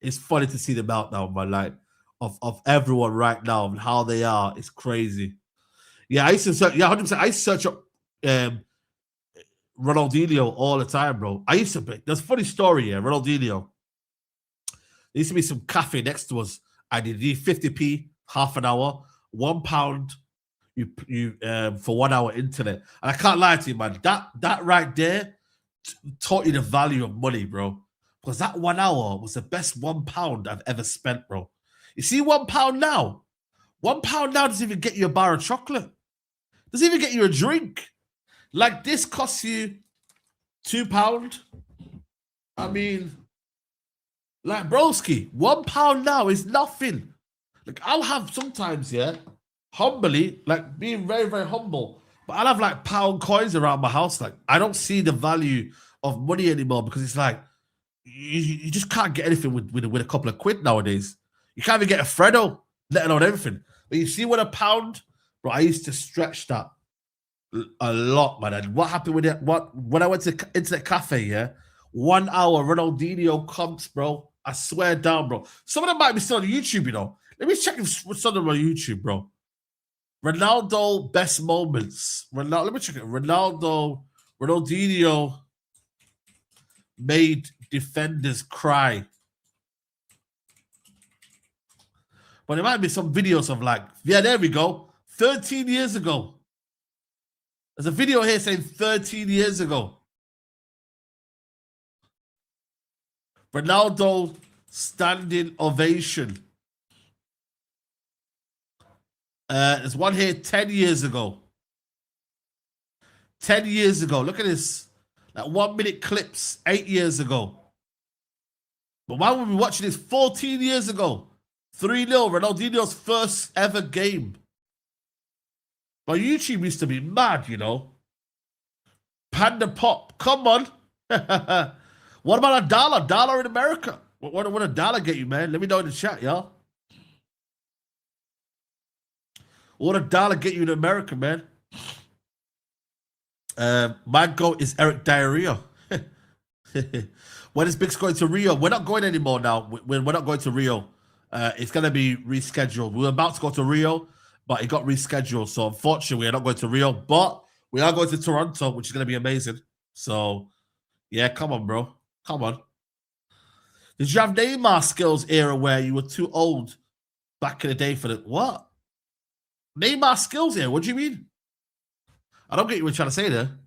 It's funny to see them out now, man. Like, of everyone right now and how they are. It's crazy. Yeah, I used to search. Yeah, 100%. I used to search up Ronaldinho all the time, bro. I used to be. There's a funny story here. Ronaldinho. There used to be some cafe next to us. I did 50p, half an hour, £1. You for 1 hour internet. And I can't lie to you, man. That right there taught you the value of money, bro. Because that 1 hour was the best £1 I've ever spent, bro. You see £1 now? £1 now doesn't even get you a bar of chocolate. Doesn't even get you a drink. Like, this costs you £2. I mean, like, broski, £1 now is nothing. Like, I'll have sometimes, yeah, humbly, like, being very, very humble, but I'll have, like, pound coins around my house. Like, I don't see the value of money anymore because it's like, you just can't get anything with a couple of quid nowadays. You can't even get a Freddo, let alone everything. But you see what a pound, bro, I used to stretch that a lot, man. And what happened with it? When I went to Internet Cafe, yeah, 1 hour Ronaldinho comps, bro. I swear down, bro. Some of them might be still on YouTube, you know. Let me check if some of them on YouTube, bro. Ronaldo best moments. Let me check it. Ronaldinho made defenders cry. But there might be some videos of like, yeah, there we go. 13 years ago. There's a video here saying 13 years ago. Ronaldo standing ovation. There's one here 10 years ago. 10 years ago. Look at this. Like 1 minute clips 8 years ago. But why would we be watching this 14 years ago? 3-0, Ronaldinho's first ever game. But YouTube used to be mad, you know. Panda Pop, come on. What about a dollar? Dollar in America. What a dollar get you, man? Let me know in the chat, y'all. What a dollar get you in America, man? My goat is Eric Diarrhea. When is Biggs going to Rio? We're not going anymore now. We're not going to Rio. It's going to be rescheduled. We were about to go to Rio, but it got rescheduled. So unfortunately, we're not going to Rio, but we are going to Toronto, which is going to be amazing. So, yeah, come on, bro. Come on. Did you have Neymar skills era where you were too old back in the day for the... What? Neymar skills here? What do you mean? I don't get you what you're trying to say there.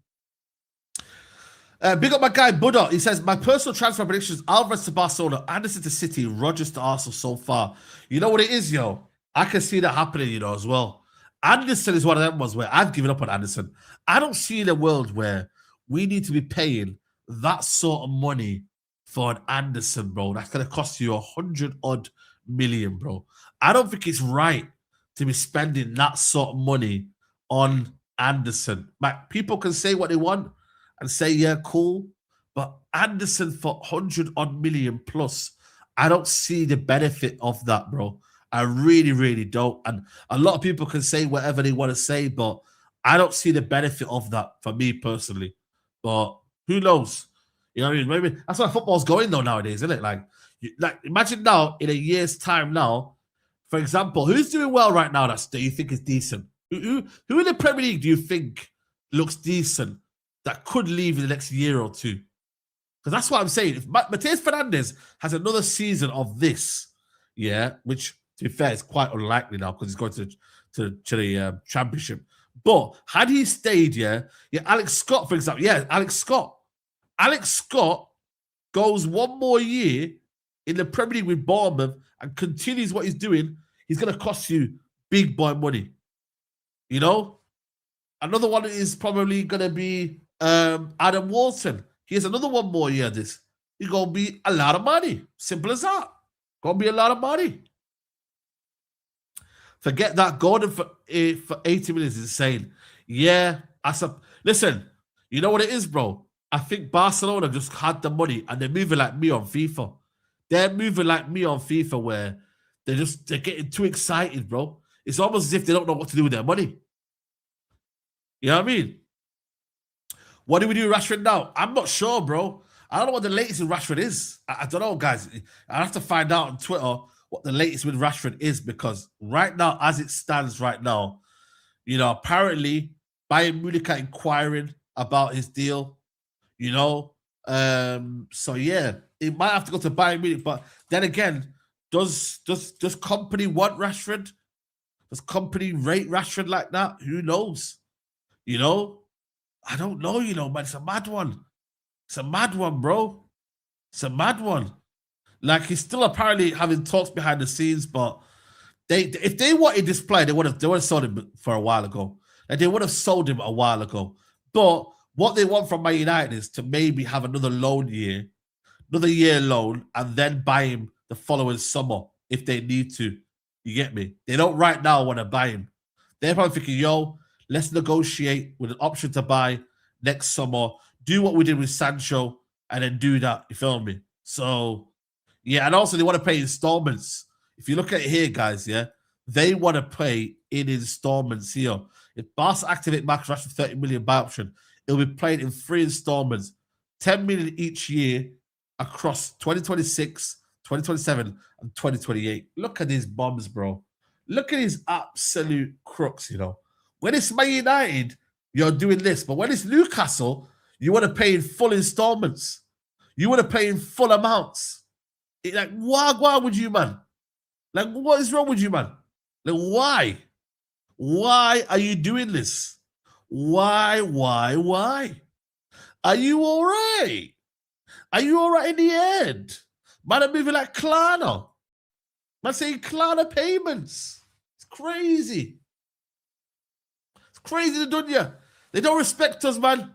Big up my guy, Buddha. He says, my personal transfer predictions, Alvarez to Barcelona, Anderson to City, Rodgers to Arsenal so far. You know what it is, yo? I can see that happening, you know, as well. Anderson is one of them ones where I've given up on Anderson. I don't see in a world where we need to be paying that sort of money for an Anderson, bro. That's going to cost you 100-odd million, bro. I don't think it's right to be spending that sort of money on Anderson. Like, people can say what they want and say, yeah, cool. But Anderson for 100-odd million plus, I don't see the benefit of that, bro. I really, really don't. And a lot of people can say whatever they want to say, but I don't see the benefit of that for me personally. But who knows? You know what I mean? Maybe that's why football's going though nowadays, isn't it? Like imagine now in a year's time now, for example, who's doing well right now that you think is decent? Who in the Premier League do you think looks decent that could leave in the next year or two? Because that's what I'm saying. If Matheus Fernandes has another season of this, yeah, which to be fair is quite unlikely now because he's going to the Championship. But had he stayed, yeah, Alex Scott, for example, Alex Scott goes one more year in the Premier League with Bournemouth and continues what he's doing, he's going to cost you big boy money. You know? Another one is probably going to be Adam Walton. He has another one more year this. He's going to be a lot of money. Simple as that. Going to be a lot of money. Forget that. Gordon for 80 minutes is insane. Yeah. Listen, you know what it is, bro? I think Barcelona just had the money and they're moving like me on FIFA. They're moving like me on FIFA where they're getting too excited, bro. It's almost as if they don't know what to do with their money. You know what I mean? What do we do with Rashford now? I'm not sure, bro. I don't know what the latest with Rashford is. I don't know, guys. I have to find out on Twitter what the latest with Rashford is because right now, as it stands right now, you know, apparently Bayern Munich are inquiring about his deal, you know. So yeah, it might have to go to Bayern Munich, but then again, does company want Rashford? Does company rate Rashford like that? Who knows? You know, I don't know, you know, man. It's a mad one. It's a mad one, bro. It's a mad one. Like, he's still apparently having talks behind the scenes, but if they wanted this player, they would have sold him for a while ago. Like, they would have sold him a while ago. But what they want from Man United is to maybe have another year loan, and then buy him the following summer if they need to. You get me? They don't right now want to buy him. They're probably thinking, yo, let's negotiate with an option to buy next summer. Do what we did with Sancho, and then do that. You feel me? So, yeah, and also they want to pay installments. If you look at it here, guys, yeah, they want to pay in installments here. If Barca activate Marcus Rashford 30 million buy option, it'll be paid in 3 installments, 10 million each year across 2026, 2027 and 2028. Look at these bombs, bro. Look at these absolute crooks, you know. When it's Man United, you're doing this. But when it's Newcastle, you want to pay in full installments. You want to pay in full amounts. Like, why would you, man? Like, what is wrong with you, man? Like, why? Why are you doing this? Why? Are you all right? Are you all right in the end? Man, I'm moving like Klarna. Man saying Klarna payments. It's crazy. It's crazy to Dunya. They don't respect us, man.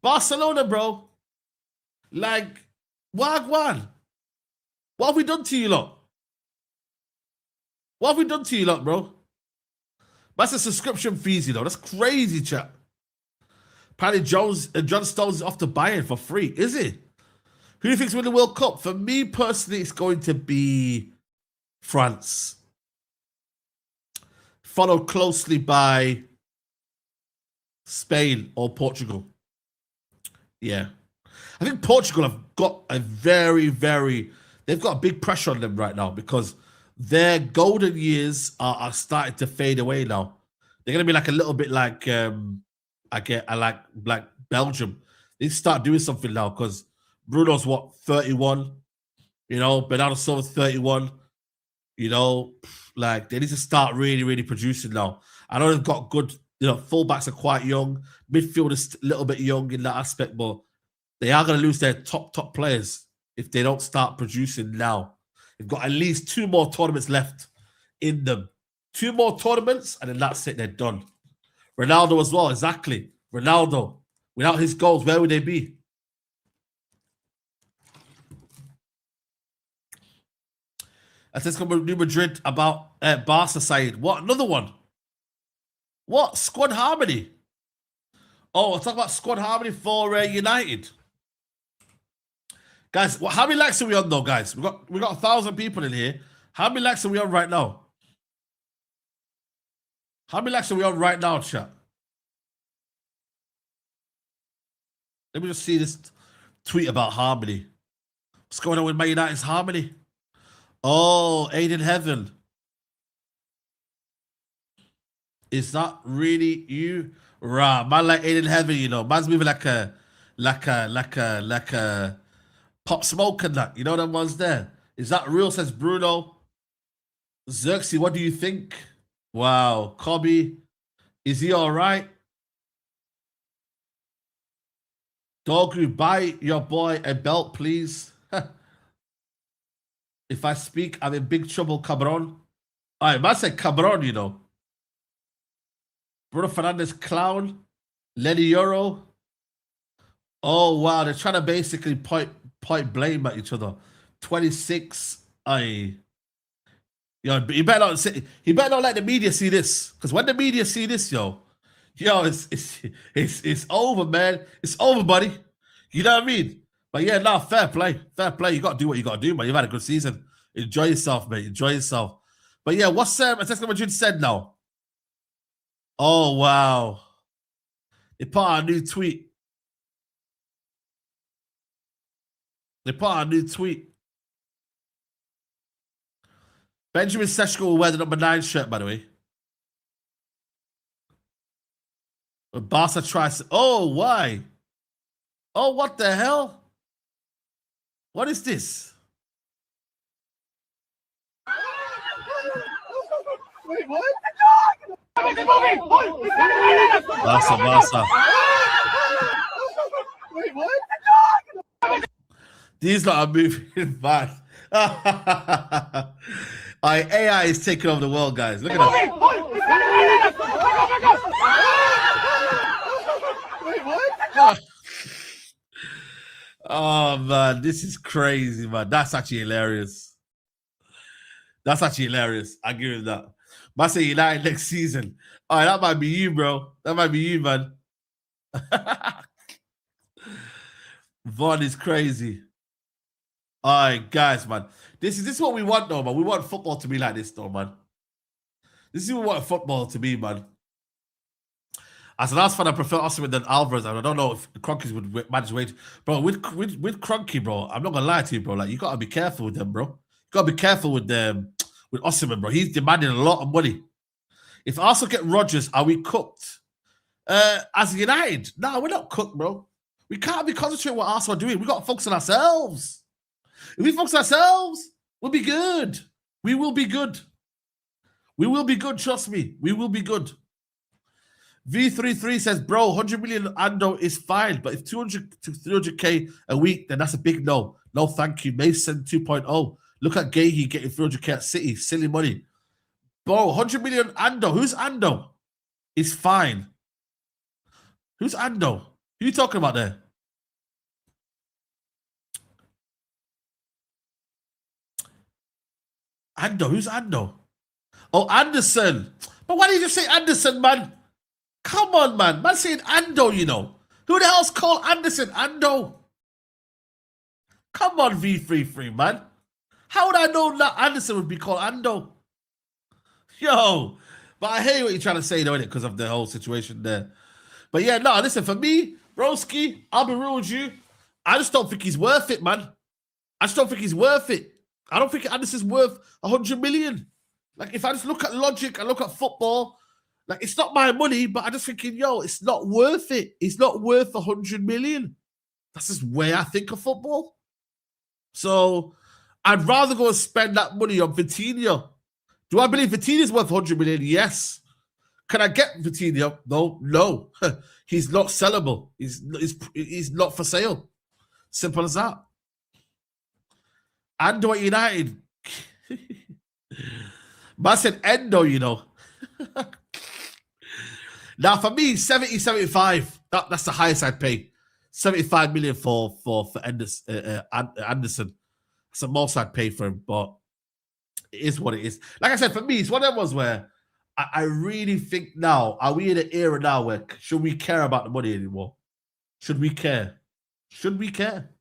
Barcelona, bro. Like, Wagwan. What have we done to you lot? What have we done to you lot, bro? That's a subscription fees, you know. That's crazy, chat. Apparently, John Stones is off to Bayern for free. Is he? Who do you think's winning the World Cup? For me personally, it's going to be France. Followed closely by Spain or Portugal. Yeah. I think Portugal have got a they've got a big pressure on them right now because their golden years are starting to fade away now. They're going to be like a little bit like, like Belgium. They need to start doing something now because Bruno's 31, you know, Bernardo Silva's 31, you know, like they need to start really producing now. I know they've got good, you know, fullbacks are quite young, midfield is a little bit young in that aspect, but they are going to lose their top players if they don't start producing now. They've got at least 2 more tournaments left in them. 2 more tournaments, and then that's it, they're done. Ronaldo as well, exactly. Ronaldo, without his goals, where would they be? Atletico Madrid about Barca side. What? Another one? What? Squad harmony? Oh, I'll talk about squad harmony for United. Guys, how many likes are we on though, guys? We got 1,000 people in here. How many likes are we on right now? How many likes are we on right now, chat? Let me just see this tweet about harmony. What's going on with Man United's harmony? Oh, Aiden Heaven. Is that really you? Rah, man like Aiden Heaven, you know. Man's moving like a Pop Smoke and that. You know them ones there. Is that real, says Bruno. Xerxes, what do you think? Wow. Kobe, is he all right? Dogu, buy your boy a belt, please. If I speak, I'm in big trouble, cabron. I must say cabron, you know. Bruno Fernandes, clown. Lenny Euro. Oh, wow. They're trying to basically point blame at each other. 26. Yo, he better not let the media see this. Because when the media see this, it's over, man. It's over, buddy. You know what I mean? But yeah, no, fair play. Fair play. You got to do what you got to do, man. You've had a good season. Enjoy yourself, mate. Enjoy yourself. But yeah, what's Atletico Madrid said now? Oh, wow. They put out a new tweet. Benjamin Sesko will wear the number 9 shirt, by the way. But Barca tries. Oh, why? Oh, what the hell? What is this? Wait, what? Barca. Wait, what? These lot are moving fast. AI is taking over the world, guys. Look at that. Wait, what? Oh, man. This is crazy, man. That's actually hilarious. I give him that. Must say United next season. All right, that might be you, bro. That might be you, man. Vaughn is crazy. All right, guys, man. This is what we want, though, man. We want football to be like this, though, man. This is what we want football to be, man. As an Arsenal fan, I prefer Osimhen than Alvarez. And I don't know if Kroenke's would manage wage. Bro, with Kroenke, bro, I'm not going to lie to you, bro. Like, you got to be careful with them, bro. You got to be careful with Osimhen, bro. He's demanding a lot of money. If Arsenal get Rodgers, are we cooked? As United, no, we're not cooked, bro. We can't be concentrating what Arsenal are doing. We got to focus on ourselves. If we focus on ourselves, we'll be good. We will be good. We will be good, trust me. We will be good. V33 says, bro, 100 million Ando is fine, but if 200 to 300k a week, then that's a big no. No, thank you. Mason 2.0. Look at Gahey getting 300k at City. Silly money. Bro, 100 million Ando. Who's Ando? Is fine. Who's Ando? Who are you talking about there? Ando? Who's Ando? Oh, Anderson. But why did you just say Anderson, man? Come on, man. Man saying Ando, you know. Who the hell's called Anderson? Ando. Come on, V33, man. How would I know that Anderson would be called Ando? Yo. But I hear what you're trying to say, though, innit? Because of the whole situation there. But yeah, no, listen, for me, Broski, I'll be real with you. I just don't think he's worth it, man. I just don't think he's worth it. I don't think Anderson's worth 100 million. Like, if I just look at logic, I look at football, like, it's not my money, but I'm just thinking, yo, it's not worth it. It's not worth 100 million. That's just where I think of football. So, I'd rather go and spend that money on Vitinha. Do I believe Vitinha's worth 100 million? Yes. Can I get Vitinha? No. He's not sellable. He's not for sale. Simple as that. Ando at United. Man said Endo, you know. Now, for me, 70, 75. That's the highest I'd pay. 75 million for Anderson. That's the most I'd pay for him, but it is what it is. Like I said, for me, it's one of them ones where I really think now, are we in an era now where should we care about the money anymore? Should we care? Should we care?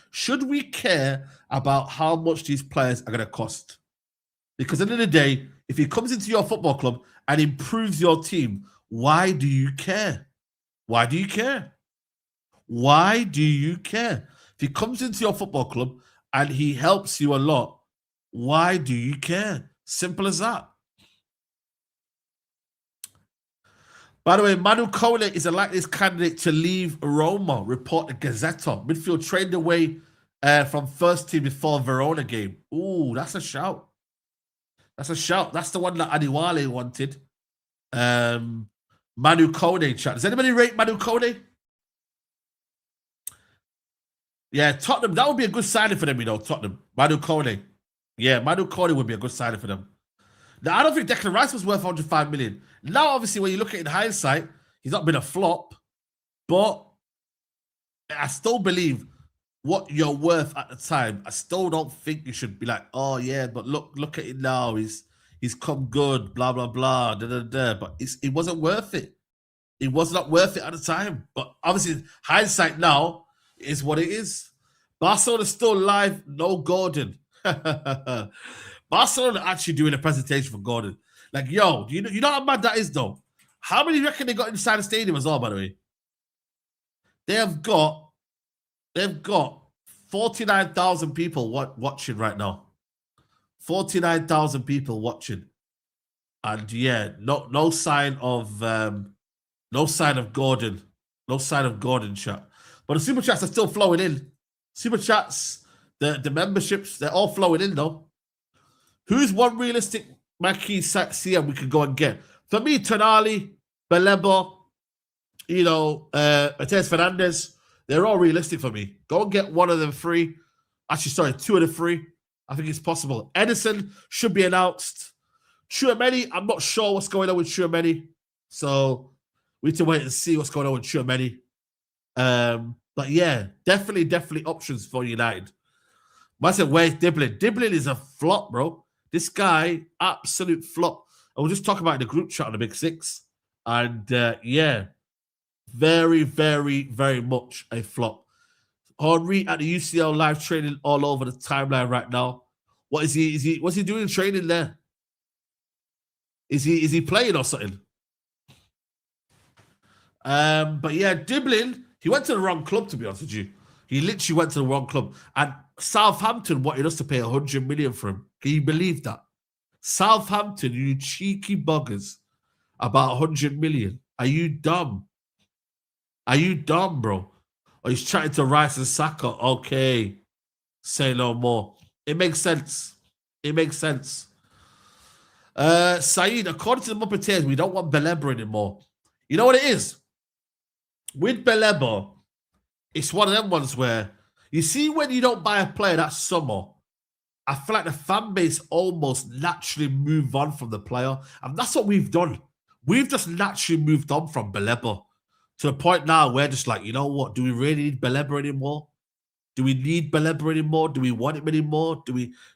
Should we care about how much these players are going to cost? Because at the end of the day, if he comes into your football club and improves your team, why do you care? Why do you care? Why do you care? If he comes into your football club and he helps you a lot, why do you care? Simple as that. By the way, Manu Konate is a likeliest candidate to leave Roma, report the Gazzetta. Midfield traded away from first team before Verona game. Ooh, that's a shout. That's a shout. That's the one that Adiwale wanted. Manu Konate chat. Does anybody rate Manu Konate? Yeah, Tottenham. That would be a good signing for them, you know, Tottenham. Manu Konate. Yeah, Manu Konate would be a good signing for them. Now, I don't think Declan Rice was worth 105 million. Now, obviously, when you look at it in hindsight, he's not been a flop, but I still believe what you're worth at the time. I still don't think you should be like, oh yeah, but look at it now. He's come good, blah blah blah, da da da. But it wasn't worth it. It was not worth it at the time. But obviously, hindsight now is what it is. Barcelona's still live. No Gordon. Barcelona actually doing a presentation for Gordon. Like, yo, you know how mad that is, though? How many reckon they got inside the stadium as well, by the way? They've got 49,000 people watching right now. 49,000 people watching. And yeah, no sign of Gordon. No sign of Gordon chat. But the super chats are still flowing in. Super chats, the memberships, they're all flowing in though. Who's one realistic marquee CM we could go and get? For me, Tonali, Baleba, Mateus Fernandez, they're all realistic for me. Go and get one of them free. Actually, sorry, two of the free. I think it's possible. Edison should be announced. Tchouaméni, I'm not sure what's going on with Tchouaméni. So we need to wait and see what's going on with Tchouaméni. But yeah, definitely options for United. But I said, where's Diblin? Diblin is a flop, bro. This guy, absolute flop. I was just talking about in the group chat on the Big Six. And yeah, very, very, very much a flop. Henry at the UCL live training all over the timeline right now. What is he? What's he doing training there? Is he playing or something? But yeah, Diblin, he went to the wrong club, to be honest with you. He literally went to the wrong club. And Southampton wanted us to pay 100 million for him. Can you believe that? Southampton, you cheeky buggers, about 100 million. Are you dumb? Are you dumb, bro? Or he's chatting to Rice and Saka. Okay. Say no more. It makes sense. It makes sense. Saeed, according to the Muppeteers, we don't want Beleba anymore. You know what it is? With Beleba, it's one of them ones where you see when you don't buy a player that summer, I feel like the fan base almost naturally move on from the player. And that's what we've done. We've just naturally moved on from Beleba to the point now where just like, you know what? Do we really need Beleba anymore? Do we need Beleba anymore? Do we want him anymore?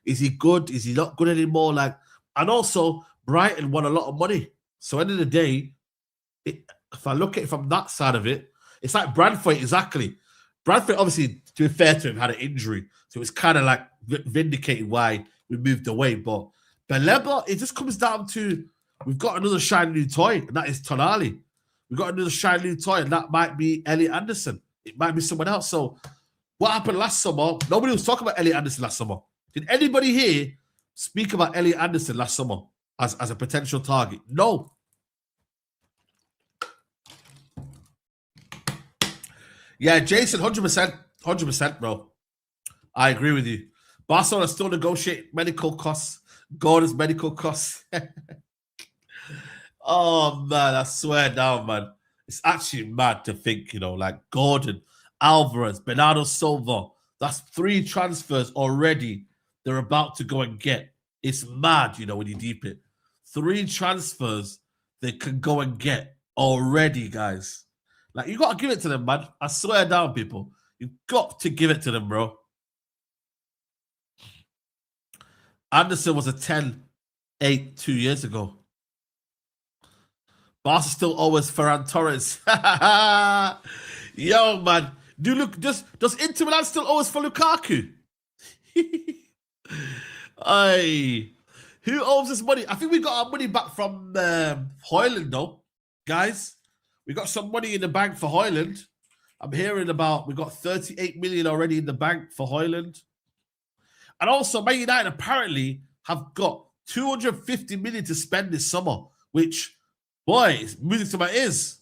Is he good? Is he not good anymore? Like, and also Brighton won a lot of money. So at the end of the day, if I look at it from that side of it, it's like Bradford, exactly. Bradford, obviously, to be fair to him, had an injury. So it's kind of like vindicating why we moved away. But Beleba, it just comes down to we've got another shiny new toy, and that is Tonali. We've got another shiny new toy, and that might be Elliot Anderson. It might be someone else. So what happened last summer? Nobody was talking about Elliot Anderson last summer. Did anybody here speak about Elliot Anderson last summer as a potential target? No. Yeah, Jason, 100%. 100%, bro. I agree with you. Barcelona still negotiate medical costs. Gordon's medical costs. Oh, man, I swear down, man. It's actually mad to think, like Gordon, Alvarez, Bernardo Silva. That's 3 transfers already they're about to go and get. It's mad, when you deep it. 3 transfers they can go and get already, guys. Like, you got to give it to them, man. I swear down, people. You've got to give it to them, bro. Anderson was a 10-8 2 years ago. Barca still always Ferran Torres. Yo, man. Does Inter Milan still always for Lukaku? Aye. Who owes us money? I think we got our money back from Hoyland, though, guys. We got some money in the bank for Hoyland. I'm hearing about we got 38 million already in the bank for Hoyland. And also, Man United apparently have got 250 million to spend this summer, which, boy, is music to my ears.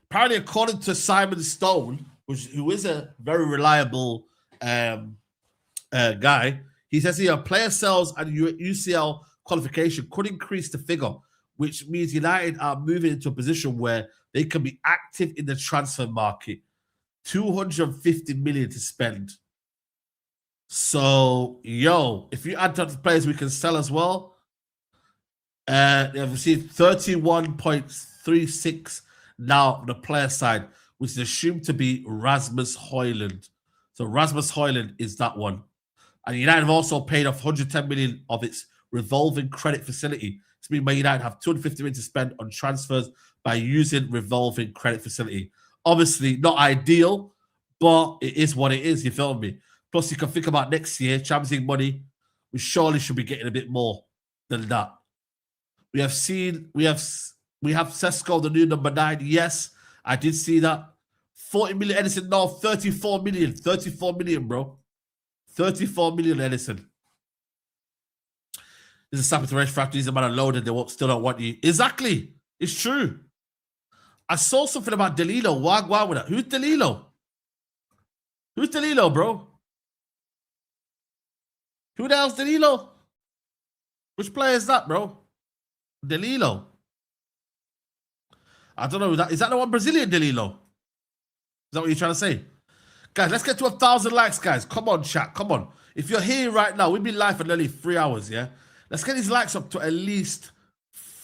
Apparently, according to Simon Stone, who is a very reliable guy, he says here player sales and UCL qualification could increase the figure, which means United are moving into a position where they can be active in the transfer market. 250 million to spend. So, if you add to the players we can sell as well, they have received 31.36 now on the player side, which is assumed to be Rasmus Højlund. So Rasmus Højlund is that one. And United have also paid off 110 million of its revolving credit facility. This means Man United have 250 million to spend on transfers by using revolving credit facility. Obviously, not ideal, but it is what it is, you feel me? Plus, you can think about next year, Champions League money, we surely should be getting a bit more than that. We have Sesko, the new number 9. Yes, I did see that. 40 million Edison, no, 34 million. 34 million, bro. 34 million Edison. This is Sapper to Resh Factory. These are man loaded. They still don't want you. Exactly. It's true. I saw something about Delilo. Why with that? Who's Delilo? Who's Delilo, bro? Who the hell's Delilo? Which player is that, bro? Delilo. I don't know who that is. That the one Brazilian Delilo? Is that what you're trying to say? Guys, let's get to 1,000 likes, guys. Come on, chat. Come on. If you're here right now, we've been live for nearly 3 hours, yeah? Let's get these likes up to at least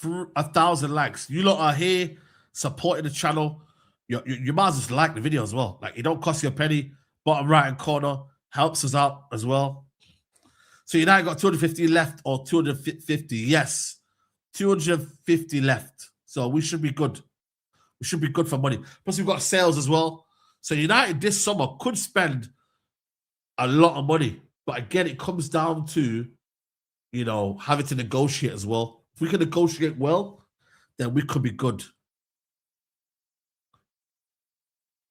1,000 likes. You lot are here supporting the channel. You might as well just like the video as well. Like, it don't cost you a penny. Bottom right-hand corner helps us out as well. So United got 250 left or 250. Yes, 250 left. So we should be good. We should be good for money. Plus, we've got sales as well. So United this summer could spend a lot of money. But again, it comes down to, having to negotiate as well. If we can negotiate well, then we could be good.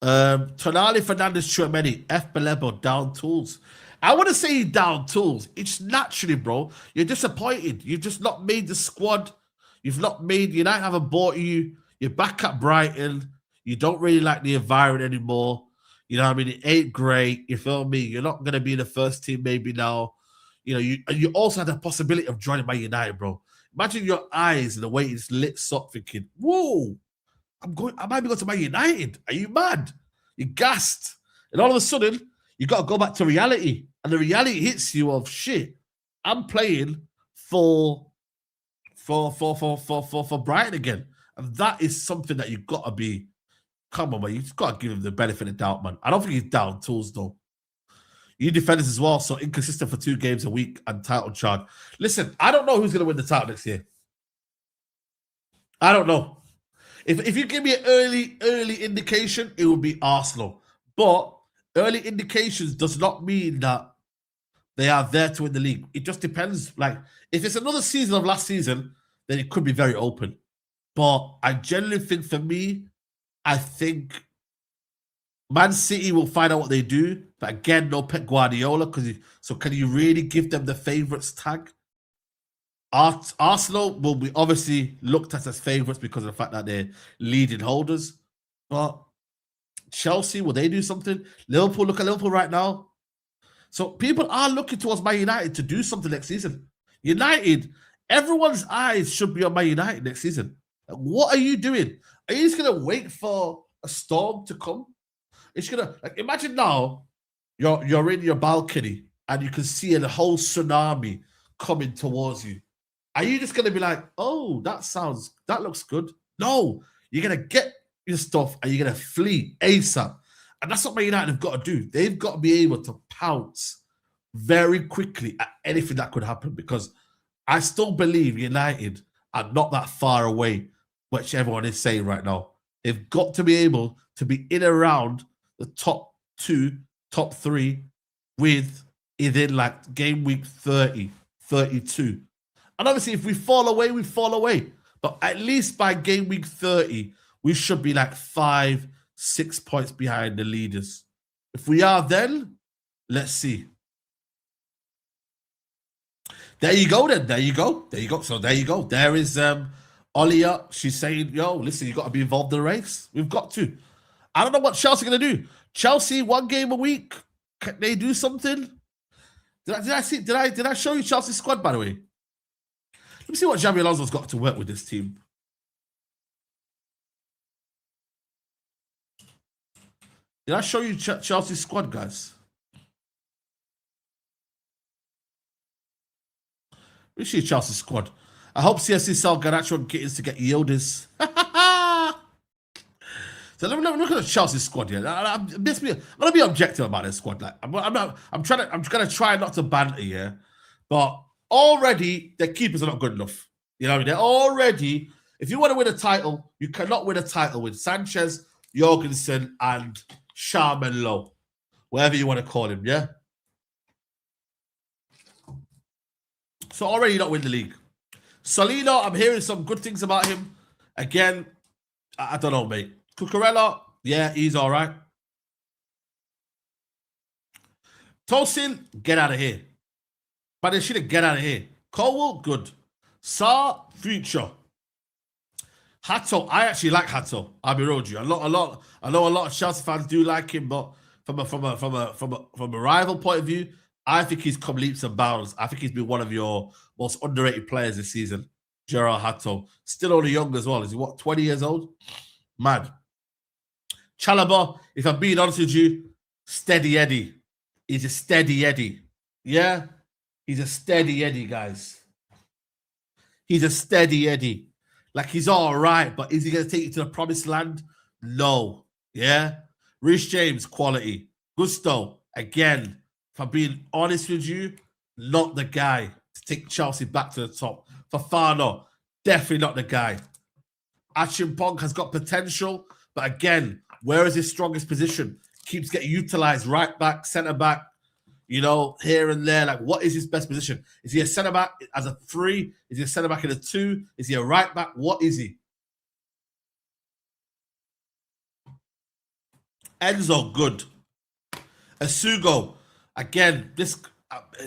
Tonali, Fernandez, Chouameni, F. Belebo, down tools. I want to say down tools. It's naturally, bro. You're disappointed. You've just not made the squad. You've not made. United haven't bought you. You're back at Brighton. You don't really like the environment anymore. You know what I mean? It ain't great. You feel me? You're not going to be in the first team maybe now. You know, you also had the possibility of joining Man United, bro. Imagine your eyes and the way it's lit up thinking, whoa, I might be going to Man United. Are you mad? You're gassed. And all of a sudden, you got to go back to reality. And the reality hits you of shit. I'm playing for Brighton again. And that is something that you've got to be. Come on, man. You've got to give him the benefit of the doubt, man. I don't think he's down tools, though. You defenders as well, so inconsistent for 2 games a week and title charge. Listen, I don't know who's going to win the title next year. I don't know. If you give me an early indication, it would be Arsenal. But early indications does not mean that they are there to win the league. It just depends. Like, if it's another season of last season, then it could be very open. But I generally think, for me, I think Man City will find out what they do. But again, no Pep Guardiola. So can you really give them the favourites tag? Arsenal will be obviously looked at as favourites because of the fact that they're leading holders. But Chelsea, will they do something? Liverpool, look at Liverpool right now. So people are looking towards Man United to do something next season. United, everyone's eyes should be on Man United next season. Like, what are you doing? Are you just going to wait for a storm to come? It's going to, like, imagine now you're in your balcony and you can see a whole tsunami coming towards you. Are you just going to be like, oh, that looks good? No, you're going to get your stuff and you're going to flee ASAP. And that's what Man United have got to do. They've got to be able to pounce very quickly at anything that could happen, because I still believe United are not that far away, which everyone is saying right now. They've got to be able to be in around the top 2, top 3 within like game week 30, 32. And obviously, if we fall away, we fall away. But at least by game week 30, we should be like 5, 6 points behind the leaders. If we are, then let's see. There you go, then. There you go. So there you go. There is Olia. She's saying, yo, listen, you got to be involved in the race. We've got to. I don't know what Chelsea are going to do. Chelsea, 1 game a week. Can they do something? Did I show you Chelsea's squad, by the way? Let me see what Xabi Alonso's got to work with this team. Did I show you Chelsea's squad, guys? Let me see Chelsea's squad. I hope CSC sell Garnacho and Gittins to get Yildiz. So let me look at the Chelsea squad here. I'm going to be objective about this squad. Like, I'm going to try not to banter here, but already their keepers are not good enough. You know what I mean? They're already. If you want to win a title, you cannot win a title with Sanchez, Jorgensen, and Sharman Lowe, whatever you want to call him. Yeah. So already you don't win the league. Solino, I'm hearing some good things about him. Again, I don't know, mate. Cucurella, yeah, he's all right. Tosin, get out of here. But they shouldn't get out of here. Colwell, good. Saar, future. Hato, I actually like Hato. I'll be real with you. I know a lot of Chelsea fans do like him, but from a rival point of view, I think he's come leaps and bounds. I think he's been one of your most underrated players this season. Gerard Hato. Still only young as well. Is he, 20 years old? Mad. Chalobah, if I'm being honest with you, steady Eddie. He's a steady Eddie. Yeah? He's a steady Eddie, guys. He's a steady Eddie. Like, he's all right, but is he going to take you to the promised land? No. Yeah? Reece James, quality. Gusto, again, if I'm being honest with you, not the guy to take Chelsea back to the top. Fafana, definitely not the guy. Achimpong has got potential, but again, where is his strongest position? Keeps getting utilized right back, centre back, you know, here and there. Like, what is his best position? Is he a centre back as a 3? Is he a centre back in a 2? Is he a right back? What is he? Enzo, good. Asugo, again, this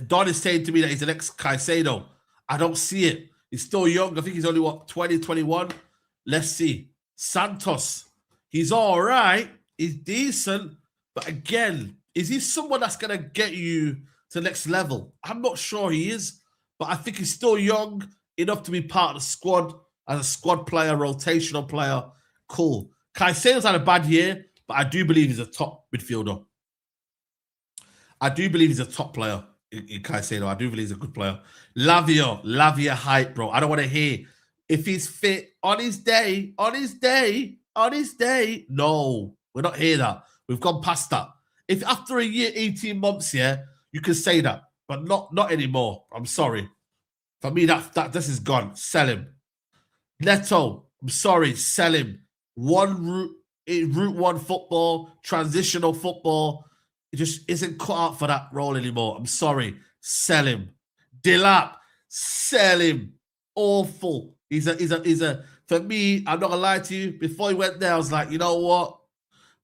Don is saying to me that he's the next Caicedo. I don't see it. He's still young. I think he's only, what, 20, 21? Let's see. Santos, he's all right. He's decent. But again, is he someone that's going to get you to the next level? I'm not sure he is. But I think he's still young enough to be part of the squad as a squad player, rotational player. Cool. Caicedo's had a bad year, but I do believe he's a top midfielder. I do believe he's a top player in Caicedo. I do believe he's a good player. Lavia hype, bro. I don't want to hear if he's fit on his day. No, we're not here that. We've gone past that. If after a year, 18 months, yeah, you can say that, but not anymore. I'm sorry. For me, this is gone. Sell him. Neto, I'm sorry, sell him. Route one football, transitional football. It just isn't cut out for that role anymore. I'm sorry. Sell him. Delap, sell him. Awful. He's a for me, I'm not gonna lie to you. Before he went there, I was like, you know what?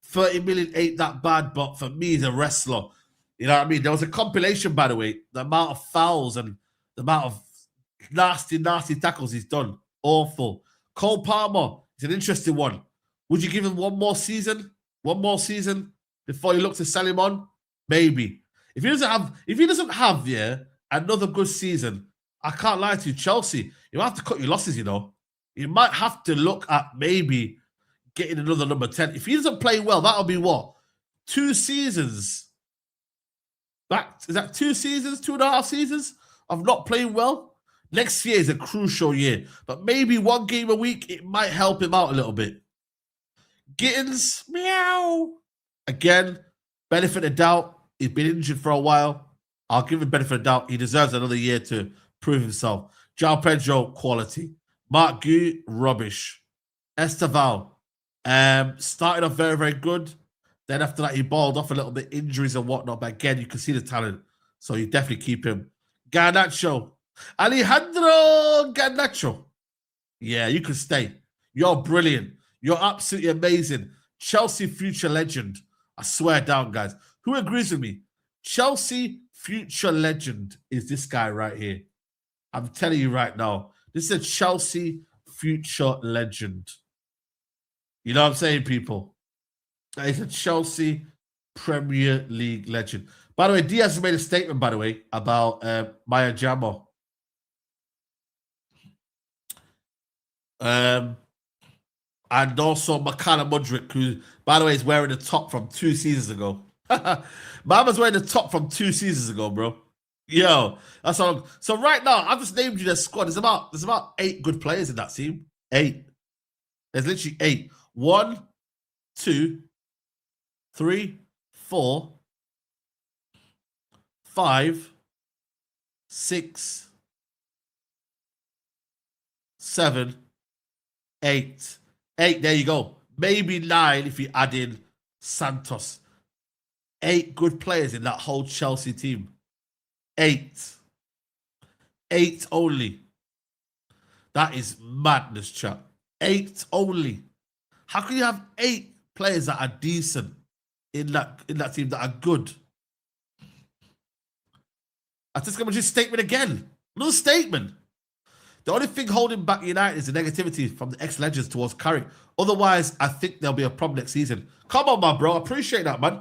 30 million ain't that bad, but for me, he's a wrestler. You know what I mean? There was a compilation, by the way, the amount of fouls and the amount of nasty tackles he's done. Awful. Cole Palmer is an interesting one. Would you give him one more season? One more season before you look to sell him on? Maybe. If he doesn't have another good season, I can't lie to you, Chelsea, you might have to cut your losses, you know. You might have to look at maybe getting another number 10. If he doesn't play well, that'll be what? 2 seasons. Is that 2 seasons, 2.5 seasons of not playing well? Next year is a crucial year, but maybe 1 game a week, it might help him out a little bit. Gittins, meow. Again, benefit of doubt. He's been injured for a while. I'll give him benefit of doubt. He deserves another year to prove himself. João Pedro, quality. Mark Gu, rubbish. Esteval, started off very, very good. Then after that, he balled off a little bit, injuries and whatnot. But again, you can see the talent. So you definitely keep him. Garnacho. Alejandro Garnacho. Yeah, you can stay. You're brilliant. You're absolutely amazing. Chelsea future legend. I swear down, guys. Who agrees with me? Chelsea future legend is this guy right here. I'm telling you right now. This is a Chelsea future legend. You know what I'm saying, people? It's a Chelsea Premier League legend. By the way, Diaz has made a statement, by the way, about Maya Jamo. And also Makana Mudryk, who, by the way, is wearing the top from 2 seasons ago. Mama's wearing the top from 2 seasons ago, bro. Yo, that's all. So right now, I've just named you the squad. There's about 8 good players in that team. 8. There's literally 8. 1, 2, 3, 4, 5, 6, 7, 8. 8, there you go. Maybe 9 if you add in Santos. 8 good players in that whole Chelsea team. 8. 8 only. That is madness, chat. 8 only. How can you have 8 players that are decent in that team that are good? Atletico Madrid's statement again. Another statement. The only thing holding back United is the negativity from the ex-legends towards Carrick. Otherwise, I think there'll be a problem next season. Come on, my bro. I appreciate that, man.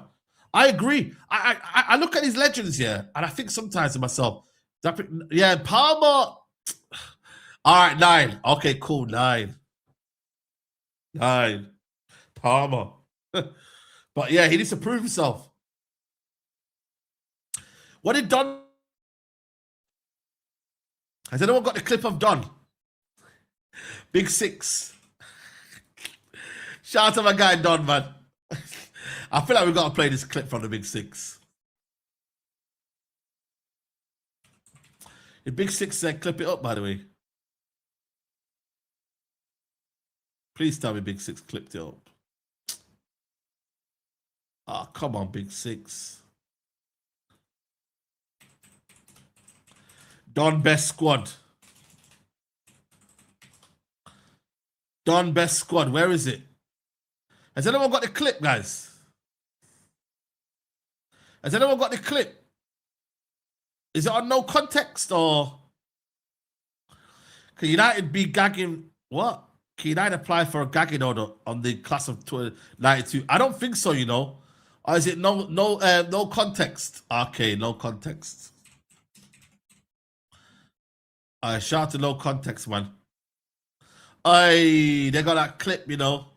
I agree. I look at these legends here, and I think sometimes to myself, yeah, Palmer. All right, 9. Okay, cool, 9. 9. Palmer. But yeah, he needs to prove himself. What did Don? Has anyone got the clip of Don? Big 6. Shout out to my guy Don, man. I feel like we've got to play this clip from the Big 6. The Big 6 said clip it up, by the way. Please tell me Big 6 clipped it up. Oh, come on, Big 6. Don Best Squad. Don Best Squad. Where is it? Has anyone got the clip, guys? Has anyone got the clip? Is it on no context or can United be gagging? What? Can United apply for a gagging order on the class of 92? I don't think so, you know. Or is it no context? Okay, no context. Shout out to no context, man. They got that clip, you know.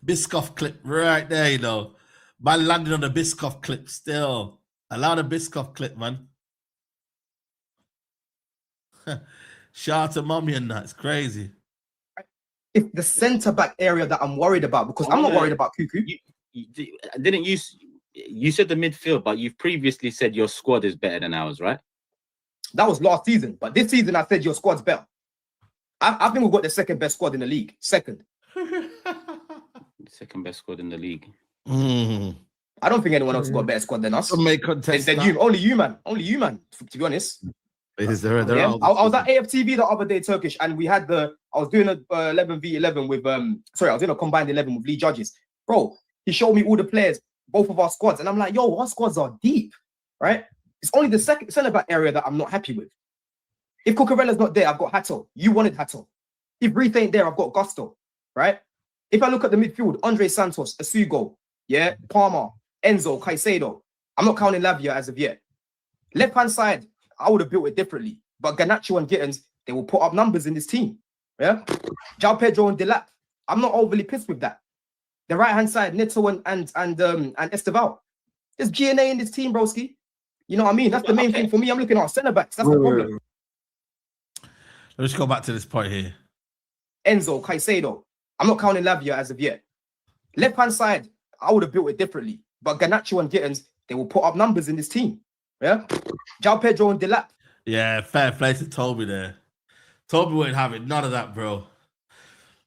Biscoff clip right there, you know. Man landed on the Biscoff clip still. Allow the Biscoff clip, man. Shout out to mommy and that. It's crazy. It's the centre back area that I'm worried about because I'm not worried about Cuckoo. You said the midfield, but you've previously said your squad is better than ours, right? That was last season, but this season I said your squad's better. I think we've got the second best squad in the league. Second. Second best squad in the league. I don't think anyone else has got a better squad than us. Make contest. Than you, only you, man. Only you, man. To be honest. Yeah. I was at AFTV the other day, Turkish, and we had I was doing a 11v11 with I was doing a combined 11 with Lee Judges. Bro, he showed me all the players, both of our squads, and I'm like, yo, our squads are deep, right? It's only the second centre back area that I'm not happy with. If Cucurella's not there, I've got Hato. You wanted Hato. If Reith ain't there, I've got Gusto, right? If I look at the midfield, Andre Santos, Asugo, yeah, Palmer, Enzo, Caicedo. I'm not counting Lavia as of yet. Left-hand side, I would have built it differently. But Garnacho and Gittins, they will put up numbers in this team. Yeah? João Pedro and Delap. I'm not overly pissed with that. The right-hand side, Neto and Esteval. There's GNA in this team, broski. You know what I mean? That's the main thing for me. I'm looking at our centre-backs. That's the problem. Let's go back to this point here. Enzo, Caicedo. I'm not counting Lavia as of yet. Left-hand side, I would have built it differently. But Garnacho and Gittins, they will put up numbers in this team. Yeah? João Pedro and Delap. Yeah, fair play to Toby there. Toby wouldn't have it. None of that, bro.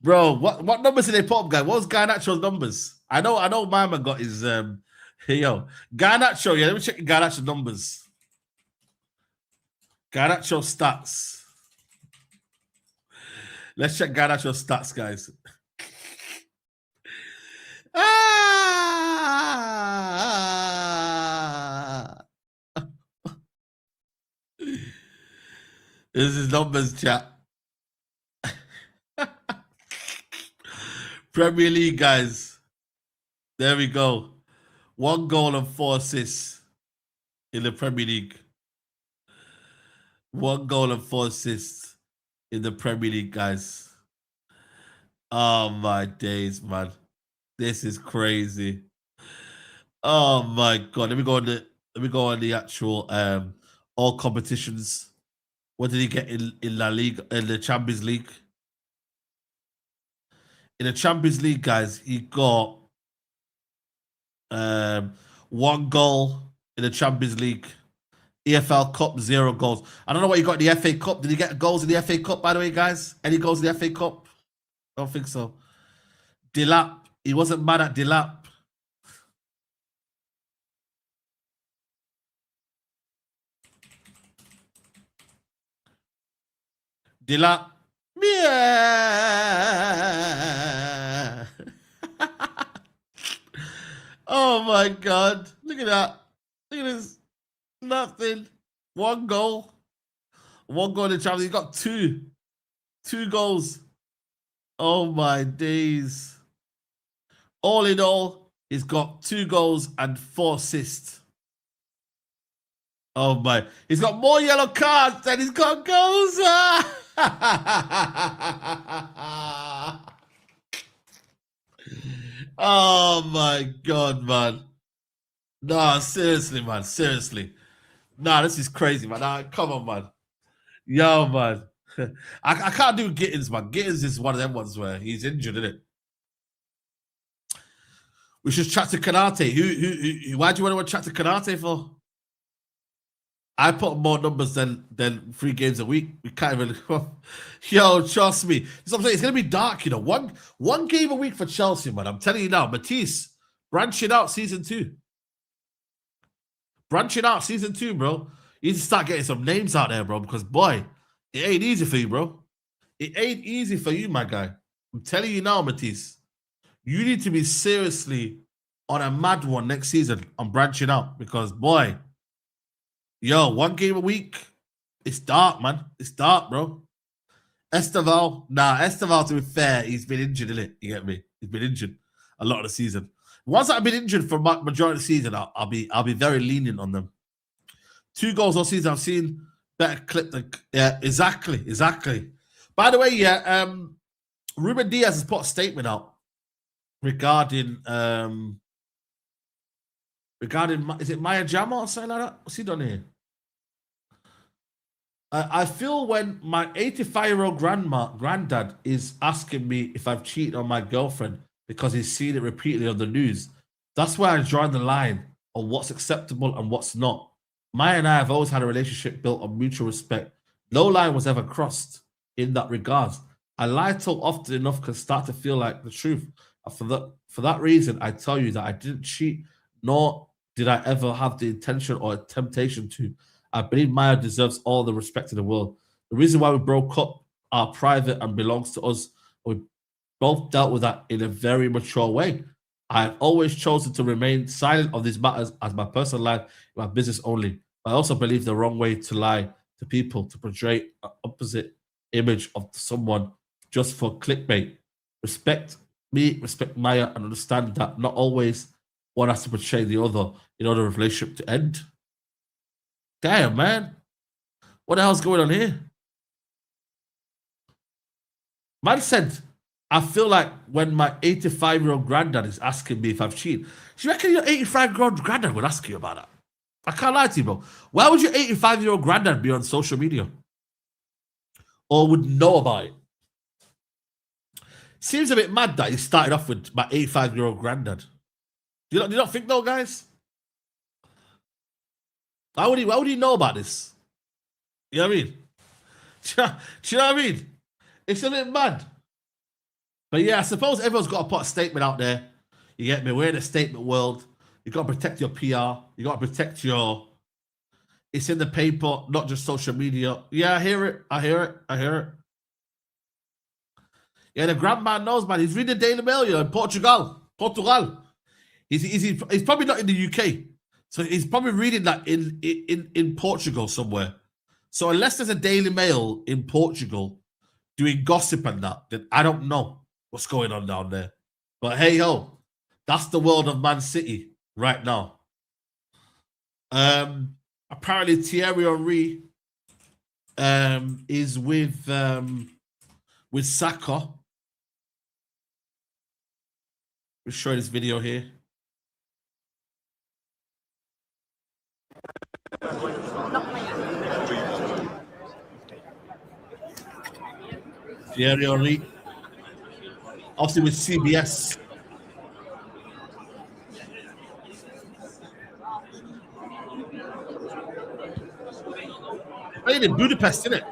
Bro, what numbers did they put up, guy? What was Garnacho's numbers? I know my man got his yo. Garnacho, yeah, let me check Garnacho's numbers. Garnacho stats. Let's check Garnacho's stats, guys. This is numbers, chat. Premier League, guys. There we go. 1 goal and 4 assists in the Premier League. 1 goal and 4 assists in the Premier League, guys. Oh my days, man. This is crazy. Oh my god. Let me go on the actual all competitions. What did he get in La Liga, in the Champions League? In the Champions League, guys, he got 1 goal in the Champions League. EFL Cup, 0 goals. I don't know what he got in the FA Cup. Did he get goals in the FA Cup, by the way, guys? Any goals in the FA Cup? Don't think so. Delap. He wasn't mad at Delap. Delap. Yeah. Oh my god. Look at that. Look at this. Nothing. 1 goal. 1 goal in the Champions League. He's got 2. 2 goals. Oh my days. All in all, he's got 2 goals and 4 assists. Oh my. He's got more yellow cards than he's got goals. Oh my god, man. Nah, seriously, man. Seriously. Nah, this is crazy, man. Nah, come on, man. Yo, man. I can't do Gittins, man. Gittins is one of them ones where he's injured, isn't it? We should chat to Konate. Why do you want to chat to Konate for? I put more numbers than 3 games a week. We can't even. Yo, trust me. It's going to be dark, you know. One game a week for Chelsea, man. I'm telling you now. Matisse, branching out season 2. Branching out season 2, bro. You need to start getting some names out there, bro, because, boy, it ain't easy for you, bro. It ain't easy for you, my guy. I'm telling you now, Matisse. You need to be seriously on a mad one next season. I'm branching out because, boy, yo, 1 game a week, it's dark, man. It's dark, bro. Esteval, to be fair, he's been injured, innit? You get me? He's been injured a lot of the season. Once I've been injured for majority of the season, I'll be very lenient on them. 2 goals all season. I've seen better clip than exactly. By the way, Ruben Diaz has put a statement out regarding is it Maya Jama or something like that? What's he done here? I feel when my 85-year-old granddad is asking me if I've cheated on my girlfriend because he's seen it repeatedly on the news. That's where I draw the line on what's acceptable and what's not. Maya and I have always had a relationship built on mutual respect. No line was ever crossed in that regard. I lie told often enough can start to feel like the truth. And for that reason, I tell you that I didn't cheat, nor did I ever have the intention or temptation to. I believe Maya deserves all the respect in the world. The reason why we broke up are private and belongs to us. We both dealt with that in a very mature way. I have always chosen to remain silent on these matters as my personal life, my business only. I also believe the wrong way to lie to people, to portray an opposite image of someone just for clickbait. Respect me, respect Maya, and understand that not always one has to portray the other in order for a relationship to end. Damn, man. What the hell's going on here? Man said, I feel like when my 85-year-old granddad is asking me if I've cheated, do you reckon your 85-year-old granddad would ask you about that? I can't lie to you, bro. Why would your 85-year-old granddad be on social media? Or would know about it? Seems a bit mad that he started off with my 85-year-old granddad. Do you not think though, guys? Why would he know about this? You know what I mean? Do you know what I mean? It's a bit mad. But yeah, I suppose everyone's got to put a statement out there. You get me? We're in a statement world. You got to protect your PR. You got to protect your... It's in the paper, not just social media. Yeah, I hear it. Yeah, the grandman knows, man. He's reading the Daily Mail here in Portugal. He's probably not in the UK. So he's probably reading that in Portugal somewhere. So unless there's a Daily Mail in Portugal doing gossip and that, then I don't know what's going on down there. But hey ho, that's the world of Man City right now. Apparently Thierry Henry is with Saka. We'll show you this video here. Thierry Henry, obviously with CBS. Played in Budapest, isn't it?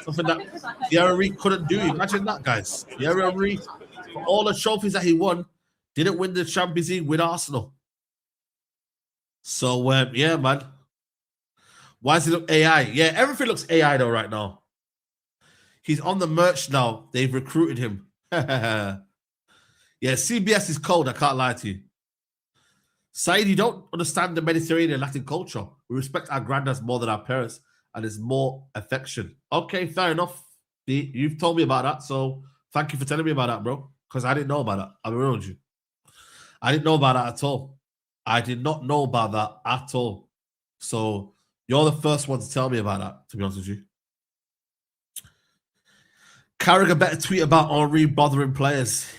Something that Thierry Henry couldn't do. Imagine that, guys. Thierry Henry, for all the trophies that he won, didn't win the Champions League with Arsenal. So, yeah, man. Why does it look AI? Yeah, everything looks AI though right now. He's on the merch now. They've recruited him. Yeah, CBS is cold. I can't lie to you. Saeed, you don't understand the Mediterranean Latin culture. We respect our granddads more than our parents, and there's more affection. Okay, fair enough. You've told me about that, so thank you for telling me about that, bro. Because I didn't know about that. I'll be real with you. I didn't know about that at all. I did not know about that at all. So you're the first one to tell me about that, to be honest with you. Carragher better tweet about Henry bothering players.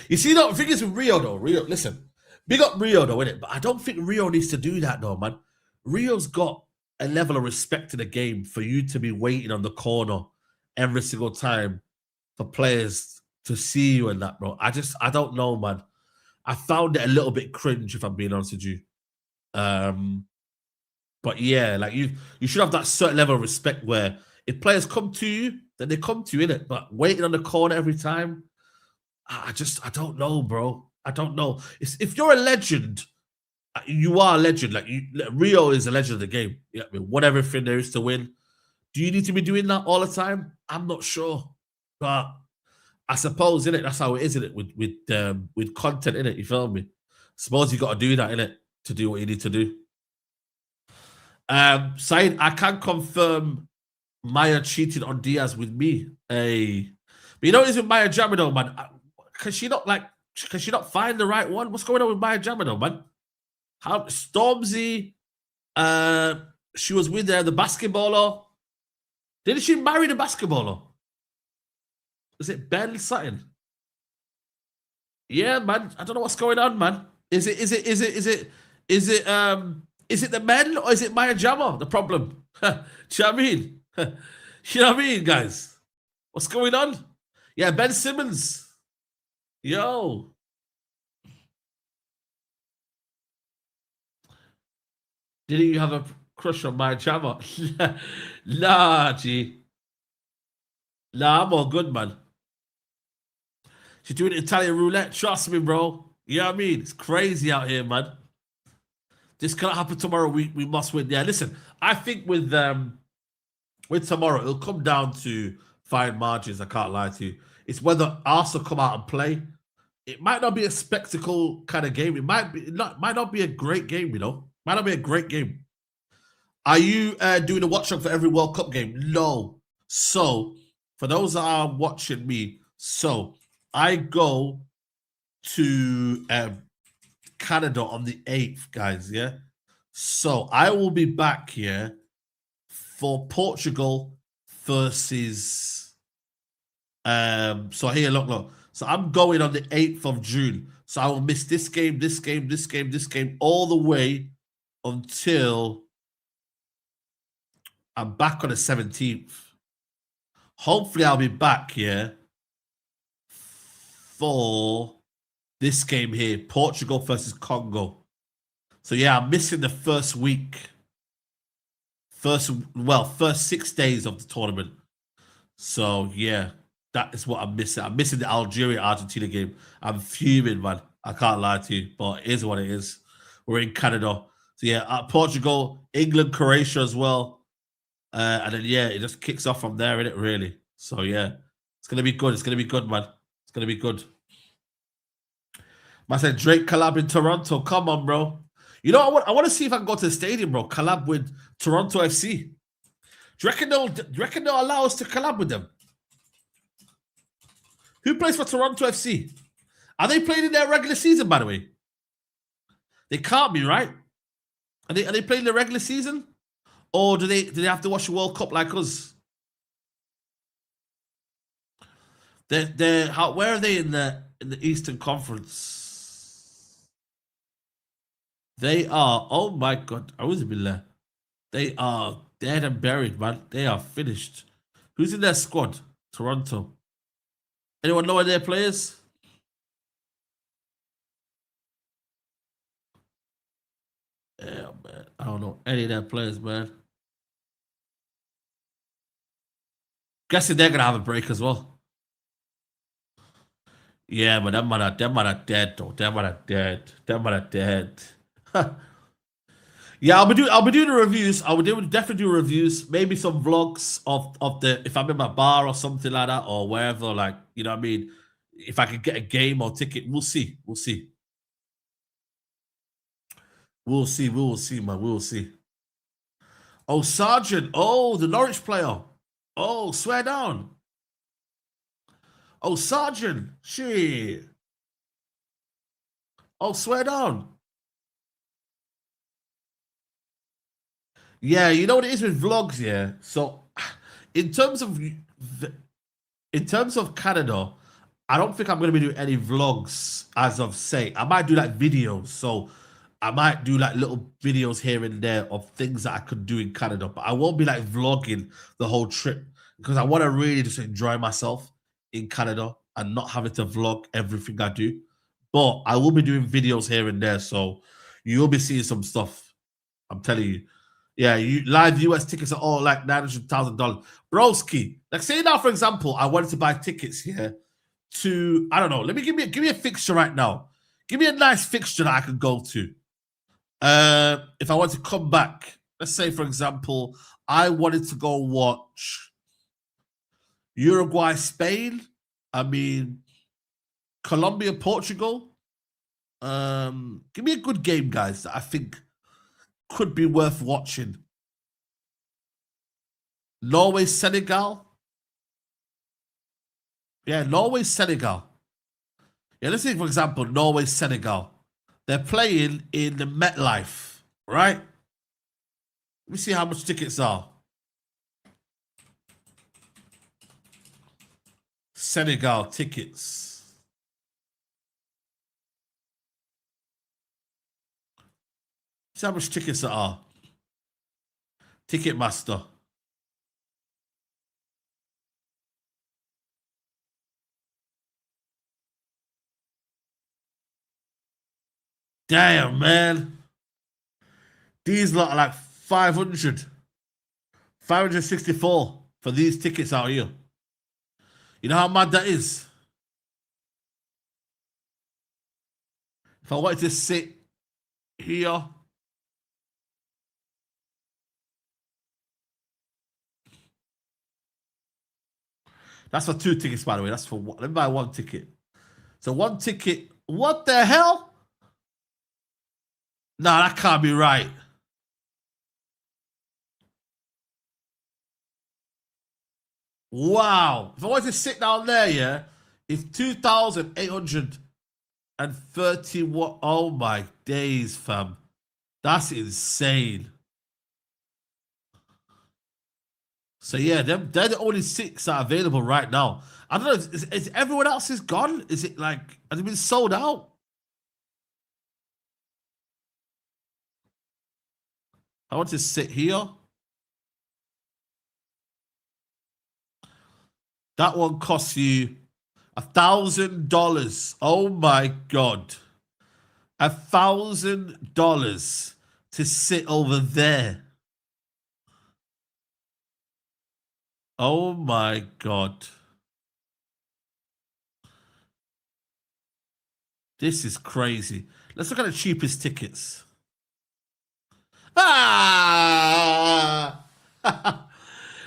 You see, the thing is with Rio, though. Rio, listen. Big up Rio, though, innit? But I don't think Rio needs to do that, though, man. Rio's got a level of respect to the game for you to be waiting on the corner every single time for players to see you and that, bro. I don't know, man. I found it a little bit cringe, if I'm being honest with you. But yeah, like you should have that certain level of respect where if players come to you, then they come to you, innit? But waiting on the corner every time, I don't know, bro. I don't know. If you're a legend You are a legend. Like Rio is a legend of the game. Yeah, I mean, won everything there is to win. Do you need to be doing that all the time? I'm not sure, but I suppose innit, that's how it is, innit, with content innit. You feel me? Suppose you got to do that innit to do what you need to do. Saeed, I can confirm Maya cheated on Diaz with me. Hey, but you know what it is with Maya Jamino, man? Can she not find the right one? What's going on with Maya Jamino, man? How Stormzy? She was with the basketballer. Didn't she marry the basketballer? Is it Ben Sutton? Yeah, man. I don't know what's going on, man. Is it the men or is it Maya Jama the problem? Do you know what I mean? You know what I mean, guys? What's going on? Yeah, Ben Simmons. Yo. Didn't you have a crush on Maya Jama? Nah, G. Nah, I'm all good, man. She's doing Italian roulette. Trust me, bro. You know what I mean? It's crazy out here, man. This cannot happen tomorrow. We must win. Yeah, listen. I think with tomorrow, it'll come down to fine margins. I can't lie to you. It's whether Arsenal come out and play. It might not be a spectacle kind of game. It might not be a great game. You know, might not be a great game. Are you doing a watch up for every World Cup game? No. So for those that are watching me, I go to Canada on the 8th, guys, yeah? So I will be back here for Portugal versus... So here, look. So I'm going on the 8th of June. So I will miss this game, all the way until I'm back on the 17th. Hopefully I'll be back here for this game here, Portugal versus Congo. So yeah, I'm missing the first week. First 6 days of the tournament. So yeah, that is what I'm missing. I'm missing the Algeria-Argentina game. I'm fuming, man. I can't lie to you, but it is what it is. We're in Canada. So yeah, Portugal, England, Croatia as well. And then yeah, it just kicks off from there, innit, really. So yeah, it's going to be good. It's going to be good, man. It's going to be good. I said Drake collab in Toronto. Come on, bro. You know, I want to see if I can go to the stadium, bro. Collab with Toronto FC. Do you reckon they'll allow us to collab with them? Who plays for Toronto FC? Are they playing in their regular season, by the way? They can't be, right? Are they playing the regular season? Or do they have to watch the World Cup like us? Where are they in the Eastern Conference? They are, oh my God, Auzubillah. They are dead and buried, man. They are finished. Who's in their squad? Toronto. Anyone know any of their players? Yeah, man. I don't know any of their players, man. Guessing they're gonna have a break as well. Yeah, but them man are dead though. Them man are dead. Yeah, I'll be doing the reviews. I would definitely do reviews. Maybe some vlogs of the if I'm in my bar or something like that or wherever. Like, you know what I mean? If I could get a game or ticket, we'll see. We'll see, man. We will see. Oh, Sargent. Oh, the Norwich player. Oh, swear down. Oh, Sargent. Shit. Oh, swear down. Yeah, you know what it is with vlogs, yeah? So, in terms of Canada, I don't think I'm going to be doing any vlogs as of say. I might do like videos. So, I might do like little videos here and there of things that I could do in Canada. But I won't be like vlogging the whole trip because I want to really just enjoy myself in Canada and not having to vlog everything I do. But I will be doing videos here and there. So, you'll be seeing some stuff. I'm telling you. Yeah, live US tickets are all like $900,000. Broski, like say now, for example, I wanted to buy tickets here to, I don't know, give me a fixture right now. Give me a nice fixture that I can go to. if I want to come back, let's say, for example, I wanted to go watch Uruguay, Spain. I mean, Colombia, Portugal. Give me a good game, guys, that I think could be worth watching. Norway, Senegal. Yeah, Norway, Senegal. Yeah, let's say, for example, Norway, Senegal. They're playing in the MetLife, right? Let me see how much tickets are. Senegal tickets. See how much tickets there are. Ticketmaster. Damn, man. These lot are like 500. 564 for these tickets out here. You know how mad that is? If I wanted to sit here. That's for 2 tickets, by the way. That's for one. Let me buy 1 ticket. So 1 ticket. What the hell? Nah, that can't be right. Wow. If I wanted to sit down there, yeah, it's 2,831. Oh my days, fam. That's insane. So yeah, they're the only 6 that are available right now. I don't know, is everyone else is gone? Is it like, has it been sold out? I want to sit here. That one costs you $1,000. Oh my God. $1,000 to sit over there. Oh my God. This is crazy. Let's look at the cheapest tickets. Ah!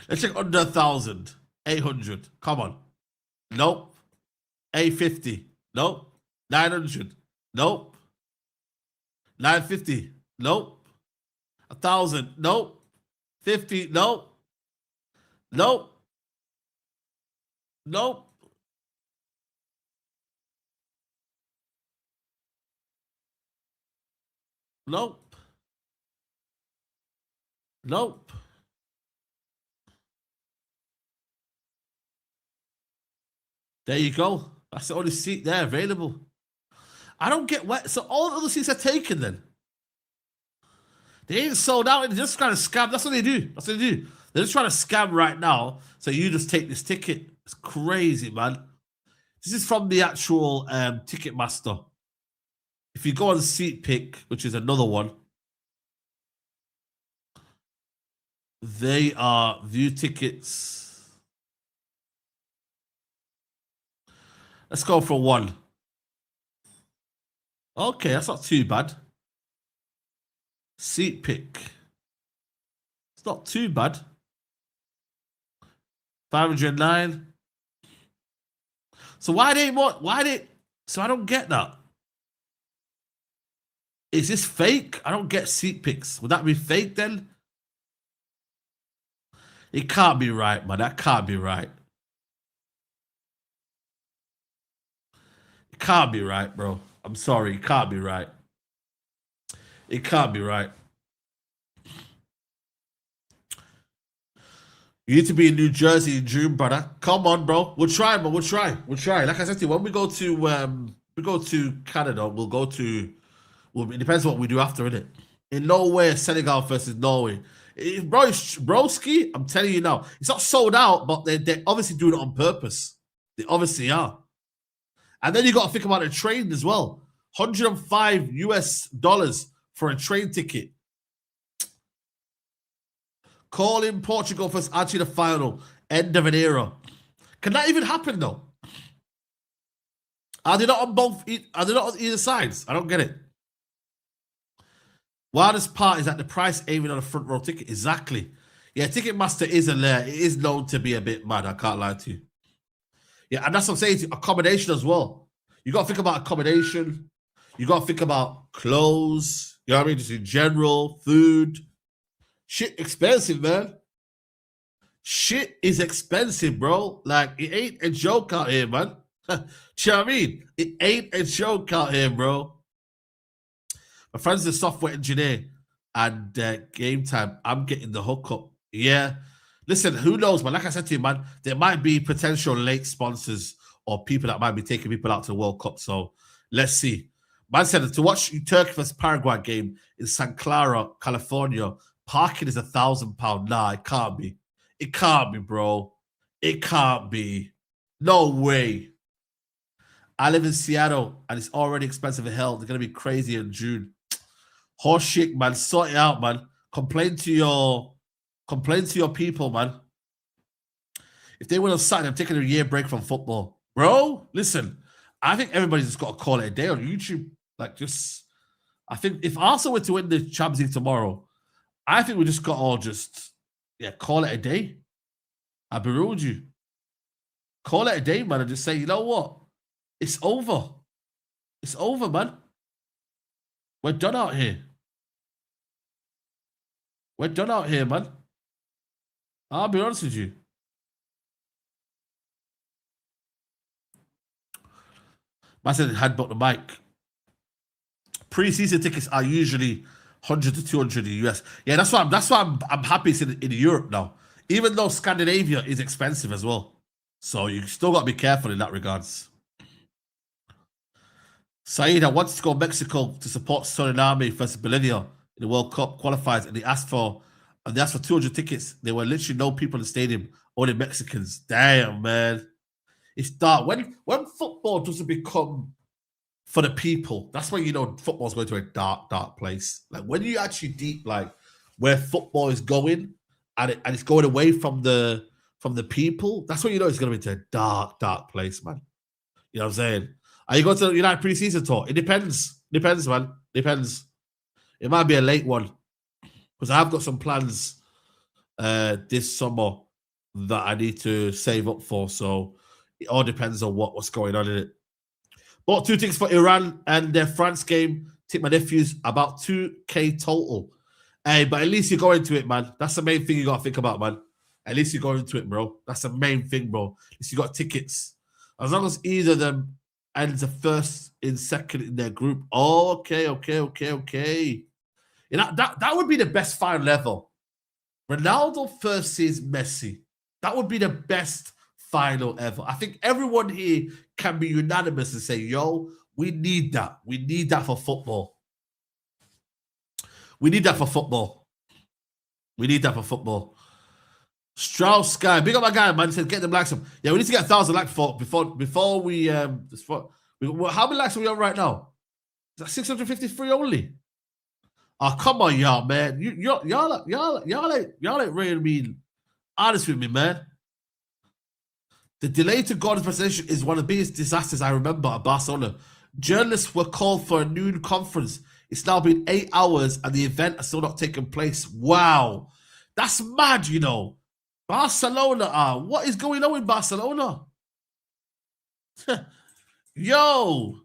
Let's check under 1,000. 800. Come on. Nope. 850. Nope. 900. Nope. 950. Nope. 1,000. Nope. 50. Nope. Nope. Nope. Nope. Nope. There you go. That's the only seat there available. I don't get what. So all the other seats are taken then. They ain't sold out. They're just trying to scam. That's what they do. That's what they do. They're just trying to scam right now. So you just take this ticket. It's crazy, man. This is from the actual Ticketmaster. If you go on Seat Pick, which is another one, they are view tickets. Let's go for 1. Okay, that's not too bad. Seat Pick. It's not too bad. 509. So why they more? Why they? So I don't get that. Is this fake? I don't get Seat Picks. Would that be fake then? It can't be right, man. That can't be right. It can't be right, bro. I'm sorry. It can't be right. It can't be right. You need to be in New Jersey in June, brother. Come on, bro. We'll try, man. We'll try. We'll try. Like I said to you, when we go to Canada, we'll go to. Well, it depends what we do after, innit? In no way Senegal versus Norway. Bro, broski, I'm telling you now, it's not sold out, but they're obviously doing it on purpose. They obviously are. And then you got to think about a train as well. $105 for a train ticket. Call in Portugal versus Argentina final. End of an era. Can that even happen though? Are they not on both? Are they not on either sides? I don't get it. Wildest part is that the price ain't even on a front row ticket. Exactly. Yeah, Ticketmaster is a layer. It is known to be a bit mad. I can't lie to you. Yeah, and that's what I'm saying. Accommodation as well. You got to think about accommodation. You got to think about clothes. You know what I mean? Just in general, food. Shit expensive, man. Shit is expensive, bro. Like, it ain't a joke out here, man. Do you know what I mean? It ain't a joke out here, bro. My friend's a software engineer, and game time, I'm getting the hookup. Yeah. Listen, who knows, man? Like I said to you, man, there might be potential late sponsors or people that might be taking people out to the World Cup. So let's see. Man said to watch Turkey vs Paraguay game in San Clara, California, parking is £1,000. Nah, it can't be. It can't be, bro. It can't be. No way. I live in Seattle, and it's already expensive as hell. They're going to be crazy in June. Horse shit, man. Sort it out, man. Complain to your people, man. If they would have signed, I'm taking a year break from football. Bro, listen, I think everybody's just got to call it a day on YouTube. Like, just, I think if Arsenal were to win the Champions League tomorrow, I think we just got to all just, call it a day. I'll be real with you. Call it a day, man, and just say, you know what? It's over. It's over, man. We're done out here. We're done out here, man. I'll be honest with you. I said had bought the mic. Pre-season tickets are usually 100 to 200 in the US. Yeah, that's why I'm happy it's in Europe now. Even though Scandinavia is expensive as well. So you still got to be careful in that regards. Saeed, I wanted to go to Mexico to support Suriname versus Bolivia in the World Cup qualifiers, and they asked for 200 tickets. There were literally no people in the stadium, only Mexicans. Damn, man. It's dark. When football doesn't become for the people, that's when you know football's going to a dark, dark place. Like when you actually deep like where football is going and it's going away from the people, that's when you know it's going to be into a dark, dark place, man. You know what I'm saying? Are you going to the United pre-season tour? It depends. Depends, man. Depends. It might be a late one. Because I've got some plans this summer that I need to save up for. So it all depends on what's going on in it. Bought 2 tickets for Iran and their France game. Take my nephews about 2K total. Hey, but at least you're going to it, man. That's the main thing you got to think about, man. At least you're going to it, bro. That's the main thing, bro. At least you got tickets. As long as either of them ends the first in second in their group. Okay. You know, that would be the best final ever. Ronaldo versus Messi. That would be the best final ever. I think everyone here can be unanimous and say, yo, we need that. We need that for football. We need that for football. We need that for football. Strauss Sky, big up my guy, man. He said, get them likes up. Yeah, we need to get 1,000 likes before we how many likes are we on right now? Is that 653 only? Oh, come on, y'all, man. Y'all ain't really being honest with me, man. The delay to Gordon's presentation is one of the biggest disasters I remember at Barcelona. Journalists were called for a noon conference. It's now been 8 hours and the event has still not taken place. Wow. That's mad, you know. Barcelona what is going on with Barcelona? Yo.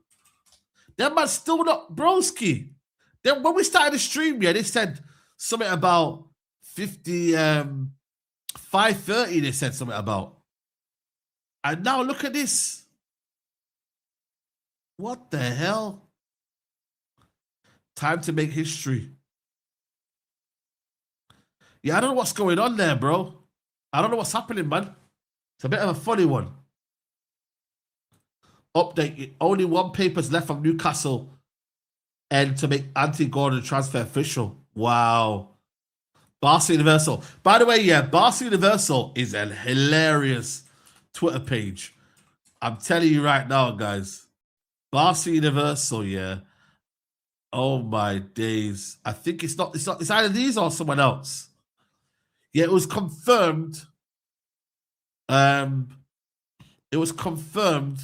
That man's still not broski. Then when we started the stream, they said something about 5:30, they said something about. And now look at this. What the hell? Time to make history. Yeah, I don't know what's going on there, bro. I don't know what's happening, man. It's a bit of a funny one. Update. Only one paper's left from Newcastle and to make Anthony Gordon transfer official. Wow. Barca Universal. By the way, yeah, Barca Universal is a hilarious Twitter page. I'm telling you right now, guys. Barca Universal, yeah. Oh my days. I think it's either these or someone else. Yeah, it was confirmed. It was confirmed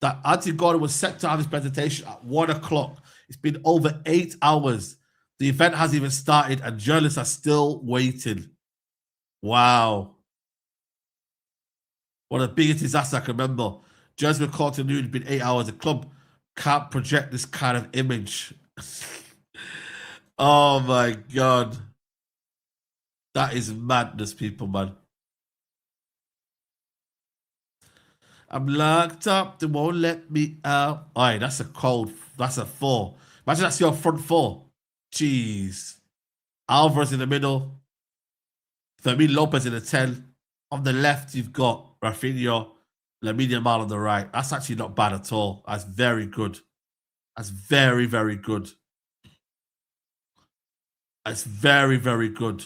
that Anthony Gordon was set to have his presentation at 1 o'clock. It's been over 8 hours. The event hasn't even started and journalists are still waiting. Wow. One of the biggest disasters I can remember. Journalists were called to noon, it's been 8 hours. The club can't project this kind of image. Oh my God. That is madness, people, man. I'm locked up. They won't let me out. Aye, that's a cold. That's a 4. Imagine that's your front 4. Jeez. Alvarez in the middle. Fermin Lopez in the 10. On the left, you've got Rafinha, Lamine Yamal on the right. That's actually not bad at all. That's very good. That's very, very good. That's very, very good.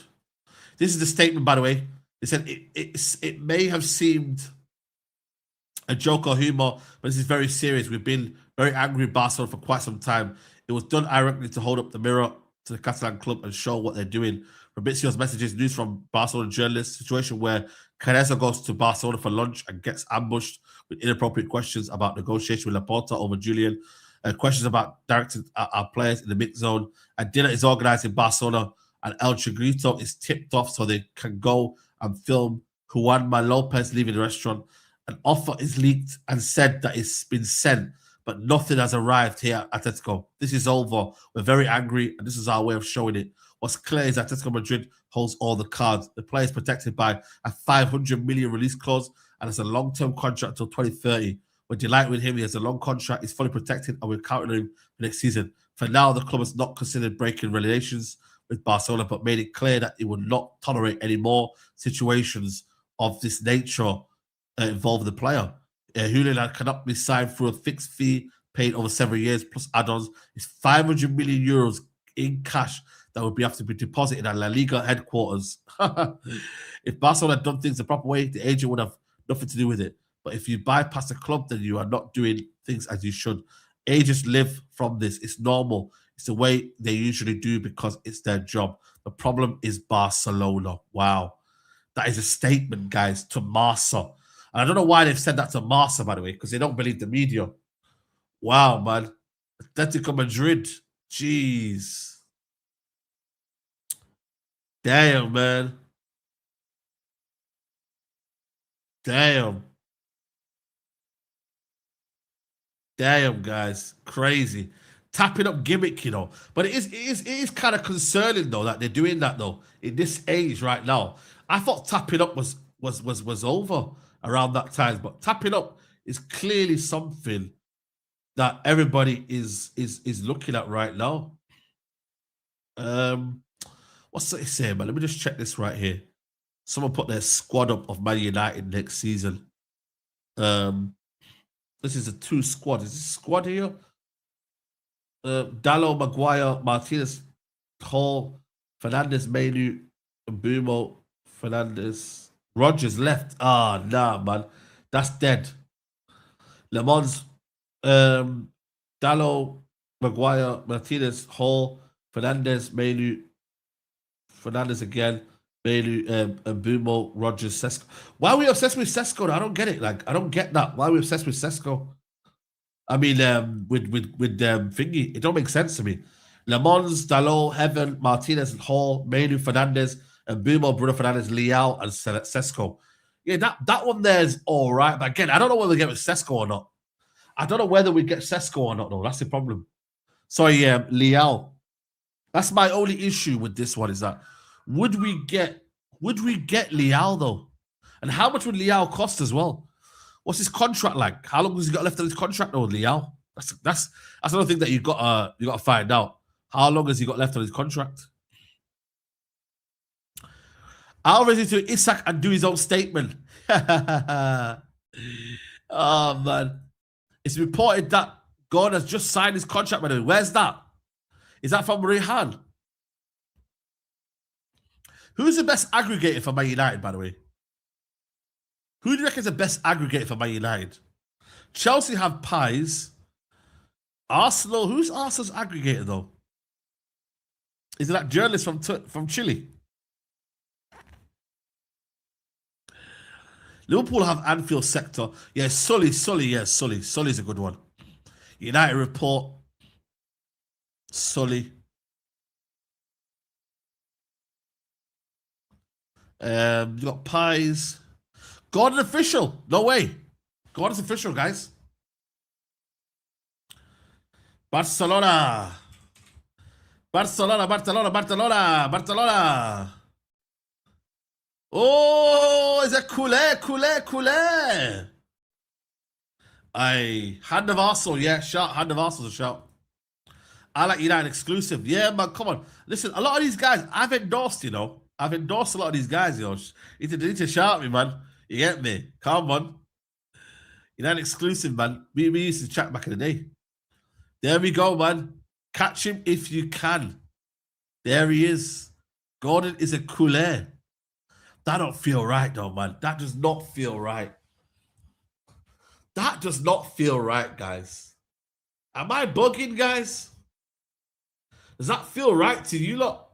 This is the statement, by the way. They said it may have seemed a joke or humor, but this is very serious. We've been very angry with Barcelona for quite some time. It was done ironically to hold up the mirror to the Catalan club and show what they're doing. Fabrizio's messages, news from Barcelona journalists, situation where Konate goes to Barcelona for lunch and gets ambushed with inappropriate questions about negotiation with Laporta over Julian, questions about directing our players in the mix zone. A dinner is organized in Barcelona and El Chigrito is tipped off so they can go and film Juanma Lopez leaving the restaurant. An offer is leaked and said that it's been sent, but nothing has arrived here at Atletico. This is over. We're very angry, and this is our way of showing it. What's clear is that Atletico Madrid holds all the cards. The player is protected by a 500 million release clause and has a long-term contract until 2030. We're delighted with him. He has a long contract. He's fully protected, and we're counting on him for next season. For now, the club has not considered breaking relations with Barcelona, but made it clear that it would not tolerate any more situations of this nature involving the player. Julian cannot be signed through a fixed fee paid over 7 years plus add-ons. It's 500 million euros in cash that would have to be deposited at La Liga headquarters. If Barcelona had done things the proper way, the agent would have nothing to do with it. But if you bypass the club, then you are not doing things as you should. Agents live from this. It's normal. It's the way they usually do because it's their job. The problem is Barcelona. Wow. That is a statement, guys, to Marca. And I don't know why they've said that to Marca, by the way, because they don't believe the media. Wow, man. Atletico Madrid. Jeez. Damn, man. Damn. Damn, guys. Crazy. Tapping up gimmick, you know. But it is kind of concerning, though, that they're doing that, though, in this age right now. I thought tapping up was over around that time, but tapping up is clearly something that everybody is looking at right now. What's it saying, man? Let me just check this right here. Someone put their squad up of Man United next season. This is a 2 squad. Is this squad here? Dallo, Maguire, Martinez, Hall, Fernandez, Menu, Mbumo, Fernandez, Rogers left. Ah, nah, man. That's dead. Le Mans, Dallo, Maguire, Martinez, Hall, Fernandez, Menu, Fernandez again, Menu, Mbumo, Rogers, Sesko. Why are we obsessed with Sesko? I don't get it. Like, I don't get that. Why are we obsessed with Sesko? I mean, with Thingy, it don't make sense to me. Le Mans, Dalot, Heaven, Martinez, Hall, Menu, Fernandez, and Bumo, Bruno Fernandez, Leao, and Sesko. Yeah, that one there is all right. But again, I don't know whether we get with Sesko or not. I don't know whether we get Sesko or not, though. That's the problem. Sorry, Leao. That's my only issue with this one, is that would we get Leao, though? And how much would Leao cost as well? What's his contract like? How long has he got left on his contract, though, Leao? That's another thing that you got to find out. How long has he got left on his contract? Alvarez is to Isak and do his own statement. Oh, man. It's reported that God has just signed his contract, by the way. Where's that? Is that from Rehan? Who's the best aggregator for Man United, by the way? Who do you reckon is the best aggregator for Man United? Chelsea have Pies. Arsenal, who's Arsenal's aggregator, though? Is it that journalist from Chile? Liverpool have Anfield sector. Yeah, Sully, yeah, Sully. Sully's a good one. United report. Sully. You got pies. Gordon official. No way. Gordon's official, guys. Barcelona. Barcelona, Barcelona, Barcelona, Barcelona. Oh, it's a culé. Aye, hand of Arsenal, yeah, shout. Hand of Arsenal's a shout. I like United exclusive. Yeah, man, come on. Listen, a lot of these guys I've endorsed, you know. I've endorsed a lot of these guys, you know. You need to shout me, man. You get me? Come on. United exclusive, man. We used to chat back in the day. There we go, man. Catch him if you can. There he is. Gordon is a culé. That don't feel right, though, man. That does not feel right. That does not feel right, guys. Am I bugging, guys? Does that feel right to you lot?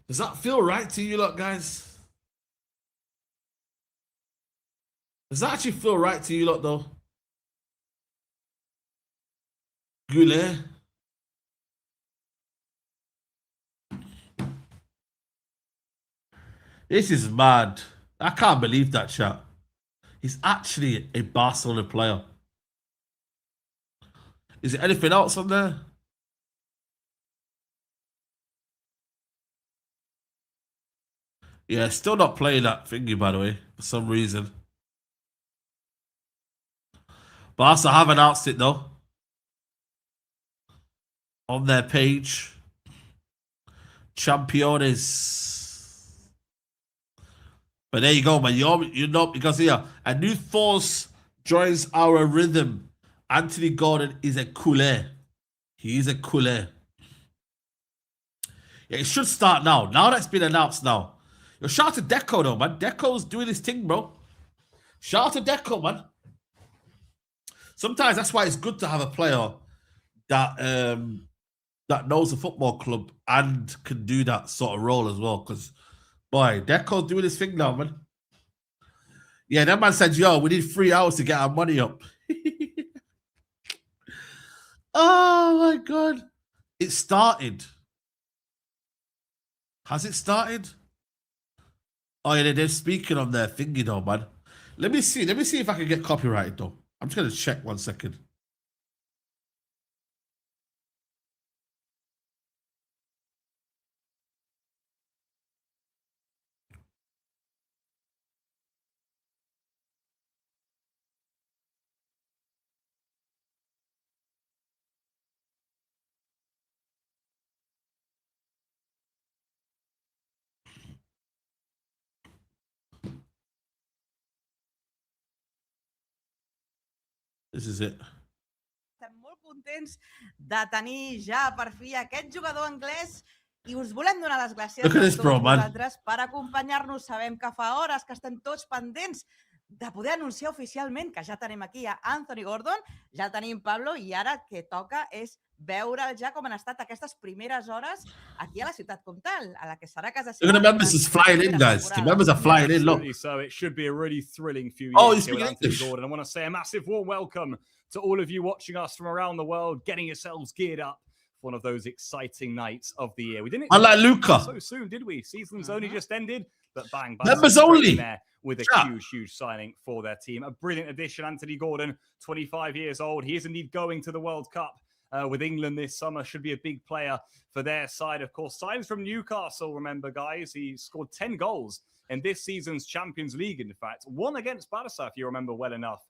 Does that feel right to you lot, guys? Does that actually feel right to you lot, though? Goulet. This is mad. I can't believe that, chat. He's actually a Barcelona player. Is there anything else on there? Yeah, still not playing that thingy, by the way, for some reason. Barca have announced it, though. On their page. Championes. But there you go, man. You know, because here, a new force joins our rhythm. Anthony Gordon is a culé. He is a culé. Yeah, it should start now. Now that's been announced now. Yo, shout out to Deco, though, man. Deco's doing his thing, bro. Shout out to Deco, man. Sometimes that's why it's good to have a player that that knows the football club and can do that sort of role as well. Because, boy, Deco's doing his thing now, man. Yeah, that man said, yo, we need 3 hours to get our money up. Oh, my God. It started. Has it started? Oh, yeah, they're speaking on their thingy, though, man. Let me see if I can get copyrighted, though. I'm just going to check 1 second. This is it. Estem molt contents de tenir ja per fi aquest jugador anglès i us volem donar les gràcies a tots vosaltres per acompanyar-nos. Sabem que fa hores que estem tots pendents de poder anunciar oficialment que ja tenim aquí a Anthony Gordon, ja tenim Pablo i ara el que toca és veure ja com han estat aquestes primeres hores aquí a la ciutat comtal, a la que serà casa seva. Look at the members is flying in, guys. The members are flying in, look. So it should be a really thrilling few years. Oh, he's speaking English. Gordon. I want to say a massive warm welcome to all of you watching us from around the world, getting yourselves geared up for one of those exciting nights of the year. We didn't like Luca so soon, did we? Season's only just ended, but bang, members only there with a huge signing for their team. A brilliant addition, Anthony Gordon, 25 years old. He is indeed going to the World Cup with England this summer. Should be a big player for their side, of course. Signs from Newcastle, remember, guys. He scored 10 goals in this season's Champions League, in fact. One against Barca, if you remember well enough,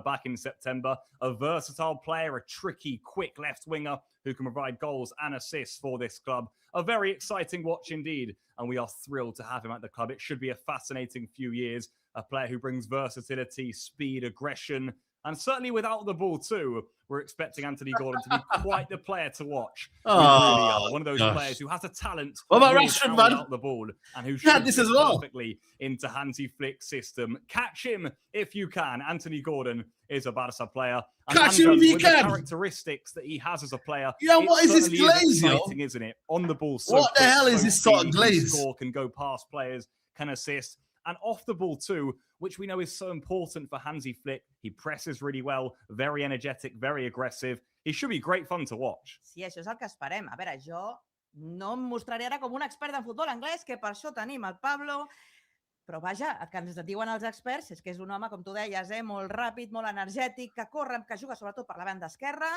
back in September. A versatile player, a tricky, quick left winger who can provide goals and assists for this club. A very exciting watch indeed, and we are thrilled to have him at the club. It should be a fascinating few years. A player who brings versatility, speed, aggression, and certainly without the ball too. We're expecting Anthony Gordon to be quite the player to watch. We really are. One of those players who has a talent without the ball and who should fit perfectly into Hansi Flick's system. Catch him if you can. Anthony Gordon is a Barca player. And catch him if you can. The characteristics that he has as a player. Yeah, what is this glaze, yo? Isn't it? On the ball. So what the hell is this sort of glaze? Score, can go past players, can assist. And off the ball too, which we know is so important for Hansi Flick. He presses really well, very energetic, very aggressive. He should be great fun to watch. Sí, això és el que esperem. A veure, jo No em mostraré ara com un expert en futbol anglès, que per això tenim el Pablo, però vaja, el que ens diuen els experts és que és un home, com tu deies, molt ràpid, molt energètic, que corre, que juga sobretot per la banda esquerra,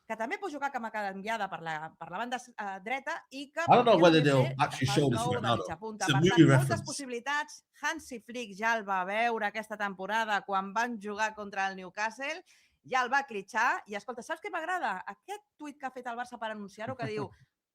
que també pot jugar com a canviada per la banda dreta i que I don't know podria whether també they'll ser actually de show fals this 9 right de now. mitja punta. It's a Per movie tant, moltes reference. possibilitats. Hansi Flick ja el va veure aquesta temporada quan van jugar contra el Newcastle, ja el va clitxar i, escolta, saps què m'agrada? Aquest tuit que ha fet el Barça per anunciar-ho, que diu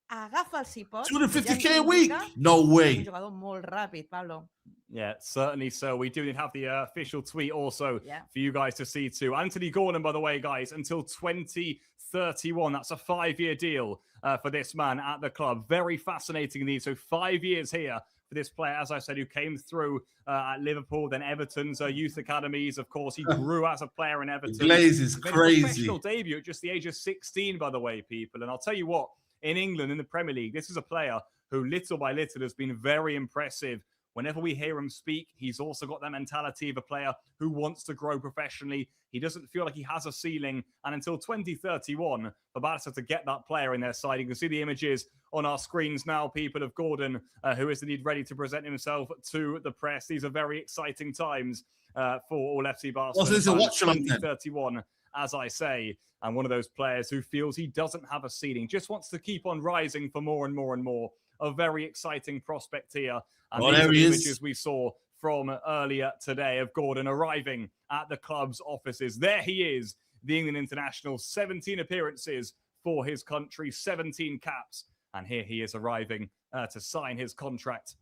agafa el si pots, ja ens 250k a week? indica No que és way. un jugador molt ràpid, Pablo. Yeah, certainly so. We do have the official tweet also Yeah. for you guys to see too. Anthony Gordon, by the way, guys, until 2031. That's a 5-year deal for this man at the club. Very fascinating indeed. So 5 years here for this player, as I said, who came through at Liverpool, then Everton's youth academies. Of course, he grew as a player in Everton. Glaze is He made crazy. his professional debut at just the age of 16, by the way, people. And I'll tell you what, in England, in the Premier League, this is a player who little by little has been very impressive. Whenever we hear him speak, he's also got that mentality of a player who wants to grow professionally. He doesn't feel like he has a ceiling. And until 2031, for Barca to get that player in their side, you can see the images on our screens now, people, of Gordon, who is indeed ready to present himself to the press. These are very exciting times for all FC Barcelona. What's this, a watch along then? 2031, as I say, and one of those players who feels he doesn't have a ceiling, just wants to keep on rising for more and more and more. A very exciting prospect here. And these are the images we saw from earlier today of Gordon arriving at the club's offices. There he is, the England international, 17 appearances for his country, 17 caps. And here he is arriving to sign his contract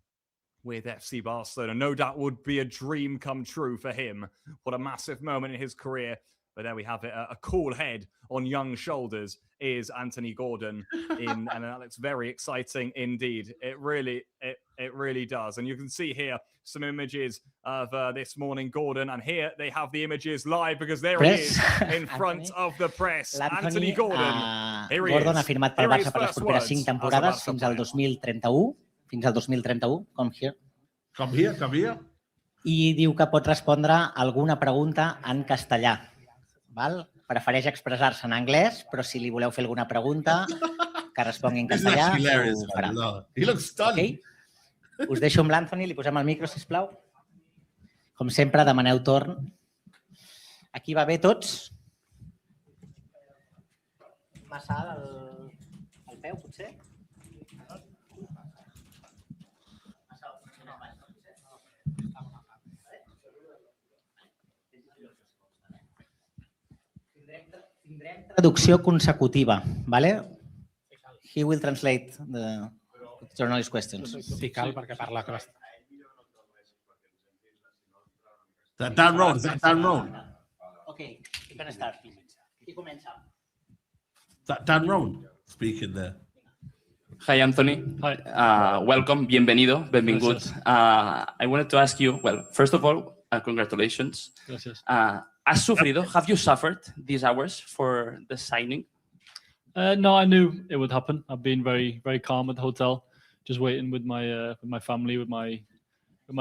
with FC Barcelona. No doubt would be a dream come true for him. What a massive moment in his career. But there we have it. A cool head on young shoulders is Anthony Gordon, and that looks very exciting indeed. It really does. And you can see here some images of this morning Gordon, and here they have the images live because there he is in front of the press. Anthony Gordon. Here he Gordon is. ha firmat pel Barça per les properes 5 temporades fins al 2031. Fins al 2031. Come here. Come here, come here. I diu que pot respondre alguna pregunta en castellà. Val? Prefereix expressar-se en anglès, però si li voleu fer alguna pregunta, que respongui en castellà, ho farà. He looks stunning. Okay? Us deixo amb l'Anthony, li posem el micro, sisplau. Com sempre, demaneu torn. Aquí va bé tots? Massa al peu, potser? Tindrem traducció consecutiva, ¿vale? He will translate the journalist questions. Sí, cal, perquè parla crosta. Dan Roan, is that Dan Roan? Okay, you can start. Qui comença? Dan Roan speaking there. Hi, Anthony. Hi. Welcome, bienvenido, benvingut. I wanted to ask you, well, first of all, congratulations. Gracias. ¿Has sufrido? Have you suffered these hours for the signing? No, I knew it would happen. I've been very, very calm at the hotel, just waiting with my family, with my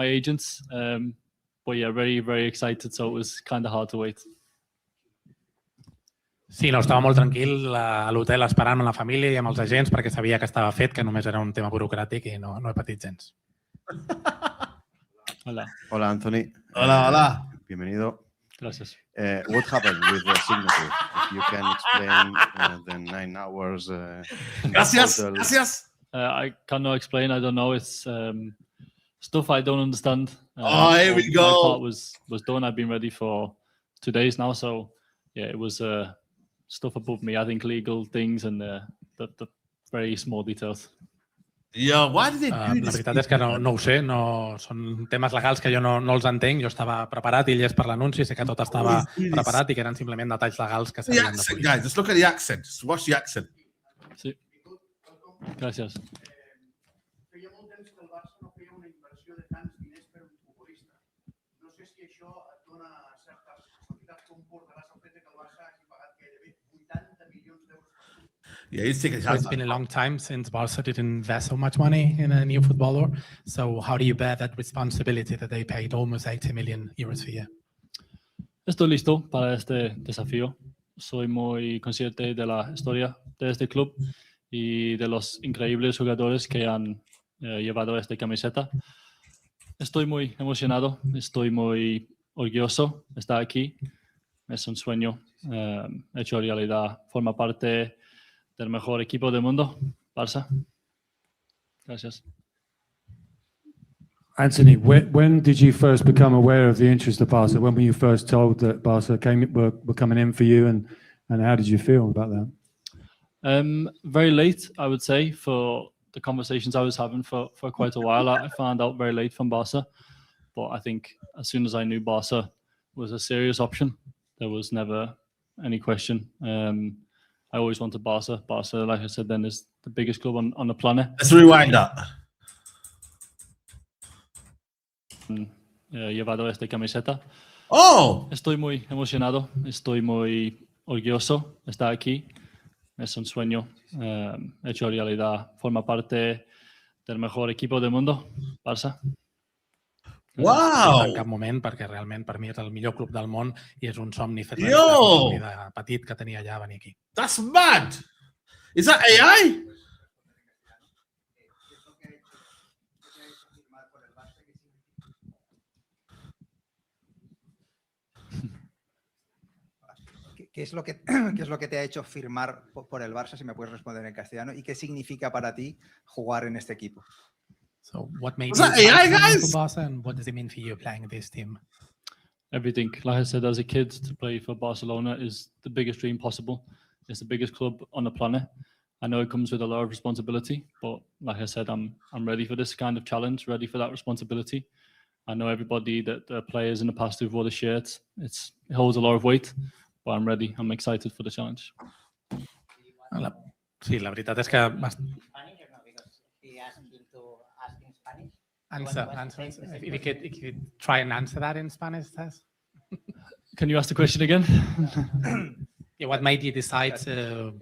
agents. But yeah, very, very excited. So it was kind of hard to wait. Sí, no, estava molt tranquil a l'hotel esperant amb la família i amb els agents perquè sabia que estava fet, que només era un tema burocràtic i no he patit gens. Hola. Hola, Anthony. Hola, hola. Gracias. What happened with the signature? If you can explain the 9 hours. Gracias. I cannot explain. I don't know. It's stuff I don't understand. Here we go. My part was done. I've been ready for 2 days now. So yeah, it was stuff above me. I think legal things and the very small details. Yeah, why did they do La this? veritat és que no ho sé, són temes legals que jo no els entenc. Jo estava preparat i llest per l'anunci, sé que tot estava preparat i que eren simplement detalls legals que The s'havien de accent, polir. guys. Just look at the accent. Just watch the accent. Sí. Gracias. Feia molt temps que el Barça no feia una inversió de tants diners per un futbolista. No sé si això et dona certa responsabilitat. Com portaràs el fet que el Barça hagi pagat gairebé 80 milions d'euros per tu? Yeah, he's taking his So it's hands been a long time since Barca didn't invest so much money in a new footballer. So how do you bear that responsibility that they paid almost 80 million euros a year? Estoy listo para este desafío. Soy muy consciente de la historia de este club y de los increíbles jugadores que han llevado esta camiseta. Estoy muy emocionado, estoy muy orgulloso de estar aquí. Es un sueño hecho realidad. Forma parte del mejor equipo del mundo, Barça. Gracias. Anthony, when did you first become aware of the interest of Barca? When were you first told that Barca were coming in for you, and how did you feel about that? Very late, I would say, for the conversations I was having for quite a while. I found out very late from Barca, but I think as soon as I knew Barca was a serious option, there was never any question. I always wanted Barca. Barca, like I said, then is the biggest club on the planet. Let's rewind that. Llevado esta camiseta. Oh! Estoy muy emocionado, estoy muy orgulloso de estar aquí. Es un sueño hecho realidad. Forma parte del mejor equipo del mundo, Barça. En cap moment, perquè realment per mi és el millor club del món i és un somni fet de petit que tenia ja venir aquí. That's mad! Is that AI? ¿Qué es lo que te ha hecho firmar por el Barça, si me puedes responder en castellano? ¿Y qué significa para ti jugar en este equipo? So what made Was that AI, guys? for Barca, and what does it mean for you playing this team? Everything. Like I said, as a kid, to play for Barcelona is the biggest dream possible. It's the biggest club on the planet. I know it comes with a lot of responsibility, but like I said, I'm ready for this kind of challenge, ready for that responsibility. I know everybody that the players in the past who've wore the shirt, it holds a lot of weight, but I'm ready. I'm excited for the challenge. Sí, la veritat és que... Answer. If you could try and answer that in Spanish, Tess. Can you ask the question again? Yeah, what made you decide to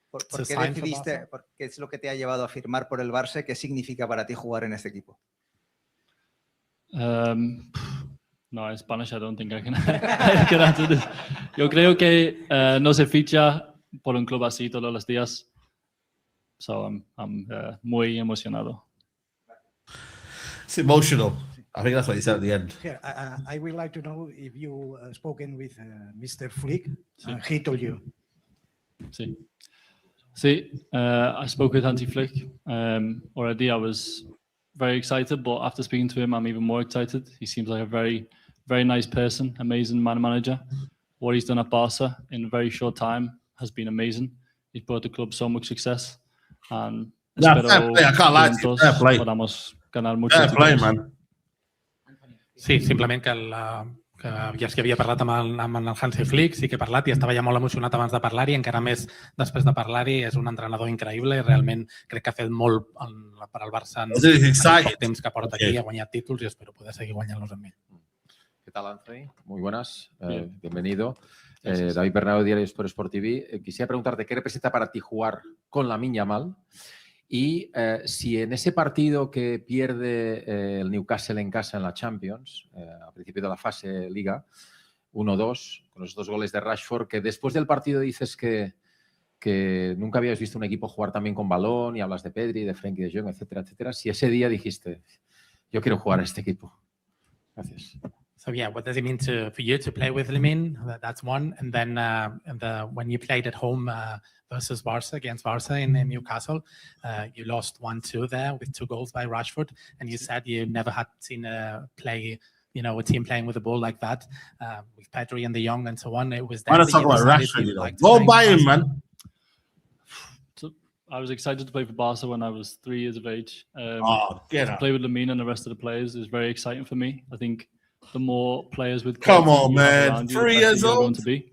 ¿Por qué decidiste, qué es lo que te ha llevado a firmar por el Barça? ¿Qué significa para ti jugar en este equipo? No, en Spanish I don't think I can answer this. Yo creo que no se ficha por un club así todos los días. So I'm muy emocionado. It's emotional. I think that's what he said at the end. Yeah, I would like to know if you spoken with Mr. Flick. He told you. Sí. I spoke with Hansi Flick already. I was very excited, but after speaking to him, I'm even more excited. He seems like a very, very nice person, amazing manager. What he's done at Barca in a very short time has been amazing. He's brought the club so much success. And fair play. I can't lie to you. Fair play. Podamos ganar mucho. Fair play, man. Sí, simplement que ja és que havia parlat amb el Hansi Flick, sí que he parlat i estava ja molt emocionat abans de parlar-hi, encara més després de parlar-hi. És un entrenador increïble i realment crec que ha fet molt per al Barça en el temps que porta aquí, ha guanyat títols i espero poder seguir guanyant-los amb ell. ¿Qué tal, Anthony? Muy buenas. Bienvenido. David Bernardo, Diario Sport TV. Quisiera preguntarte, ¿qué representa para ti jugar con Lamine Yamal? Y si en ese partido que pierde el Newcastle en casa en la Champions, a principio de la fase Liga, 1-2, con los 2 goles de Rashford, que después del partido dices que nunca habías visto un equipo jugar también con balón y hablas de Pedri, de Frenkie de Jong, etcétera, etcétera. Si ese día dijiste, yo quiero jugar a este equipo. Gracias. So yeah, what does it mean for you to play with Lamine? That's one. And then when you played at home versus Barca, against Barca in Newcastle, you lost 1-2 there with 2 goals by Rashford. And you said you never had seen a team playing with the ball like that, with Pedri and the Young and so on. It was Why not talk about Rashford? Go buy him, man. I was excited to play for Barca when I was 3 years of age. To play with Lamine and the rest of the players is very exciting for me. I think the more players with come on, man, 3 years old. Going to be.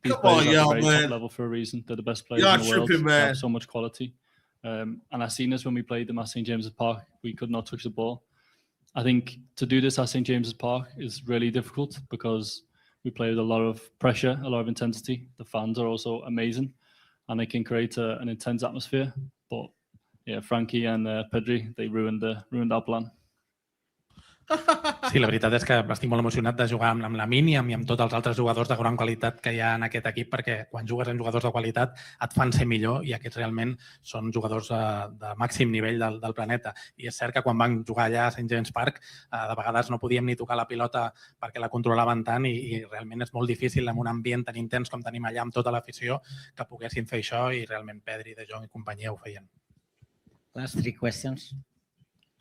These Come players on, are yo, at the very man. top level for a reason. They're the best players You're in the world. tripping, They man. have so much quality. And I seen this when we played them at St. James's Park. We could not touch the ball. I think to do this at St. James's Park is really difficult because we play with a lot of pressure, a lot of intensity. The fans are also amazing, and they can create an intense atmosphere. But yeah, Frankie and Pedri, they ruined our plan. Sí, la veritat és que estic molt emocionat de jugar amb Lamine i amb tots els altres jugadors de gran qualitat que hi ha en aquest equip, perquè quan jugues amb jugadors de qualitat et fan ser millor i aquests realment són jugadors de màxim nivell del planeta. I és cert que quan van jugar allà a St. James Park de vegades no podíem ni tocar la pilota perquè la controlaven tant i realment és molt difícil en un ambient tan intens com tenim allà amb tota l'afició que poguessin fer això i realment Pedri, De Jong i companyia ho feien. Last 3 questions.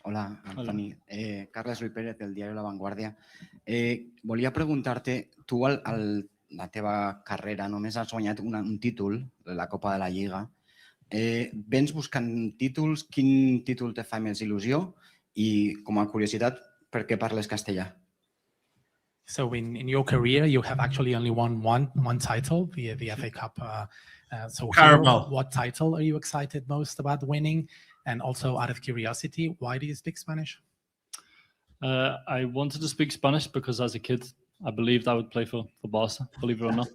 Hola, Antoni. Carles Ruiz Pérez, del diari La Vanguardia. Volia preguntar-te, tu la teva carrera només has guanyat un títol, la Copa de la Lliga. Vens buscant títols, quin títol te fa més il·lusió? I, com a curiositat, per què parles castellà? So in your career, you have actually only won one title, the FA Cup. So here, what title are you excited most about winning? And also, out of curiosity, why do you speak Spanish? I wanted to speak Spanish because as a kid, I believed I would play for Barca, believe it or not.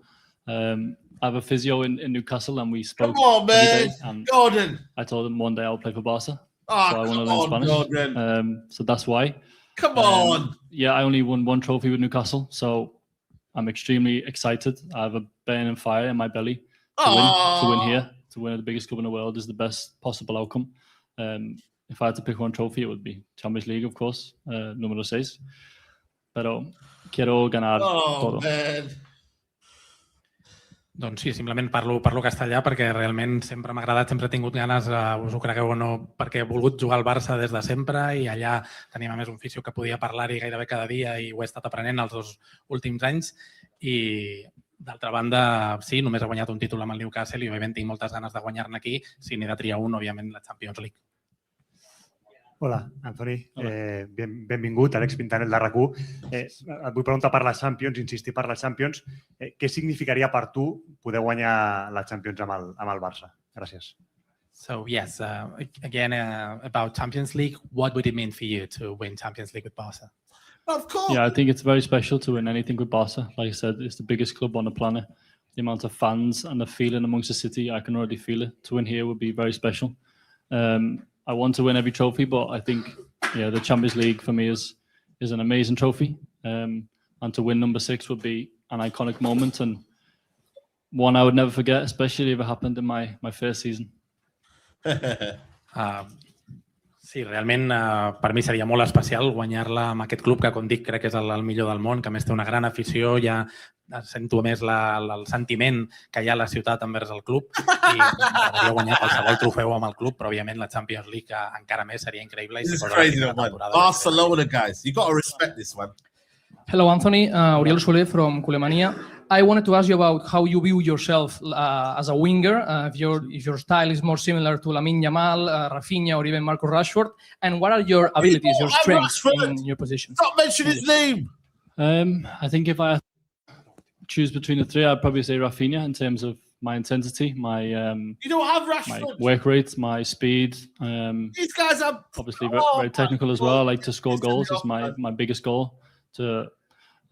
I have a physio in Newcastle and we spoke. Come on, man. Gordon. I told him one day I'll play for Barca. Oh, so I want to learn Spanish. Gordon. So that's why. Come on. Yeah, I only won one trophy with Newcastle, so I'm extremely excited. I have a burning fire in my belly to win here. To win at the biggest club in the world is the best possible outcome. If I had to pick one trophy, it would be Champions League, of course, número 6. Pero quiero ganar todo. Man. Doncs sí, simplement parlo castellà perquè realment sempre m'ha agradat, sempre he tingut ganes, us ho cregueu o no, perquè he volgut jugar al Barça des de sempre i allà teníem a més un fisio que podia parlar-hi gairebé cada dia i ho he estat aprenent els 2 últims anys i d'altra banda, sí, només he guanyat un títol amb el Newcastle i òbviament tinc moltes ganes de guanyar-ne aquí, si n'he de triar un, òbviament la Champions League. Hola, Antoni. Benvingut, Àlex Pintanel de RAC1. Et vull preguntar per la Champions, insistir per la Champions. Què significaria per tu poder guanyar la Champions amb el Barça? Gràcies. So yes, again, about Champions League, what would it mean for you to win Champions League with Barca? Of course. Yeah, I think it's very special to win anything with Barca. Like I said, it's the biggest club on the planet. The amount of fans and the feeling amongst the city, I can already feel it. To win here would be very special. I want to win every trophy, but I think the Champions League for me is an amazing trophy. And to win number 6 would be an iconic moment and one I would never forget, especially if it happened in my first season. Sí, realment per mi seria molt especial guanyar-la amb aquest club que, com dic, crec que és el millor del món, que a més té una gran afició, ja sento a més el sentiment que hi ha a la ciutat envers el club i m'agradaria guanyar qualsevol trofeu amb el club, però òbviament la Champions League encara més seria increïble. This is crazy, man. Barcelona, guys. You got to respect this one. Hello, Anthony. Uriel Soler from Culemania. I wanted to ask you about how you view yourself as a winger, if your style is more similar to Lamine Yamal, Rafinha, or even Marcus Rashford, and what are your abilities, your strengths in your position? Stop mentioning his name. I think if I choose between the 3, I'd probably say Rafinha in terms of my intensity, my you don't have my Rashford. work rate, my speed. These guys are obviously very technical as well. I like to score goals. It's my biggest goal to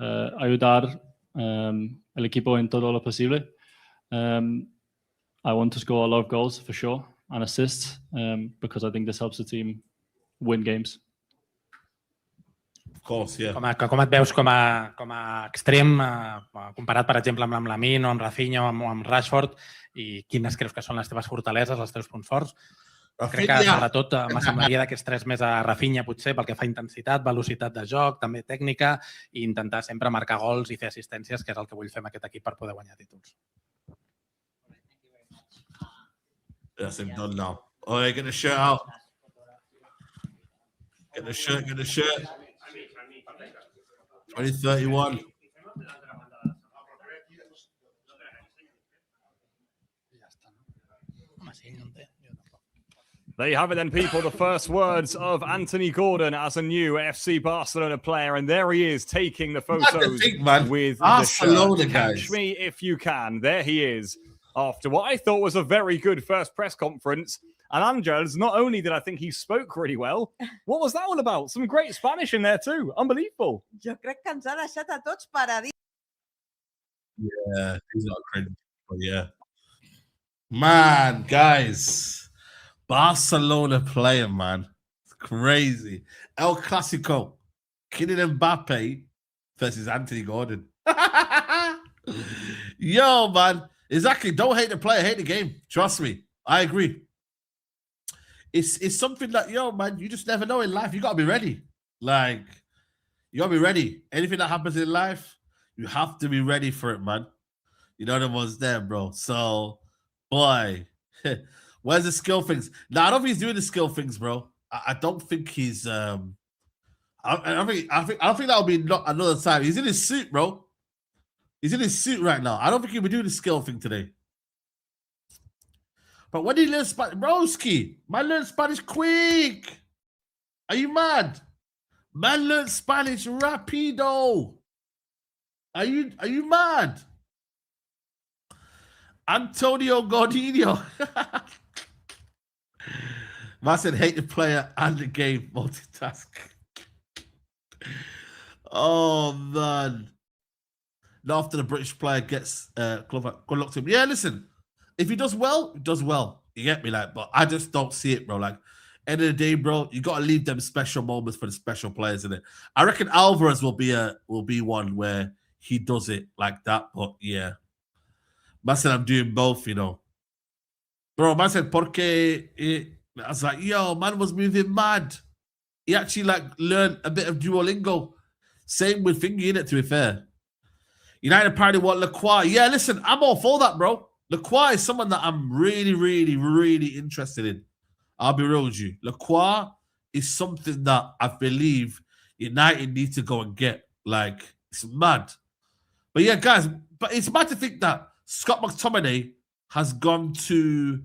ayudar el equipo en todo lo posible. I want to score a lot of goals for sure and assists because I think this helps the team win games. Of course, yeah. Com et veus com a extrem comparat, per exemple, amb Lamine o amb Rafinha o amb Rashford i quines creus que són les teves fortaleses, els teus punts forts? Crec que sobretot m'assemblaria d'aquests 3 més a Rafinha potser pel que fa a intensitat, velocitat de joc, també tècnica i intentar sempre marcar gols i fer assistències, que és el que vull fer amb aquest equip per poder guanyar títols. That's him done now. Oh, get the shirt out. Get the shirt. 2031. There you have it then, people. The first words of Anthony Gordon as a new FC Barcelona player. And there he is taking the photos with Barcelona, the shirt. guys. Catch me if you can. There he is after what I thought was a very good first press conference. And Angels, not only did I think he spoke really well, what was that all about? Some great Spanish in there too. Unbelievable. Jo crec que ens ha deixat a tots paradís. Yeah, he's not cringe, but yeah. Man, guys. Barcelona player, man. It's crazy. El Clasico. Kylian Mbappe versus Anthony Gordon. Yo, man. Exactly. Don't hate the player, hate the game. Trust me. I agree. It's something that, yo, man, you just never know in life. You got to be ready. Like, you got to be ready. Anything that happens in life, you have to be ready for it, man. You know the ones there, bro. So, boy, where's the skill things? Now, I don't think he's doing the skill things, bro. I don't think he's I think that'll be not another time. He's in his suit, bro. He's in his suit right now. I don't think he'll be doing the skill thing today. But when he learns Spanish, broski, man learned Spanish quick. Are you mad? Man learned Spanish rapido. Are you mad? Antonio Gordinho. Man said hate the player and the game. Multitask. Oh, man. Not after the British player gets good luck to him. Yeah, listen. If he does well, he does well. You get me? Like, but I just don't see it, bro. Like, end of the day, bro, you got to leave them special moments for the special players in it. I reckon Alvarez will be one where he does it like that. But yeah. Man said I'm doing both, you know. Bro, man said, porque... I was like, yo, man was moving mad. He actually, like, learned a bit of Duolingo. Same with Thingy, innit, to be fair. United apparently want Lacroix. Yeah, listen, I'm all for that, bro. Lacroix is someone that I'm really, really, really interested in. I'll be real with you. Lacroix is something that I believe United need to go and get. Like, it's mad. But yeah, guys, but it's mad to think that Scott McTominay has gone to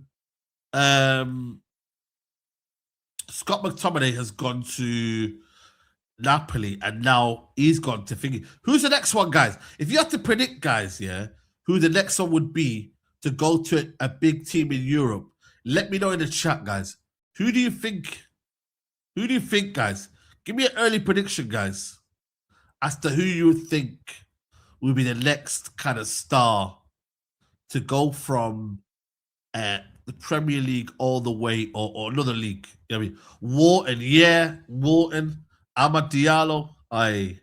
Napoli, and now he's gone to Thingy. Who's the next one, guys? If you have to predict, guys, yeah, who the next one would be to go to a big team in Europe, let me know in the chat, guys. Who do you think? Who do you think, guys? Give me an early prediction, guys, as to who you think will be the next kind of star to go from the Premier League all the way, or another league. You know what I mean? Wharton, yeah, Wharton. Amad Diallo, I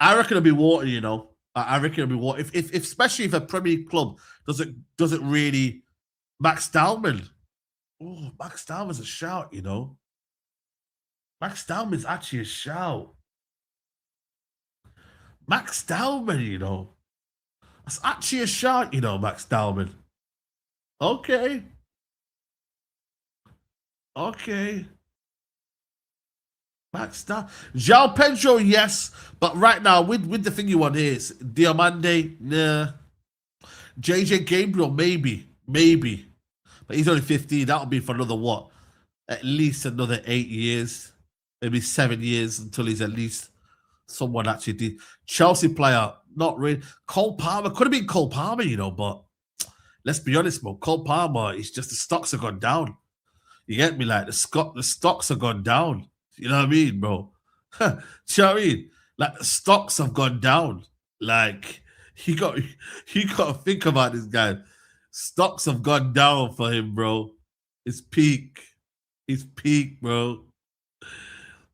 reckon it'll be Wharton, you know. I reckon it'll be Wharton. If especially if a Premier League club doesn't really. Max Dallman. Oh, Max Dallman's a shout, you know. Max Dallman's actually a shout. Max Dallman, you know. That's actually a shout, you know, Max Dallman. Okay. Max Dallman. João Pedro, yes. But right now, with the thing you want here, it's Diomande, nah. JJ Gabriel, maybe. But he's only 15. That'll be for another, what? At least another 8 years. Maybe 7 years until he's at least someone actually did. Chelsea player, not really. Cole Palmer, could have been Cole Palmer, you know, but let's be honest, bro. Cole Palmer, it's just the stocks have gone down. You get me? Like, the stocks have gone down. You know what I mean, bro? Do you know what I mean? Like, the stocks have gone down. Like, you got to think about this guy. Stocks have gone down for him, bro. It's peak. It's peak, bro.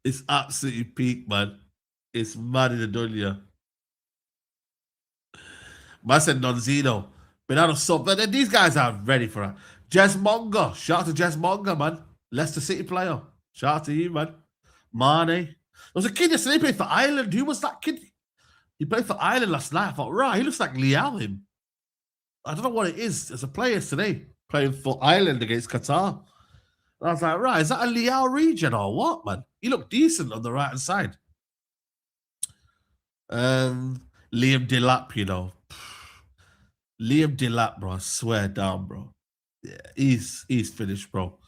It's absolutely peak, man. It's mad in the dunya. Man said Nonzino. Bernardo Silva. But these guys are ready for it. Jez Monga. Shout out to Jez Monga, man. Leicester City player. Shout out to you, man. Mane. There was a kid yesterday played for Ireland. Who was that kid? He played for Ireland last night. I thought, right, he looks like Leao, him. I don't know what it is. There's a player today playing for Ireland against Qatar. And I was like, right, is that a Leao region or what, man? He looked decent on the right-hand side. Liam Delap, you know. Liam Delap, bro, I swear down, bro. Yeah, he's finished, bro.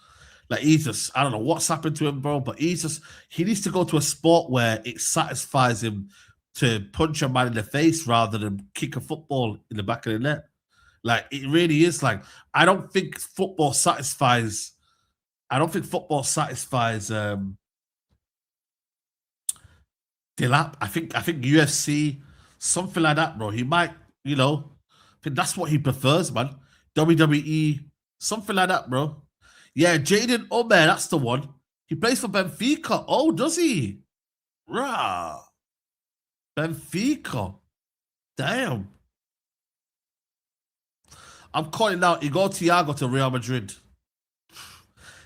Like, he's just, I don't know what's happened to him, bro, but he needs to go to a sport where it satisfies him to punch a man in the face rather than kick a football in the back of the net. Like, it really is like, I don't think football satisfies Delap. I think UFC, something like that, bro. He might, you know, I think that's what he prefers, man. WWE, something like that, bro. Yeah, Jaden Omer, that's the one. He plays for Benfica. Oh, does he? Rah. Benfica. Damn. I'm calling out Igor Thiago to Real Madrid.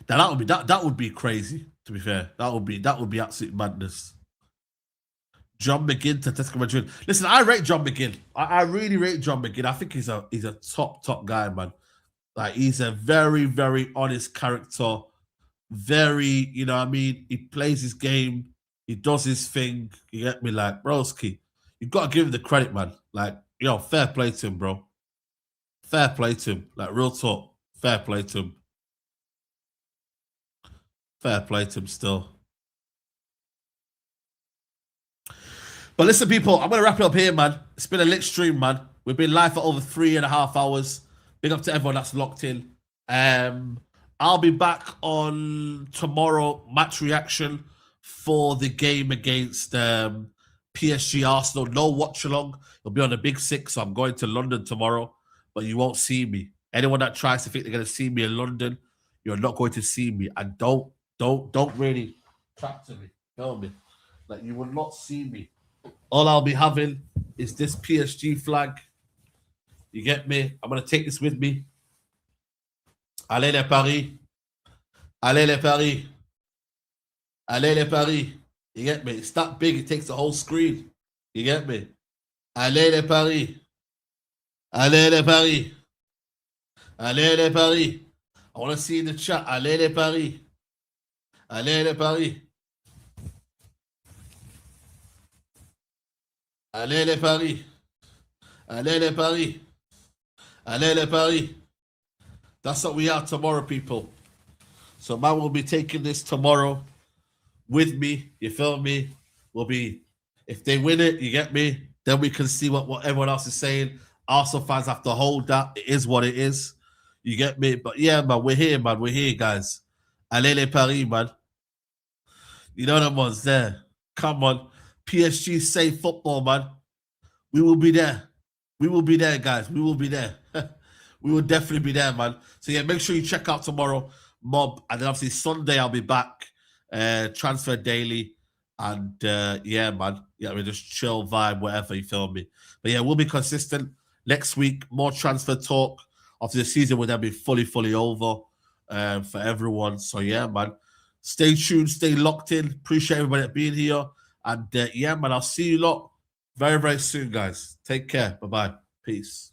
Now that would be crazy, to be fair. That would be absolute madness. John McGinn to Atletico Madrid. Listen, I rate John McGinn. I really rate John McGinn. I think he's a top guy, man. Like, he's a very, very honest character. Very, you know what I mean? He plays his game. He does his thing. You get me? Like, broski, you've got to give him the credit, man. Like, yo, fair play to him, bro. Fair play to him. Like, real talk. Fair play to him. Fair play to him still. But listen, people, I'm going to wrap it up here, man. It's been a lit stream, man. We've been live for over 3.5 hours. Big up to everyone that's locked in. I'll be back on tomorrow, match reaction for the game against PSG Arsenal. No watch along. It'll be on the Big Six, so I'm going to London tomorrow, but you won't see me. Anyone that tries to think they're going to see me in London, you're not going to see me. And don't really track to me. Feel me? Like, you will not see me. All I'll be having is this PSG flag. You get me? I'm going to take this with me. Allez les Paris. Allez les Paris. Allez les Paris. You get me? It's that big, it takes the whole screen. You get me? Allez les Paris. Allez les Paris. Allez les Paris. I want to see in the chat. Allez les Paris. Allez les Paris. Allez les Paris. Allez les Paris. Allez les Paris. That's what we are tomorrow, people. So man will be taking this tomorrow with me. You feel me? We'll be, if they win it, you get me? Then we can see what everyone else is saying. Arsenal fans have to hold that. It is what it is. You get me? But yeah, man, we're here, man. We're here, guys. Allez les Paris, man. You know them ones there. Come on. PSG save football, man. We will be there. We will be there, guys. We will be there. We will definitely be there, man. So yeah, make sure you check out tomorrow, Mob. And then obviously Sunday I'll be back. Transfer Daily. And yeah, man. Yeah, we just chill vibe, whatever, you feel me. But yeah, we'll be consistent. Next week, more transfer talk. After the season will then be fully over for everyone. So yeah, man. Stay tuned, stay locked in. Appreciate everybody being here. And yeah, man, I'll see you lot very, very soon, guys. Take care. Bye-bye. Peace.